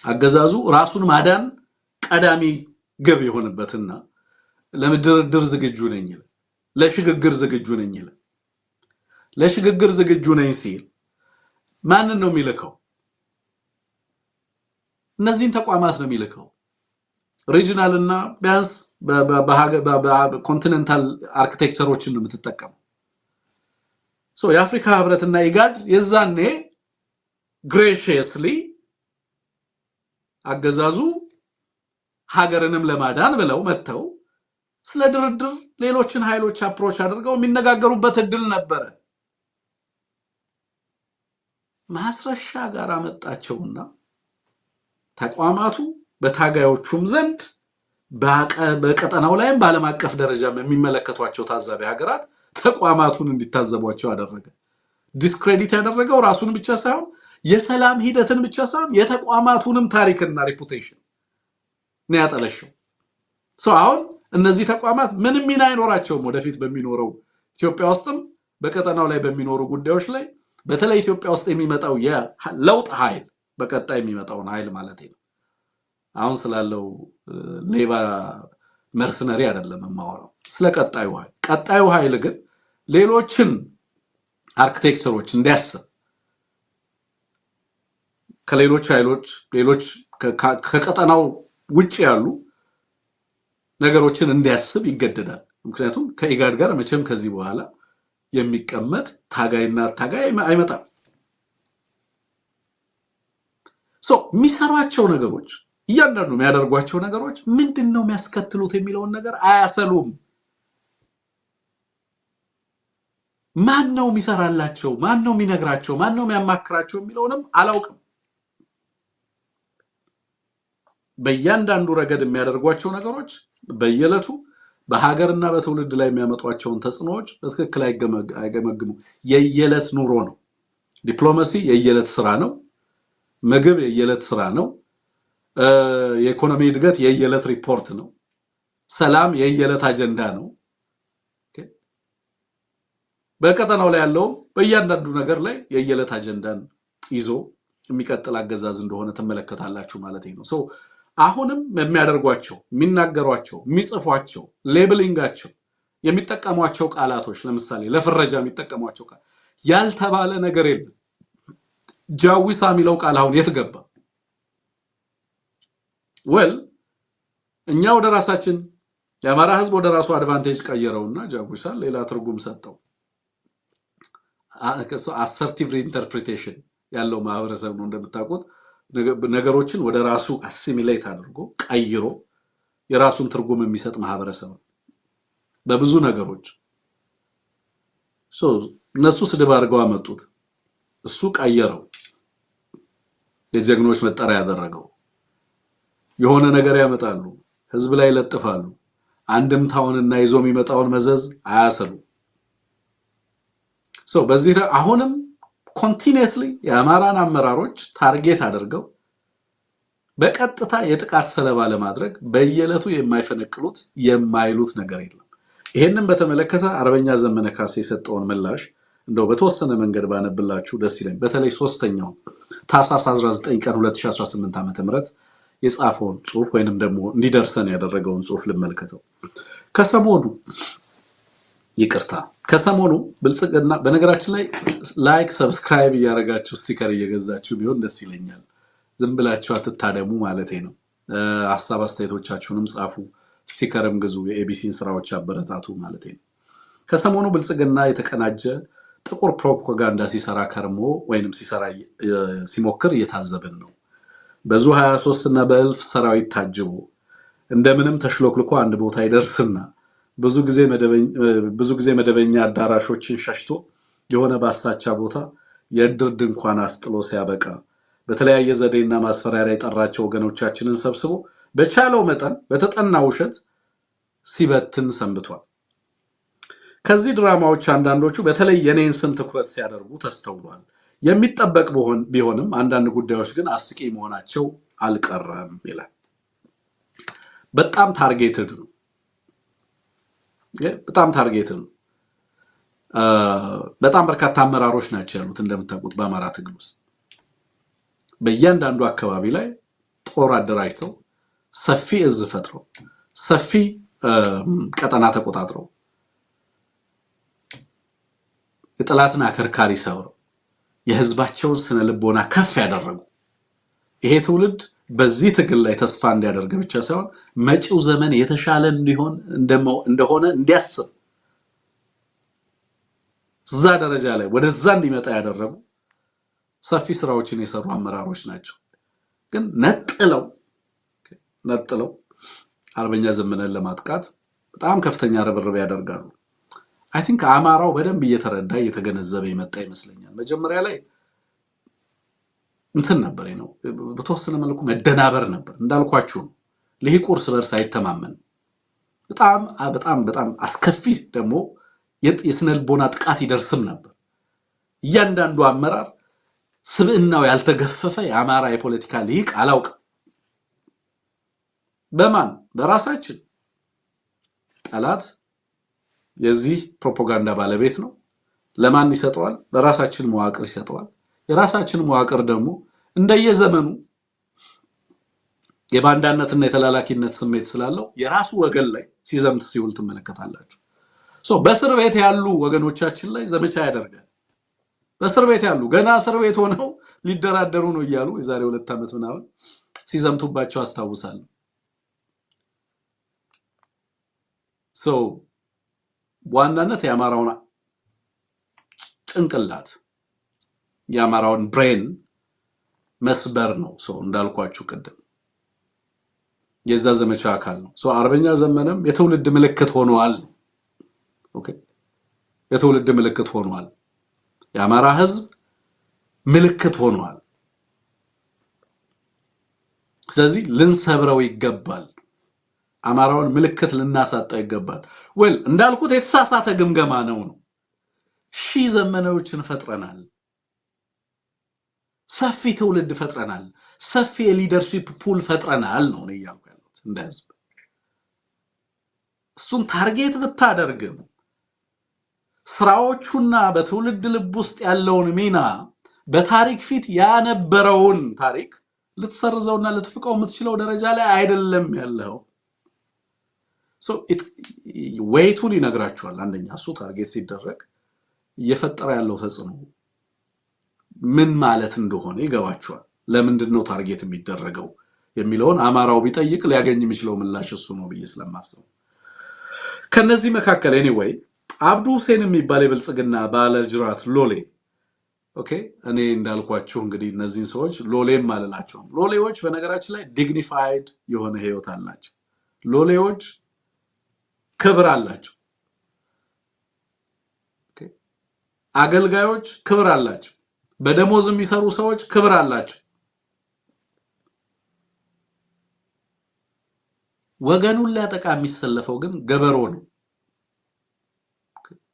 አገዛዙ ራሱን ማዳን ቀዳሚ ግብ ይሆንበትና ለምድርድር ዝግጁ ነኝ ይላል ለሽግግር ዝግጁ ነኝ ሲል ማንን ነው የሚልከው እነዚህን ተቋማት ነው የሚልከው ሪጂናል እና ቢያንስ በኮንቲኔንታል አርኪቴክቸሮችን ነው የምትጠቀመው የአፍሪካ ህብረትና ኢጋድ የዛኔ ግሬሺየስሊ አገዛዙ ሀገርንም ለማዳን ብለው መተው ስለ ድርድር ሌሎችን ኃይሎች አፕሮች አድርገው የሚነጋገሩበት እድል ነበር ማስረሻ ጋር አመጣቸውና ተቋማቱ በታጋዮቹም ዘንድ በቀጠናው ላይም ባለም አቀፍ ደረጃም የሚመለከቷቸው ታዛቢ ሀገራት ተቋማቱን እንዲታዘቧቸው አደረገ ዲስክሬዲት ያደረገው ራሱን ብቻ ሳይሆን የሰላም ሂደትን ብቻ ሳይሆን የተቋማቱንም ታሪክና ሬፑቴሽን ነው ያጠለሸው አሁን እነዚህ ተቋማት ምንም ሚና አይኖራቸውም ወደፊት በሚኖረው ኢትዮጵያ ውስጥም በቀጠናው ላይ በሚኖሩ ጉዳዮች ላይ በተለይ ኢትዮጵያ ውስጥ የሚመጣው የለውጥ ኃይል በቀጣይ የሚመጣውን ኃይል ማለት ነው አሁን ስላለው ሌባ መርሰነሪ አይደለም ማወራው ስለ ቀጣዩ ኃይል ግን ሌሎችን አርኪቴክቸሮች እንዲያስብ ከሌሎች ኃይሎች ከቀጠናው ውጪ ያሉ ነገሮችን እንዲያስብ ይገደዳል ምክንያቱም ከኢጋድ ጋር መቼም ከዚህ በኋላ የሚቀመጥ ታጋይና ታጋይ አይመጣም የሚሰሯቸው ነገሮች እያንዳንዱ የሚያደርጓቸው ነገሮች ምንድነው የሚያስከትሉት የሚለውን ነገር አያሰሉም ማን ነው የሚሰራላቸው ማን ነው የሚነግራቸው ማን ነው የሚያማክራቸው የሚለውንም አላውቅም በእያንዳንዱ ረገድ የሚያደርጓቸው ነገሮች በየለቱ በሀገርና በትውልድ ላይ የሚያመጧቸውን ተጽዕኖዎች በትክክል አይገመግሙ የየለት ኑሮ ነው ዲፕሎማሲ የየለት ስራ ነው ምግብ የየለት ስራ ነው የኢኮኖሚ እድገት የየለት ሪፖርት ነው ሰላም የየለት አጀንዳ ነው በቀጠናው ላይ ያለው በእያንዳንዱ ነገር ላይ የየለት አጀንዳን ይዞ የሚቀጥል አገዛዝ እንደሆነ ተመለከታላችሁ ማለት ነው አሁንም የሚያደርጓቸው የሚናገሯቸው የሚጽፏቸው ሌብሊንጋቸው የሚጠቀሟቸው ቃላቶች ለምሳሌ ለፍረጃ የሚጠቀሟቸው ቃል ያልተባለ ነገር የለም ጃዊሳ የሚለው ቃል አሁን የት ገባ እኛ ወደ ራሳችን የአማራ ህዝብ ወደ ራሱ አድቫንቴጅ ቀየረውና ጃዊሳ ሌላ ትርጉም ሰጠው አሰርቲቭ ኢንተርፕሪቴሽን ያለው ማህበረሰብ ነው እንደምታውቁት ነገሮችን ወደ ራሱ አሲሚሌት አድርጎ ቀይሮ የራሱን ትርጉም የሚሰጥ ማህበረሰብ በብዙ ነገሮች እነሱ ስድብ አድርገው አመጡት እሱ ቀየረው የጀግኖች መጠሪያ ያደረገው የሆነ ነገር ያመጣሉ ህዝብ ላይ ለጥፋሉ አንድምታውንና ይዞ የሚመጣውን መዘዝ አያሰሉ በዚህ አሁንም ኮንቲኒየስሊ የአማራን አመራሮች ታርጌት አድርገው በቀጥታ የጥቃት ሰለባ ለማድረግ በየዕለቱ የማይፈነቅሉት የማይሉት ነገር የለም። ይሄንን በተመለከተ አርበኛ ዘመነ ካሴ የሰጠውን ምላሽ እንደው በተወሰነ መንገድ ባነብላችሁ ደስ ይለኝ። በተለይ ሶስተኛው ታህሳስ 19 ቀን 2018 ዓ.ም የጻፈውን ጽሁፍ ወይንም ደግሞ እንዲደርሰን ያደረገውን ጽሁፍ ልመልከተው። ከሰሞኑ ብልጽግና በነገራችን ላይ ላይክ ሰብስክራይብ እያደረጋችሁ ስቲከር እየገዛችሁ ቢሆን ደስ ይለኛል። ዝም ብላችሁ አትታደሙ ማለቴ ነው። ሐሳብ አስተያየቶቻችሁንም ጻፉ፣ ስቲከርም ግዙ፣ የኤቢሲን ስራዎች አበረታቱ ማለቴ ነው። ከሰሞኑ ብልጽግና የተቀናጀ ጥቁር ፕሮፓጋንዳ ሲሰራ ከርሞ ወይንም ሲሞክር እየታዘብን ነው። በዙ 23 እና በእልፍ ሰራዊት ታጅቦ እንደምንም ተሽሎክልኮ አንድ ቦታ ይደርስና ብዙ ጊዜ መደበኛ አዳራሾችን ሸሽቶ የሆነ ባሳቻ ቦታ የእድር ድንኳን አስጥሎ ሲያበቃ በተለያየ ዘዴና ማስፈራሪያ የጠራቸው ወገኖቻችንን ሰብስቦ በቻለው መጠን በተጠና ውሸት ሲበትን ሰንብቷል። ከዚህ ድራማዎች አንዳንዶቹ በተለይ የኔን ስም ትኩረት ሲያደርጉ ተስተውሏል። የሚጠበቅ ቢሆንም አንዳንድ ጉዳዮች ግን አስቂ መሆናቸው አልቀረም ይላል። በጣም ታርጌትድ ነው። በጣም በርካታ አመራሮች ናቸው ያሉት እንደምታውቁት በአማራ ትግል ውስጥ በእያንዳንዱ አካባቢ ላይ ጦር አደራጅተው ሰፊ እዝ ፈጥረው ሰፊ ቀጠና ተቆጣጥረው የጠላትን አከርካሪ ሰብረው የህዝባቸውን ስነ ልቦና ከፍ ያደረጉ ይሄ ትውልድ በዚህ ትግል ላይ ተስፋ እንዲያደርግ ብቻ ሳይሆን መጪው ዘመን የተሻለ እንደሆነ እንዲያስብ እዛ ደረጃ ላይ ወደዛ እንዲመጣ ያደረጉ ሰፊ ስራዎችን የሰሩ አመራሮች ናቸው። ግን ነጥለው አርበኛ ዘመነን ለማጥቃት በጣም ከፍተኛ ርብርብ ያደርጋሉ። አይ ቲንክ አማራው በደንብ እየተገነዘበ የመጣ ይመስለኛል። መጀመሪያ ላይ እንትን ነበር ነው በተወሰነ መልኩ መደናበር ነበር እንዳልኳችሁ ለሂቁርስ በርስ አይተማመን በጣም አስከፊ ደግሞ የስነልቦና ጥቃት ይደርስም ነበር። እያንዳንዱ አመራር ስብዕናው ያልተገፈፈ የአማራ የፖለቲካ ሊቅ አላውቅም። በማን በራሳችን ጠላት የዚህ ፕሮፓጋንዳ ባለቤት ነው። ለማን ይሰጠዋል? ለራሳችን መዋቅር ይሰጠዋል። የራሳችን መዋቅር ደግሞ እንደየዘመኑ የባንዳነትና የተላላኪነት ስሜት ስላለው የራሱ ወገን ላይ ሲዘምት ሲውል ትመለከታላችሁ። በእስር ቤት ያሉ ወገኖቻችን ላይ ዘመቻ ያደርጋል። በእስር ቤት ያሉ ገና እስር ቤት ሆነው ሊደራደሩ ነው እያሉ የዛሬ 2 ዓመት ምናምን ሲዘምቱባቸው አስታውሳለሁ። ዋናነት የአማራውን ጭንቅላት የአማራውን ብሬን መስበር ነው። እንዳልኳችሁ ቅድም የዛ ዘመቻ አካል ነው። አርበኛ ዘመነም የትውልድ ምልክት ሆኗል። ኦኬ የትውልድ ምልክት ሆኗል። የአማራ ህዝብ ምልክት ሆኗል። ስለዚህ ልንሰብረው ይገባል። አማራውን ምልክት ልናሳጣው ይገባል። እንዳልኩት የተሳሳተ ግምገማ ነው። ሺህ ዘመናዎችን ፈጥረናል። ሰፊ ትውልድ ፈጥረናል። ሰፊ የሊደርሺፕ ፑል ፈጥረናል ነው እያልኩ ያለሁት እንደ ህዝብ። እሱን ታርጌት ብታደርግም ስራዎቹና በትውልድ ልብ ውስጥ ያለውን ሚና በታሪክ ፊት ያነበረውን ታሪክ ልትሰርዘውና ልትፍቀው የምትችለው ደረጃ ላይ አይደለም ያለው። ዌይቱን ይነግራቸዋል። አንደኛ እሱ ታርጌት ሲደረግ እየፈጠረ ያለው ተጽዕኖ ምን ማለት እንደሆነ ይገባቸዋል። ለምንድን ነው ታርጌት የሚደረገው የሚለውን አማራው ቢጠይቅ ሊያገኝ የሚችለው ምላሽ እሱ ነው ብዬ ስለማስብ ከነዚህ መካከል ኤኒዌይ አብዱ ሁሴን የሚባል የብልጽግና ባለጅራት ሎሌ እኔ እንዳልኳችሁ እንግዲህ እነዚህን ሰዎች ሎሌም አልላቸውም። ሎሌዎች በነገራችን ላይ ዲግኒፋይድ የሆነ ህይወት አላቸው። ሎሌዎች ክብር አላቸው። አገልጋዮች ክብር አላቸው። በደሞዝ የሚሰሩ ሰዎች ክብር አላቸው። ወገኑን ሊያጠቃ የሚሰለፈው ግን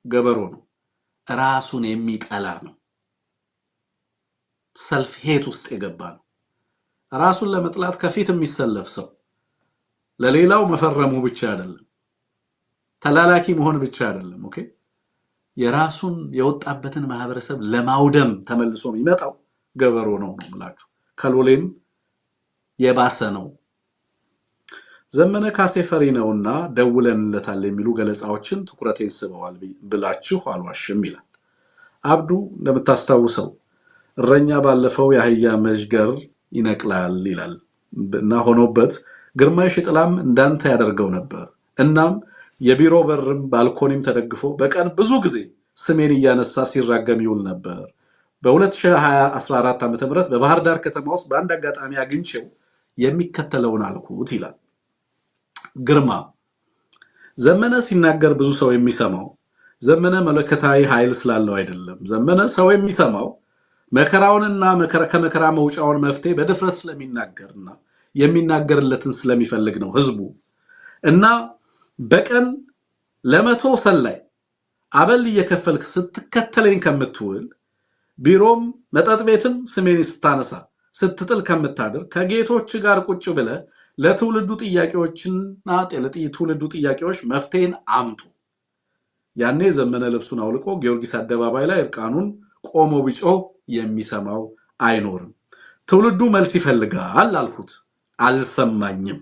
ገበሮ ነው። ራሱን የሚጠላ ነው። ሰልፍ ሄት ውስጥ የገባ ነው። ራሱን ለመጥላት ከፊት የሚሰለፍ ሰው ለሌላው መፈረሙ ብቻ አይደለም፣ ተላላኪ መሆን ብቻ አይደለም። ኦኬ የራሱን የወጣበትን ማህበረሰብ ለማውደም ተመልሶ የሚመጣው ገበሮ ነው ማለት ከሎሌም የባሰ ነው። ዘመነ ካሴ ፈሪ ነውና ደውለንለታል የሚሉ ገለጻዎችን ትኩረቴን ስበዋል ብላችሁ አልዋሽም ይላል። አብዱ እንደምታስታውሰው እረኛ ባለፈው የአህያ መዥገር ይነቅላል ይላል እና ሆኖበት ግርማይ ሽጥላም እንዳንተ ያደርገው ነበር። እናም የቢሮ በርም ባልኮኒም ተደግፎ በቀን ብዙ ጊዜ ስሜን እያነሳ ሲራገም ይውል ነበር። በ2014 ዓ.ም በባህር ዳር ከተማ ውስጥ በአንድ አጋጣሚ አግኝቼው የሚከተለውን አልኩት ይላል ግርማ። ዘመነ ሲናገር ብዙ ሰው የሚሰማው ዘመነ መለከታዊ ኃይል ስላለው አይደለም። ዘመነ ሰው የሚሰማው መከራውንና ከመከራ መውጫውን መፍትሄ በድፍረት ስለሚናገርና የሚናገርለትን ስለሚፈልግ ነው ህዝቡ። እና በቀን ለመቶ ሰላይ አበል እየከፈልክ ስትከተለኝ ከምትውል ቢሮም መጠጥ ቤትም ስሜን ስታነሳ ስትጥል ከምታድር ከጌቶች ጋር ቁጭ ብለ ለትውልዱ ጥያቄዎችና ለትውልዱ ጥያቄዎች መፍትሄን አምጡ። ያኔ ዘመነ ልብሱን አውልቆ ጊዮርጊስ አደባባይ ላይ እርቃኑን ቆሞ ቢጮህ የሚሰማው አይኖርም። ትውልዱ መልስ ይፈልጋል አልኩት፣ አልሰማኝም።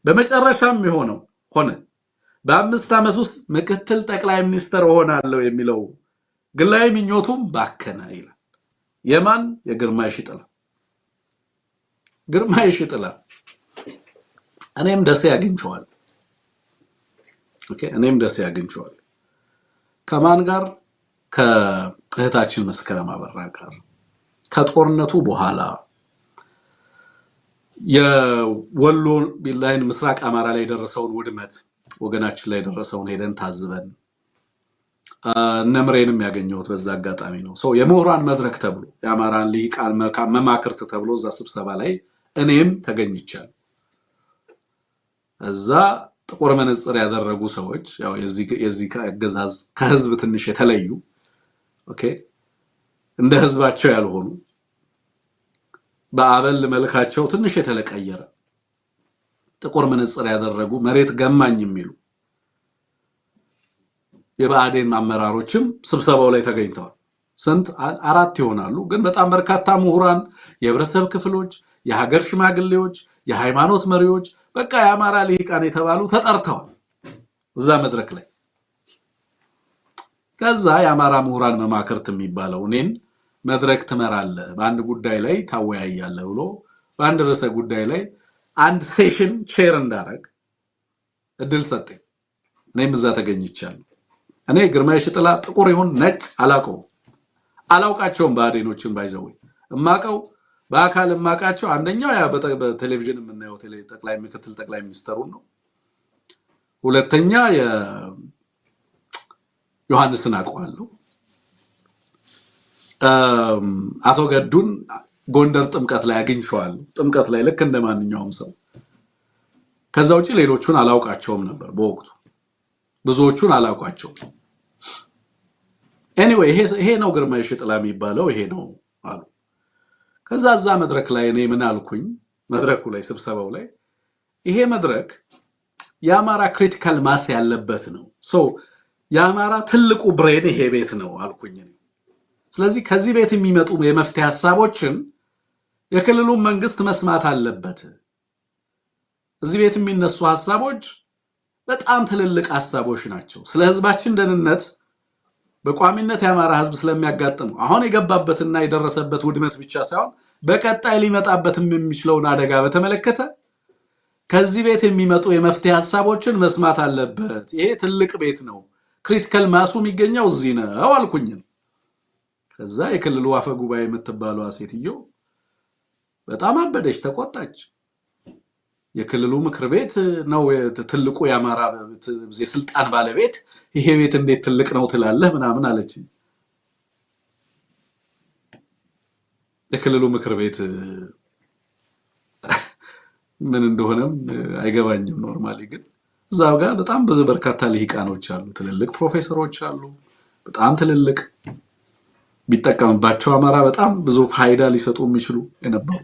በመጨረሻም የሆነው ሆነ። በ5 ዓመት ውስጥ ምክትል ጠቅላይ ሚኒስትር ሆናለሁ የሚለው ግላዊ ምኞቱም ባከነ ይላል። የማን? የግርማይ ሽጥላ። ግርማይ ሽጥላ እኔም ደስ ያግኝቸዋል። ኦኬ እኔም ደስ ያግኝቸዋል። ከማን ጋር? ከእህታችን መስከረም አበራ ጋር። ከጦርነቱ በኋላ የወሎ ቢላይን ምስራቅ አማራ ላይ የደረሰውን ውድመት ወገናችን ላይ የደረሰውን ሄደን ታዝበን ነምሬንም ያገኘሁት በዛ አጋጣሚ ነው። ሰው የምሁራን መድረክ ተብሎ የአማራን ሊቃን መማክርት ተብሎ እዛ ስብሰባ ላይ እኔም ተገኝቻለሁ። እዛ ጥቁር መነጽር ያደረጉ ሰዎች ያው የዚህ ከአገዛዝ ከህዝብ ትንሽ የተለዩ ኦኬ እንደ ህዝባቸው ያልሆኑ በአበል መልካቸው ትንሽ የተለቀየረ ጥቁር መነጽር ያደረጉ መሬት ገማኝ የሚሉ የባዕዴን አመራሮችም ስብሰባው ላይ ተገኝተዋል። ስንት? 4 ይሆናሉ። ግን በጣም በርካታ ምሁራን፣ የህብረተሰብ ክፍሎች፣ የሀገር ሽማግሌዎች፣ የሃይማኖት መሪዎች በቃ የአማራ ሊቃን የተባሉ ተጠርተዋል እዛ መድረክ ላይ። ከዛ የአማራ ምሁራን መማክርት የሚባለው እኔን መድረክ ትመራለህ፣ በአንድ ጉዳይ ላይ ታወያያለህ ብሎ በአንድ ርዕሰ ጉዳይ ላይ አንድ ሴሽን ቼር እንዳረግ እድል ሰጠኝ። እኔም እዛ ተገኝቻለሁ። እኔ ግርማይ ሽጥላ ጥቁር ይሁን ነጭ አላውቃቸውም። ባዕዴኖችን ባይዘው እማቀው በአካል እማቃቸው አንደኛው ያ በቴሌቪዥን የምናየው ጠቅላይ ምክትል ጠቅላይ ሚኒስትሩን ነው። ሁለተኛ ዮሐንስን አውቀዋለሁ። አቶ ገዱን ጎንደር ጥምቀት ላይ አግኝቼዋለሁ። ጥምቀት ላይ ልክ እንደማንኛውም ሰው። ከዛ ውጪ ሌሎቹን አላውቃቸውም ነበር በወቅቱ፣ ብዙዎቹን አላውቃቸውም። ኤኒዌይ ይሄ ነው ግርማይ ሽጥላ የሚባለው ይሄ ነው አሉ። ከዛ እዛ መድረክ ላይ እኔ ምን አልኩኝ? መድረኩ ላይ ስብሰባው ላይ ይሄ መድረክ የአማራ ክሪቲካል ማስ ያለበት ነው። የአማራ ትልቁ ብሬን ይሄ ቤት ነው አልኩኝ። ስለዚህ ከዚህ ቤት የሚመጡ የመፍትሄ ሐሳቦችን የክልሉ መንግስት መስማት አለበት። እዚህ ቤት የሚነሱ ሐሳቦች በጣም ትልልቅ ሐሳቦች ናቸው። ስለ ህዝባችን ደህንነት በቋሚነት የአማራ ህዝብ ስለሚያጋጥመው አሁን የገባበትና የደረሰበት ውድመት ብቻ ሳይሆን በቀጣይ ሊመጣበትም የሚችለውን አደጋ በተመለከተ ከዚህ ቤት የሚመጡ የመፍትሄ ሐሳቦችን መስማት አለበት። ይሄ ትልቅ ቤት ነው። ክሪቲካል ማሱ የሚገኘው እዚህ ነው አልኩኝ። ከዛ የክልሉ አፈ ጉባኤ የምትባለው ሴትዮ በጣም አበደች፣ ተቆጣች። የክልሉ ምክር ቤት ነው ትልቁ የአማራ የስልጣን ባለቤት፣ ይሄ ቤት እንዴት ትልቅ ነው ትላለህ ምናምን አለች። የክልሉ ምክር ቤት ምን እንደሆነም አይገባኝም። ኖርማሊ ግን እዛው ጋር በጣም ብዙ በርካታ ልሂቃኖች አሉ፣ ትልልቅ ፕሮፌሰሮች አሉ፣ በጣም ትልልቅ ቢጠቀምባቸው አማራ በጣም ብዙ ፋይዳ ሊሰጡ የሚችሉ የነበሩ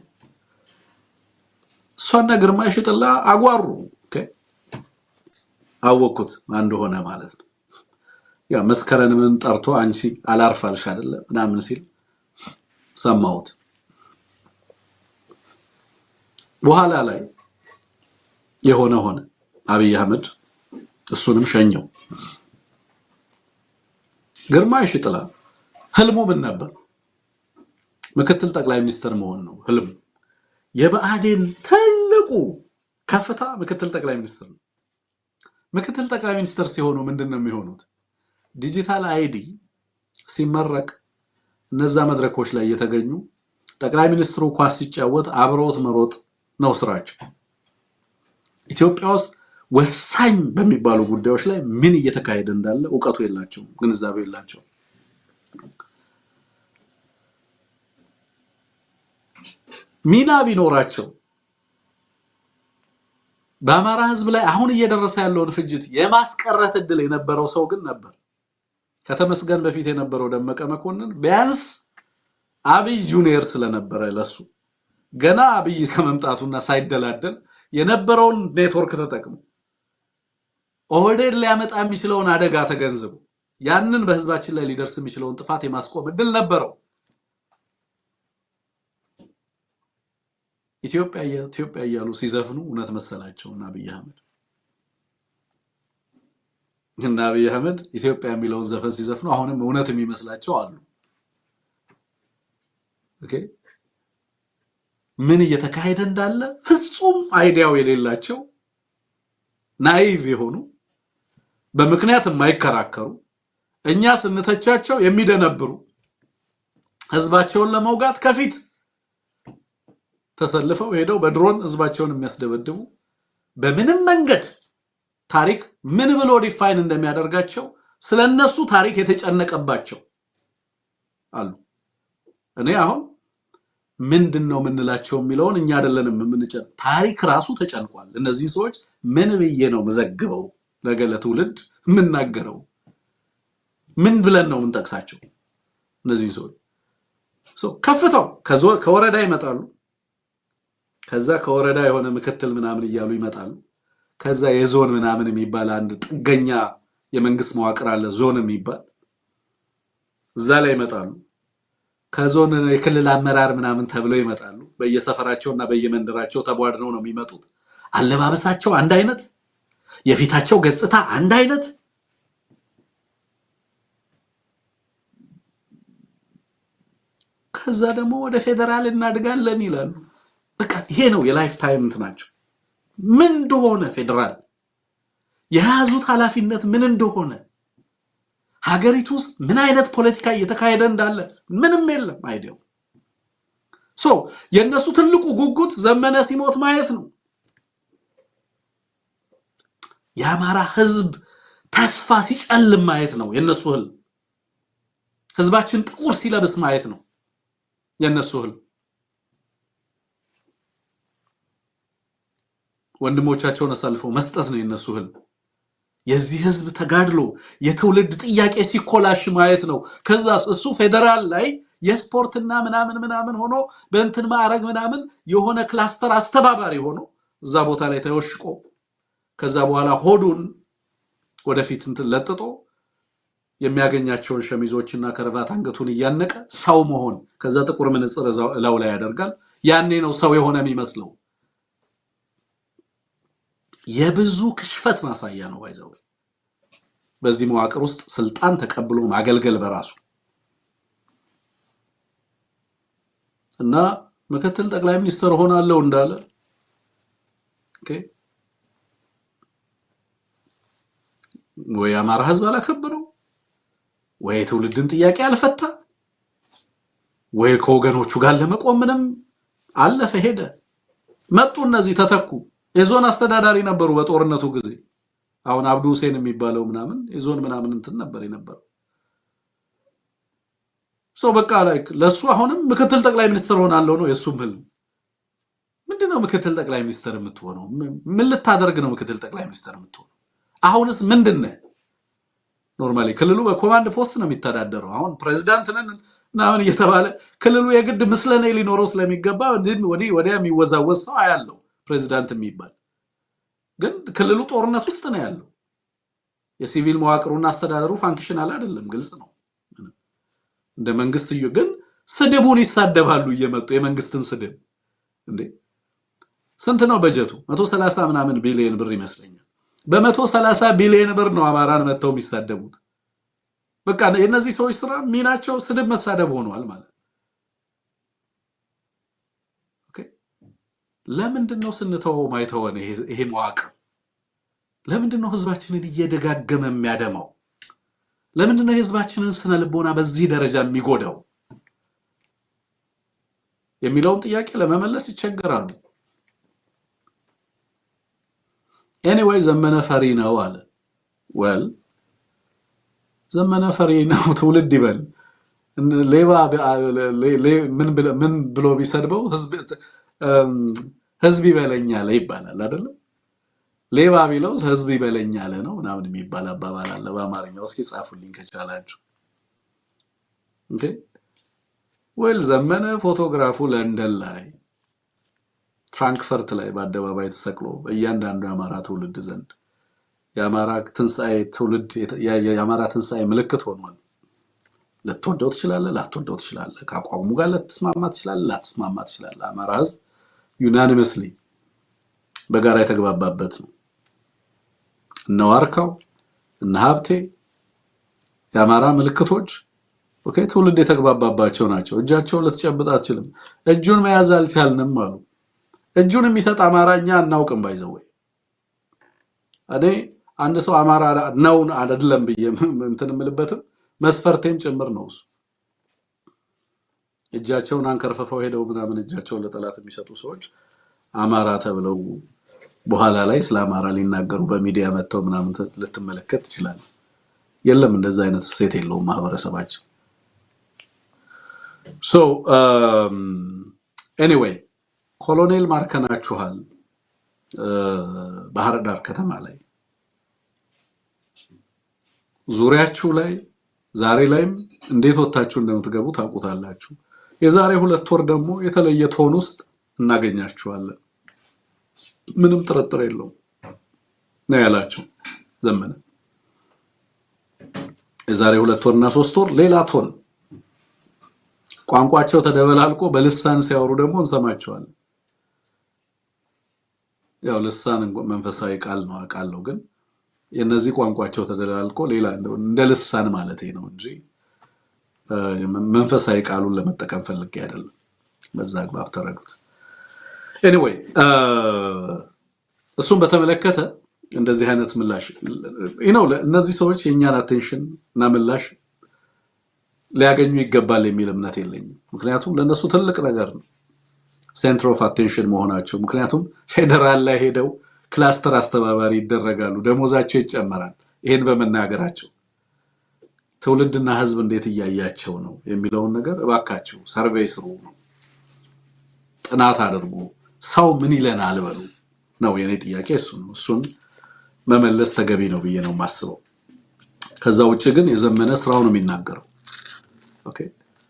እሷና ግርማይ ሽጥላ አጓሩ። ኦኬ አወኩት አንድ ሆነ ማለት ነው። ያ መስከረምን ጠርቶ አንቺ አላርፋልሽ አይደለ ምናምን ሲል ሰማሁት። በኋላ ላይ የሆነ ሆነ አብይ አህመድ እሱንም ሸኘው። ግርማይ ሽጥላ ህልሙ ምን ነበር? ምክትል ጠቅላይ ሚኒስትር መሆን ነው ህልሙ። የብአዴን ትልቁ ከፍታ ምክትል ጠቅላይ ሚኒስትር ነው። ምክትል ጠቅላይ ሚኒስትር ሲሆኑ ምንድነው የሚሆኑት? ዲጂታል አይዲ ሲመረቅ እነዛ መድረኮች ላይ የተገኙ ጠቅላይ ሚኒስትሩ ኳስ ሲጫወት አብረውት መሮጥ ነው ስራቸው። ኢትዮጵያ ውስጥ ወሳኝ በሚባሉ ጉዳዮች ላይ ምን እየተካሄደ እንዳለ ዕውቀቱ የላቸውም፣ ግንዛቤው የላቸውም። ሚና ቢኖራቸው በአማራ ህዝብ ላይ አሁን እየደረሰ ያለውን ፍጅት የማስቀረት እድል የነበረው ሰው ግን ነበር። ከተመስገን በፊት የነበረው ደመቀ መኮንን ቢያንስ አብይ ጁኒየር ስለነበረ ለሱ ገና አብይ ከመምጣቱና ሳይደላደል የነበረውን ኔትወርክ ተጠቅሞ ኦህዴድ ሊያመጣ የሚችለውን አደጋ ተገንዝቦ ያንን በህዝባችን ላይ ሊደርስ የሚችለውን ጥፋት የማስቆም እድል ነበረው። ኢትዮጵያ እያሉ ሲዘፍኑ እውነት መሰላቸውና አብይ አህመድ ኢትዮጵያ የሚለውን ዘፈን ሲዘፍኑ አሁንም እውነት የሚመስላቸው አሉ። ኦኬ ምን እየተካሄደ እንዳለ ፍጹም አይዲያው የሌላቸው ናይቭ የሆኑ በምክንያት የማይከራከሩ እኛ ስንተቻቸው የሚደነብሩ ህዝባቸውን ለመውጋት ከፊት ተሰልፈው ሄደው በድሮን ህዝባቸውን የሚያስደበድቡ በምንም መንገድ ታሪክ ምን ብሎ ዲፋይን እንደሚያደርጋቸው ስለነሱ ታሪክ የተጨነቀባቸው አሉ። እኔ አሁን ምንድነው ምንላቸው የሚለውን እኛ አይደለንም የምንጨነቅ፣ ታሪክ ራሱ ተጨንቋል። እነዚህ ሰዎች ምን ብዬ ነው መዘግበው ነገ ለትውልድ ምንናገረው? ምን ብለን ነው ምንጠቅሳቸው? እነዚህ ሰዎች ከፍተው ከወረዳ ይመጣሉ። ከዛ ከወረዳ የሆነ ምክትል ምናምን እያሉ ይመጣሉ። ከዛ የዞን ምናምን የሚባል አንድ ጥገኛ የመንግስት መዋቅር አለ፣ ዞን የሚባል እዛ ላይ ይመጣሉ። ከዞን የክልል አመራር ምናምን ተብለው ይመጣሉ። በየሰፈራቸውና በየመንደራቸው ተቧድነው ነው የሚመጡት። አለባበሳቸው አንድ አይነት፣ የፊታቸው ገጽታ አንድ አይነት። ከዛ ደግሞ ወደ ፌደራል እናድጋለን ይላሉ። በቃ ይሄ ነው የላይፍ ታይም እንትናቸው። ምን እንደሆነ ፌደራል የያዙት ኃላፊነት ምን እንደሆነ ሀገሪቱ ውስጥ ምን አይነት ፖለቲካ እየተካሄደ እንዳለ ምንም የለም አይዲያው። የነሱ ትልቁ ጉጉት ዘመነ ሲሞት ማየት ነው። የአማራ ህዝብ ተስፋ ሲጨልም ማየት ነው የነሱ ህልም። ህዝባችን ጥቁር ሲለብስ ማየት ነው የነሱ ህልም። ወንድሞቻቸውን አሳልፈው መስጠት ነው የነሱ ህልም። የዚህ ህዝብ ተጋድሎ የትውልድ ጥያቄ ሲኮላሽ ማየት ነው። ከዛስ እሱ ፌደራል ላይ የስፖርትና ምናምን ሆኖ በእንትን ማዕረግ ምናምን የሆነ ክላስተር አስተባባሪ ሆኖ እዛ ቦታ ላይ ተወሽቆ ከዛ በኋላ ሆዱን ወደፊት እንትን ለጥጦ የሚያገኛቸውን ሸሚዞችና ከረባት አንገቱን እያነቀ ሰው መሆን፣ ከዛ ጥቁር መነጽር ላው ላይ ያደርጋል። ያኔ ነው ሰው የሆነ የሚመስለው። የብዙ ክሽፈት ማሳያ ነው ባይዘው። በዚህ መዋቅር ውስጥ ስልጣን ተቀብሎ ማገልገል በራሱ እና ምክትል ጠቅላይ ሚኒስትር ሆናለሁ እንዳለ ኦኬ ወይ አማራ ህዝብ አላከበረው፣ ወይ ትውልድን ጥያቄ አልፈታ፣ ወይ ከወገኖቹ ጋር ለመቆም ምንም አለፈ ሄደ። መጡ እነዚህ ተተኩ። የዞን አስተዳዳሪ ነበሩ በጦርነቱ ጊዜ። አሁን አብዱ ሁሴን የሚባለው ምናምን የዞን ምናምን እንትን ነበር የነበረው። በቃ ላይክ ለሱ አሁንም ምክትል ጠቅላይ ሚኒስትር ሆናለሁ ነው የሱም ህልም። ምንድነው ምክትል ጠቅላይ ሚኒስትር የምትሆነው? ምን ልታደርግ ነው ምክትል ጠቅላይ ሚኒስትር የምትሆነው? አሁንስ ምንድነው? ኖርማሊ ክልሉ በኮማንድ ፖስት ነው የሚተዳደረው። አሁን ፕሬዝዳንት ነን ምናምን እየተባለ ክልሉ የግድ ምስለኔ ሊኖረው ስለሚገባ ወዲያ የሚወዛወዝ ሰው አያለው ፕሬዚዳንት የሚባል ግን ክልሉ ጦርነት ውስጥ ነው ያለው የሲቪል መዋቅሩና አስተዳደሩ ፋንክሽናል አይደለም ግልጽ ነው እንደ መንግስት ግን ስድቡን ይሳደባሉ እየመጡ የመንግስትን ስድብ እንዴ ስንት ነው በጀቱ 130 ምናምን ቢሊዮን ብር ይመስለኛል በ130 ቢሊዮን ብር ነው አማራን መተው የሚሳደቡት በቃ የነዚህ ሰዎች ስራ ሚናቸው ስድብ መሳደብ ሆኗል ማለት ኦኬ ለምንድነው ስንተው ማይተወነ ይሄ መዋቅር ለምንድነው ህዝባችንን እየደጋገመ የሚያደማው ለምንድነው ህዝባችንን ስነ ልቦና በዚህ ደረጃ የሚጎዳው የሚለውን ጥያቄ ለመመለስ ይቸገራሉ anyway ዘመነ ፈሪ ነው አለ well ዘመነ ፈሪ ነው ትውልድ ይበል ሌባ ምን ብሎ ቢሰድበው ህዝብ ይበለኛል ይባላል አይደል ሌባ ቢለው ህዝብ ይበለኛል ነው ምናምን የሚባል አባባል አለ በአማርኛው እስኪ ጻፉልኝ ከቻላችሁ ኦኬ well ዘመነ ፎቶግራፉ ለንደን ላይ ፍራንክፈርት ላይ በአደባባይ ተሰቅሎ በእያንዳንዱ የአማራ ትውልድ ዘንድ የአማራ ትንሳኤ ትውልድ የአማራ ትንሳኤ ምልክት ሆኗል ለተወደው ትችላለ ላተወደው ትችላለ ካቋሙ ጋር ለተስማማት ትችላለ ላተስማማት ትችላለ አማራ ህዝብ unanimously በጋራ የተግባባበት ነው ነዋርካው እና ሀብቴ የአማራ ምልክቶች ኦኬ ትውልድ የተግባባባቸው ናቸው እጃቸው ለተጨበጣ አይችልም እጁን መያዝ አልቻልንም አሉ እጁን የሚሰጥ አማራኛ እናውቅም ባይዘው አዴ አንድ ሰው አማራ ነው አይደለም በየም እንትን ምልበትም መስፈርቴም ጭምር ነው እሱ እጃቸውን አንከርፈፈው ሄደው ምናምን እጃቸውን ለጠላት የሚሰጡ ሰዎች አማራ ተብለው በኋላ ላይ ስለ አማራ ሊናገሩ በሚዲያ መተው ምናምን ልትመለከት ይችላል የለም እንደዛ አይነት ሴት የለውም ማህበረሰባችን so anyway ኮሎኔል ማርከናችኋል ባህር ዳር ከተማ ላይ ዙሪያችሁ ላይ ዛሬ ላይም እንዴት ወጣችሁ እንደምትገቡ ታውቁታላችሁ የዛሬ 2 ወር ደግሞ የተለየ ቶን ውስጥ እናገኛችኋለን ምንም ጥርጥር የለውም ነው ያላችሁ ዘመነ የዛሬ 2 ወርና 3 ወር ሌላ ቶን ቋንቋቸው ተደበላልቆ በልሳን ሲያወሩ ደግሞ እንሰማቸዋለን ያው ልሳን መንፈሳዊ ቃል ነው አቃለው ግን የነዚህ ቋንቋቸው ተደበላልቆ ሌላ እንደ ልሳን ማለት ነው እንጂ መንፈሳዊ ቃሉን ለመጠቀም ፈልጌ አይደለም በዛ አግባብ ተረዱት anyway እሱን በተመለከተ እንደዚህ አይነት ምላሽ እነዚህ ሰዎች የኛን አቴንሽን እና ምላሽ ሊያገኙ ይገባል የሚል እምነት የለኝም ምክንያቱም ለነሱ ትልቅ ነገር ነው ሴንተር ኦፍ አቴንሽን መሆናቸው ምክንያቱም ፌደራል ላይ ሄደው ክላስተር አስተባባሪ ይደረጋሉ ደሞዛቸው ይጨመራል ይሄን በመናገራቸው ትውልድና ህዝብ እንዴት ያያያቸው ነው የሚለውን ነገር እባካችሁ ሰርቬይ ስሩ ጥናት አድርጉ ሰው ምን ይለናል በሉ ነው የኔ ጥያቄ እሱ ነው እሱን መመለስ ተገቢ ነው ብዬ ነው ማስበው ከዛ ውጪ ግን የዘመነ ስራው ነው የሚናገረው ኦኬ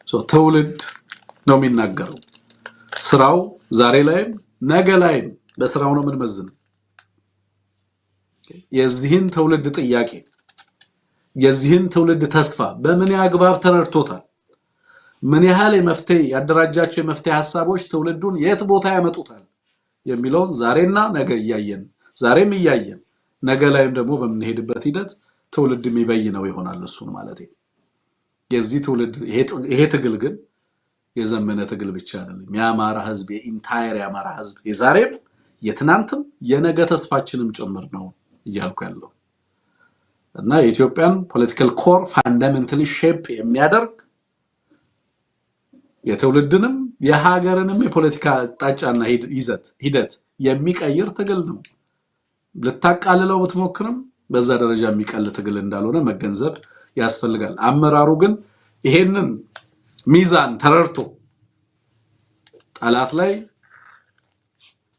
ሶ ትውልድ ነው የሚናገረው ስራው ዛሬ ላይ ነገ ላይ በስራው ነው ምንመዝነው የዚህን ትውልድ ጥያቄ የዚህን ትውልድ ተስፋ በምን ያግባብ ተረድቶታል ምን ያህል የመፍትሄ ያደራጃቸው የመፍትሄ ሐሳቦች ትውልዱን የት ቦታ ያመጡታል የሚለውን ዛሬና ነገ ያያየን ዛሬም ያያየን ነገ ላይም ደግሞ በመንሄድበት ሂደት ትውልድ የሚበይነው ይሆናል እሱን ማለት ነው የዚህ ትውልድ ይሄ ትግል ግን የዘመነ ትግል ብቻ አይደለም የአማራ ህዝብ የኢንታየር የአማራ ህዝብ የዛሬም የትናንትም የነገ ተስፋችንም ጭምር ነው እያልኩ ያለው እና የኢትዮጵያን ፖለቲካል ኮር ፋንዳሜንታሊ ሼፕ የሚያደርግ የትውልድንም የሀገርንም የፖለቲካ አቅጣጫና ሂደት የሚቀይር ትግል ነው ልታቃልለው ብትሞክርም በዛ ደረጃ የሚቀል ትግል እንዳልሆነ መገንዘብ ያስፈልጋል አመራሩ ግን ይሄንን ሚዛን ተረርቶ ጣላት ላይ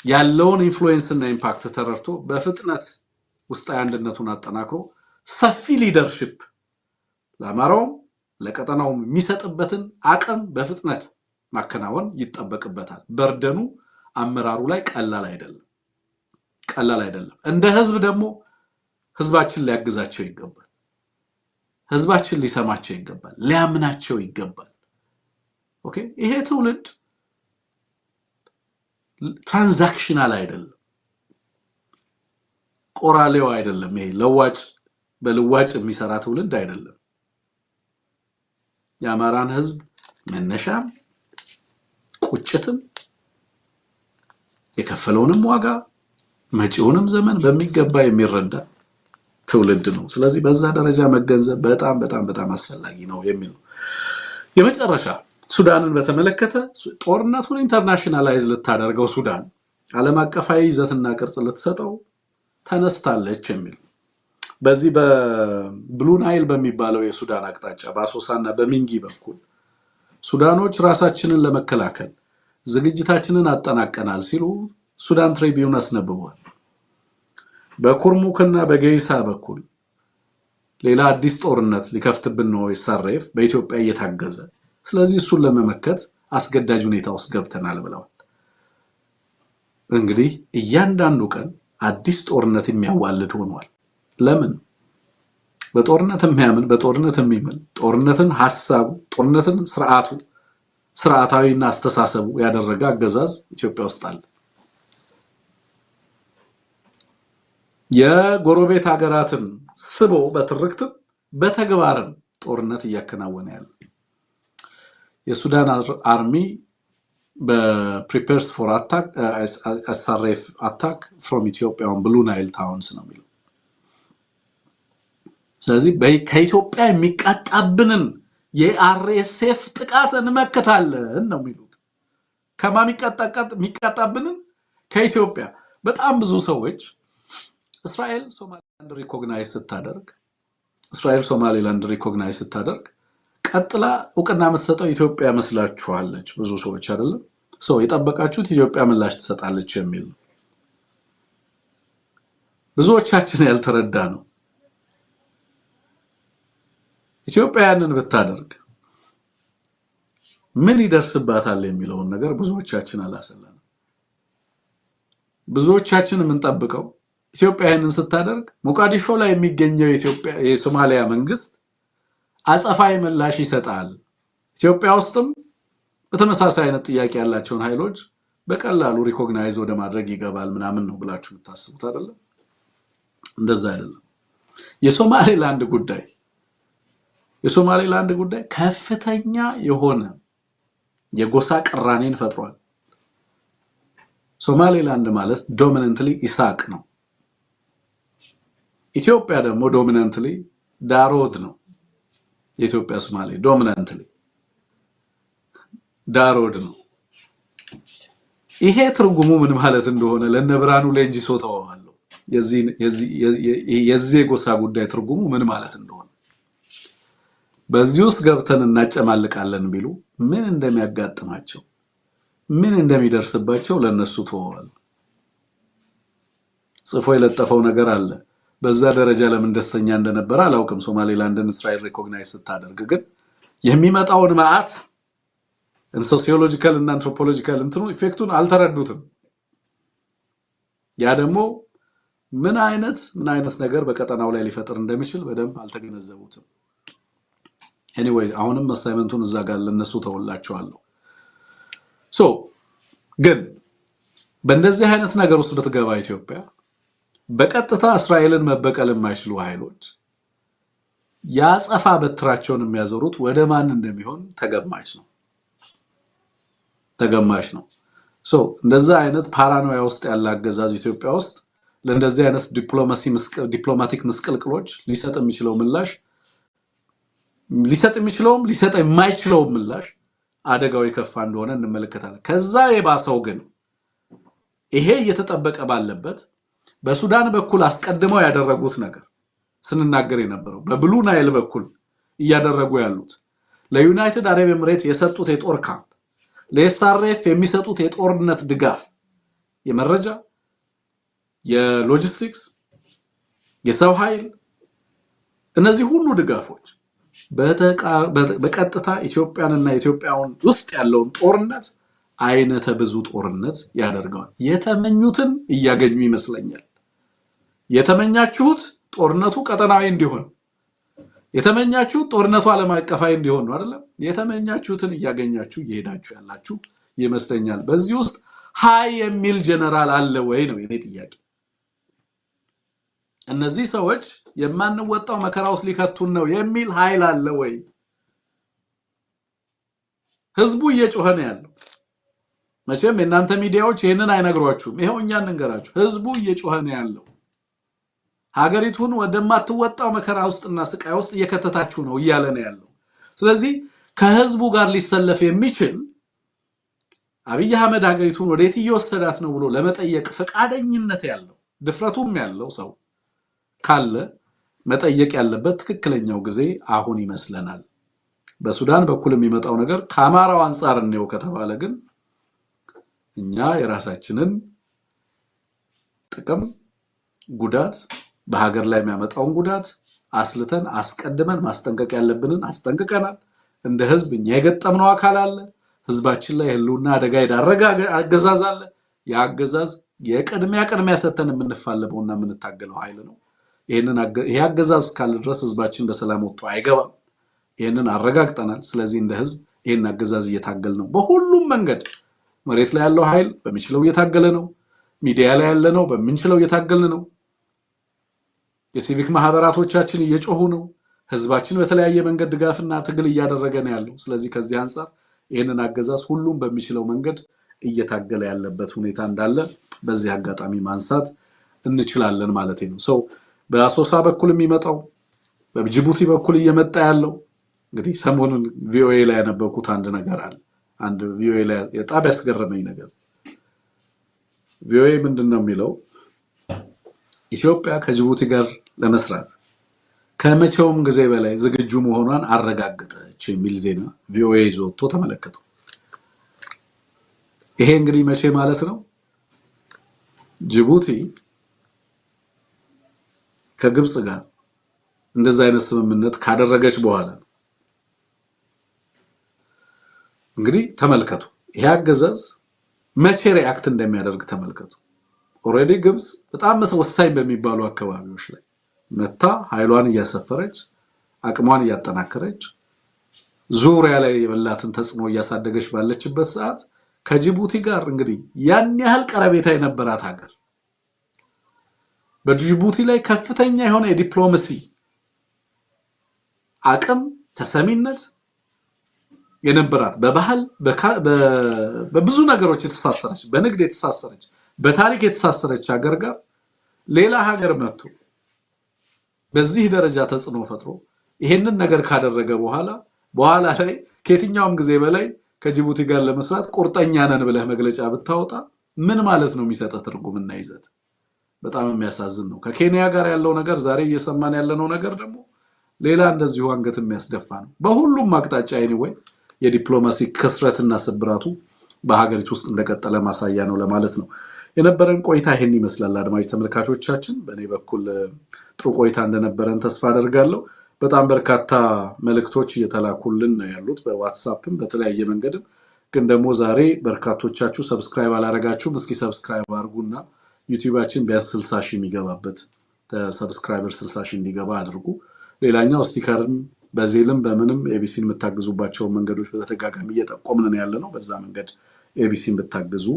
ያለውን ኢንፍሉዌንስ እና ኢምፓክት ተረርቶ በፍጥነት ውስጣዊ አንድነቱን አጠናክሮ ሰፊ ሊደርሺፕ ለአማራው ለቀጠናው የሚሰጥበትን አቅም በፍጥነት ማከናወን ይጠበቅበታል። በርደኑ አመራሩ ላይ ቀላል አይደለም። እንደ ህዝብ ደግሞ ህዝባችን ሊያግዛቸው ይገባል። ህዝባችን ሊሰማቸው ይገባል፣ ሊያምናቸው ይገባል። ኦኬ፣ ይሄ ትውልድ ትራንዛክሽናል አይደለም፣ ቆራሌው አይደለም። ይሄ በልዋጭ የሚሰራ ትውልድ አይደለም። የአማራን ህዝብ መነሻም ቁጭትም የከፈለውንም ዋጋ መጪውንም ዘመን በሚገባ የሚረዳ ትውልድ ነው። ስለዚህ በዛ ደረጃ መገንዘብ በጣም አስፈላጊ ነው የሚል ነው። የመጨረሻ ሱዳንን በተመለከተ ጦርነቱን ኢንተርናሽናላይዝ ልታደርገው ሱዳን ዓለም አቀፋዊ ይዘትና ቅርጽ ልትሰጠው ተነስታለች የሚል በዚህ በብሉ ናይል በሚባለው የሱዳን አቅጣጫ በአሶሳና በሚንጊ በኩል ሱዳኖች ራሳችንን ለመከላከል ዝግጅታችንን አጠናቀናል ሲሉ ሱዳን ትሪቢዩን አስነብቧል። በኩርሙክና በገይሳ በኩል ሌላ አዲስ ጦርነት ሊከፍትብን ነው ኢሳሬፍ በኢትዮጵያ እየታገዘ፣ ስለዚህ እሱን ለመመከት አስገዳጅ ሁኔታ ውስጥ ገብተናል ብለዋል። እንግዲህ እያንዳንዱ ቀን አዲስ ጦርነት የሚያዋልድ ሆኗል። ለምን? በጦርነት የሚያምን በጦርነት የሚምል ጦርነትን ሐሳቡ ጦርነትን ስርዓታዊና አስተሳሰቡ ያደረገ አገዛዝ ኢትዮጵያ ውስጥ አለ። የጎረቤት ሀገራትን ስቦ በትርክትም በተግባርም ጦርነት እያከናወነ ያለ የሱዳን አርሚ በፕሪፔርስ ፎር አታክ SRF አታክ ፍሮም ኢትዮጵያ ኦን ብሉ ናይል ታውንስ ነው የሚለው። ስለዚህ ከኢትዮጵያ የሚቃጣብንን የአርኤስኤፍ ጥቃት እንመክታለን ነው የሚሉት። ከማን የሚቃጣብንን? ከኢትዮጵያ። በጣም ብዙ ሰዎች እስራኤል ሶማሌላንድ ሪኮግናይዝ ስታደርግ ቀጥላ እውቅና የምትሰጠው ኢትዮጵያ መስላችኋለች ብዙ ሰዎች አይደለም። የጠበቃችሁት ኢትዮጵያ ምላሽ ትሰጣለች የሚል ነው። ብዙዎቻችን ያልተረዳ ነው። ኢትዮጵያንን ብታደርግ ምን ይደርስባታል የሚለውን ነገር ብዙዎቻችን አላሰላንም። ብዙዎቻችን የምንጠብቀው ኢትዮጵያንን ስታደርግ ሞቃዲሾ ላይ የሚገኘው የሶማሊያ መንግስት አጸፋዊ ምላሽ ይሰጣል፣ ኢትዮጵያ ውስጥም በተመሳሳይ አይነት ጥያቄ ያላቸውን ኃይሎች በቀላሉ ሪኮግናይዝ ወደ ማድረግ ይገባል ምናምን ነው ብላችሁ የምታስቡት አይደለም። እንደዛ አይደለም። የሶማሌላንድ ጉዳይ ከፍተኛ የሆነ የጎሳ ቅራኔን ፈጥሯል። ሶማሌላንድ ማለት ዶሚናንትሊ ኢሳቅ ነው። ኢትዮጵያ ደግሞ ዶሚናንትሊ ዳሮድ ነው። የኢትዮጵያ ሶማሌ ዶሚናንትሊ ዳሮድ ነው። ይሄ ትርጉሙ ምን ማለት እንደሆነ ለነብራኑ ለእንጂሶ ተዋዋለሁ። የዚህ ጎሳ ጉዳይ ትርጉሙ ምን ማለት እንደሆነ በዚህ ውስጥ ገብተን እናጨማልቃለን ቢሉ ምን እንደሚያጋጥማቸው ምን እንደሚደርስባቸው ለነሱ ተዋዋለሁ። ጽፎ የለጠፈው ነገር አለ። በዛ ደረጃ ለምን ደስተኛ እንደነበረ አላውቅም። ሶማሌላንድን እስራኤል ሪኮግናይዝ ስታደርግ ግን የሚመጣውን መዓት ሶሲዮሎጂካል እና አንትሮፖሎጂካል ኢፌክቱን አልተረዱትም። ያ ደግሞ ምን አይነት ነገር በቀጠናው ላይ ሊፈጥር እንደሚችል በደንብ አልተገነዘቡትም። ኤኒዌይ አሁንም አሳይመንቱን እዛ ጋር ለነሱ ተወላቸዋለሁ። ግን በእንደዚህ አይነት ነገር ውስጥ ብትገባ ኢትዮጵያ በቀጥታ እስራኤልን መበቀል የማይችሉ ኃይሎች ያጸፋ በትራቸውን የሚያዞሩት ወደ ማን እንደሚሆን ተገማች ነው። እንደዛ አይነት ፓራኖያ ውስጥ ያለ አገዛዝ ኢትዮጵያ ውስጥ ለእንደዚህ አይነት ዲፕሎማቲክ ምስቅልቅሎች ሊሰጥ የማይችለው ምላሽ አደጋው የከፋ እንደሆነ እንመለከታለን። ከዛ የባሰው ግን ይሄ እየተጠበቀ ባለበት በሱዳን በኩል አስቀድመው ያደረጉት ነገር ስንናገር የነበረው በብሉ ናይል በኩል እያደረጉ ያሉት ለዩናይትድ አረብ ኤምሬት የሰጡት የጦር ካምፕ ለኤስአርኤፍ የሚሰጡት የጦርነት ድጋፍ የመረጃ የሎጂስቲክስ የሰው ኃይል እነዚህ ሁሉ ድጋፎች በቀጥታ ኢትዮጵያንና ኢትዮጵያውን ውስጥ ያለውን ጦርነት አይነተ ብዙ ጦርነት ያደርገዋል። የተመኙትን እያገኙ ይመስለኛል። የተመኛችሁት ጦርነቱ ቀጠናዊ እንዲሆን፣ የተመኛችሁት ጦርነቱ ዓለም አቀፋዊ እንዲሆን ነው አይደል? የተመኛችሁትን እያገኛችሁ እየሄዳችሁ ያላችሁ ይመስለኛል። በዚህ ውስጥ ሃይ የሚል ጀነራል አለ ወይ ነው የኔ ጥያቄ። እነዚህ ሰዎች የማንወጣው መከራ ውስጥ ሊከቱን ነው የሚል ኃይል አለ ወይ? ህዝቡ እየጮኸ ነው ያለው። መቼም የእናንተ ሚዲያዎች ይሄንን አይነግሯችሁም። ይሄው እኛ እንንገራችሁ። ህዝቡ እየጮኸ ነው ያለው። ሀገሪቱን ወደማትወጣው መከራ ውስጥና ስቃይ ውስጥ እየከተታችሁ ነው እያለ ነው ያለው። ስለዚህ ከህዝቡ ጋር ሊሰለፍ የሚችል አብይ አህመድ ሀገሪቱን ወዴት እየወሰዳት ነው ብሎ ለመጠየቅ ፈቃደኝነት ያለው ድፍረቱም ያለው ሰው ካለ መጠየቅ ያለበት ትክክለኛው ጊዜ አሁን ይመስለናል። በሱዳን በኩል የሚመጣው ነገር ከአማራው አንፃር ነው ከተባለ ግን እኛ የራሳችንን ጥቅም ጉዳት በሀገር ላይ የሚያመጣውን ጉዳት አስልተን አስቀድመን ማስጠንቀቅ ያለብንን አስጠንቅቀናል። እንደ ህዝብ እኛ የገጠምነው አካል አለ። ህዝባችን ላይ ህልውና አደጋ የዳረገ አገዛዝ አለ። የአገዛዝ የቅድሚያ ሰተን የምንፋለመውና የምንታገለው ኃይል ነው። ይሄ አገዛዝ ካለ ድረስ ህዝባችን በሰላም ወጥቶ አይገባም። ይሄንን አረጋግጠናል። ስለዚህ እንደ ህዝብ ይሄን አገዛዝ እየታገል ነው። በሁሉም መንገድ መሬት ላይ ያለው ኃይል በሚችለው እየታገለ ነው። ሚዲያ ላይ ያለ ነው በሚችለው እየታገልን ነው። የሲቪክ ማህበራቶቻችን እየጮሁ ነው። ህዝባችን በተለያየ መንገድ ድጋፍና ትግል እያደረገ ነው ያለው። ስለዚህ ከዚህ አንፃር ይሄንን አገዛዝ ሁሉም በሚችለው መንገድ እየታገለ ያለበት ሁኔታ እንዳለ በዚህ አጋጣሚ ማንሳት እንችላለን ማለት ነው። ሰው በአሶሳ በኩል የሚመጣው በጅቡቲ በኩል እየመጣ ያለው እንግዲህ ሰሞኑን ቪኦኤ ላይ ያነበብኩት አንድ ነገር አለ። አንድ ቪኦኤ ላይ በጣም ያስገረመኝ ነገር ቪኦኤ ምንድነው የሚለው ኢትዮጵያ ከጅቡቲ ጋር ለመስራት ከመቼውም ጊዜ በላይ ዝግጁ መሆኗን አረጋገጠች የሚል ዜና ቪኦኤ ይዞ ወጥቶ ተመለከቱ። ይሄ እንግዲህ መቼ ማለት ነው? ጅቡቲ ከግብጽ ጋር እንደዛ አይነት ስምምነት ካደረገች በኋላ ነው። እንግዲህ ተመልከቱ፣ ይሄ አገዛዝ መቼ ሪአክት እንደሚያደርግ ተመልከቱ። ኦሬዲ ግብጽ በጣም ወሳኝ በሚባሉ አካባቢዎች ላይ መታ ኃይሏን እያሰፈረች አቅሟን እያጠናከረች ዙሪያ ላይ የበላትን ተጽዕኖ እያሳደገች ባለችበት ሰዓት ከጅቡቲ ጋር እንግዲህ ያን ያህል ቀረቤታ የነበራት ሀገር በጅቡቲ ላይ ከፍተኛ የሆነ የዲፕሎማሲ አቅም ተሰሚነት የነበራት በባህል በብዙ ነገሮች የተሳሰረች በንግድ የተሳሰረች በታሪክ የተሳሰረች ሀገር ጋር ሌላ ሀገር መጥቶ በዚህ ደረጃ ተጽዕኖ ፈጥሮ ይሄንን ነገር ካደረገ በኋላ ላይ ከየትኛውም ጊዜ በላይ ከጅቡቲ ጋር ለመስራት ቁርጠኛ ነን ብለህ መግለጫ ብታወጣ ምን ማለት ነው? የሚሰጠው ትርጉምና ይዘት በጣም የሚያሳዝን ነው። ከኬንያ ጋር ያለው ነገር ዛሬ እየሰማን ያለነው ነገር ደግሞ ሌላ እንደዚሁ አንገት የሚያስደፋ ነው። በሁሉም አቅጣጫ ኤኒዌይ የዲፕሎማሲ ክስረትና ስብራቱ በሀገሪቱ ውስጥ እንደቀጠለ ማሳያ ነው ለማለት ነው። የነበረን ቆይታ ይሄን ይመስላል። አድማጭ ተመልካቾቻችን በእኔ በኩል ጥሩ ቆይታ እንደነበረን ተስፋ አደርጋለሁ። በጣም በርካታ መልእክቶች እየተላኩልን ነው ያሉት በዋትስአፕም በተለያየ መንገድም። ግን ደግሞ ዛሬ በርካቶቻችሁ ሰብስክራይብ አላረጋችሁም። እስኪ ሰብስክራይብ አድርጉና ዩቲዩባችን ቢያንስ 60 ሺህ የሚገባበት ሰብስክራይበር 60 ሺህ እንዲገባ አድርጉ። ሌላኛው ስቲከርም በዜልም በምንም ኤቢሲን የምታግዙባቸው መንገዶች በተደጋጋሚ እየጠቆምን ያለ ነው። በዛ መንገድ ኤቢሲን ብታግዙ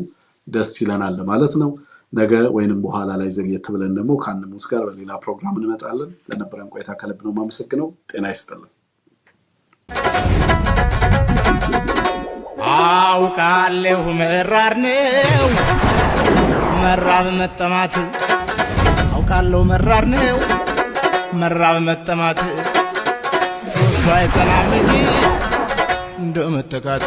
ደስ ይለናል ማለት ነው። ነገ ወይንም በኋላ ላይ ዘግየት ብለን ደግሞ ከአንሙስ ጋር በሌላ ፕሮግራም እንመጣለን። ለነበረን ቆይታ ከልብ ነው የማመሰግነው። ጤና ይስጥልን። አውቃለሁ መራር ነው መራብ መጠማት፣ አውቃለሁ መራር ነው መራብ መጠማት፣ እሱ አይጸናም እንጂ እንደ መተካት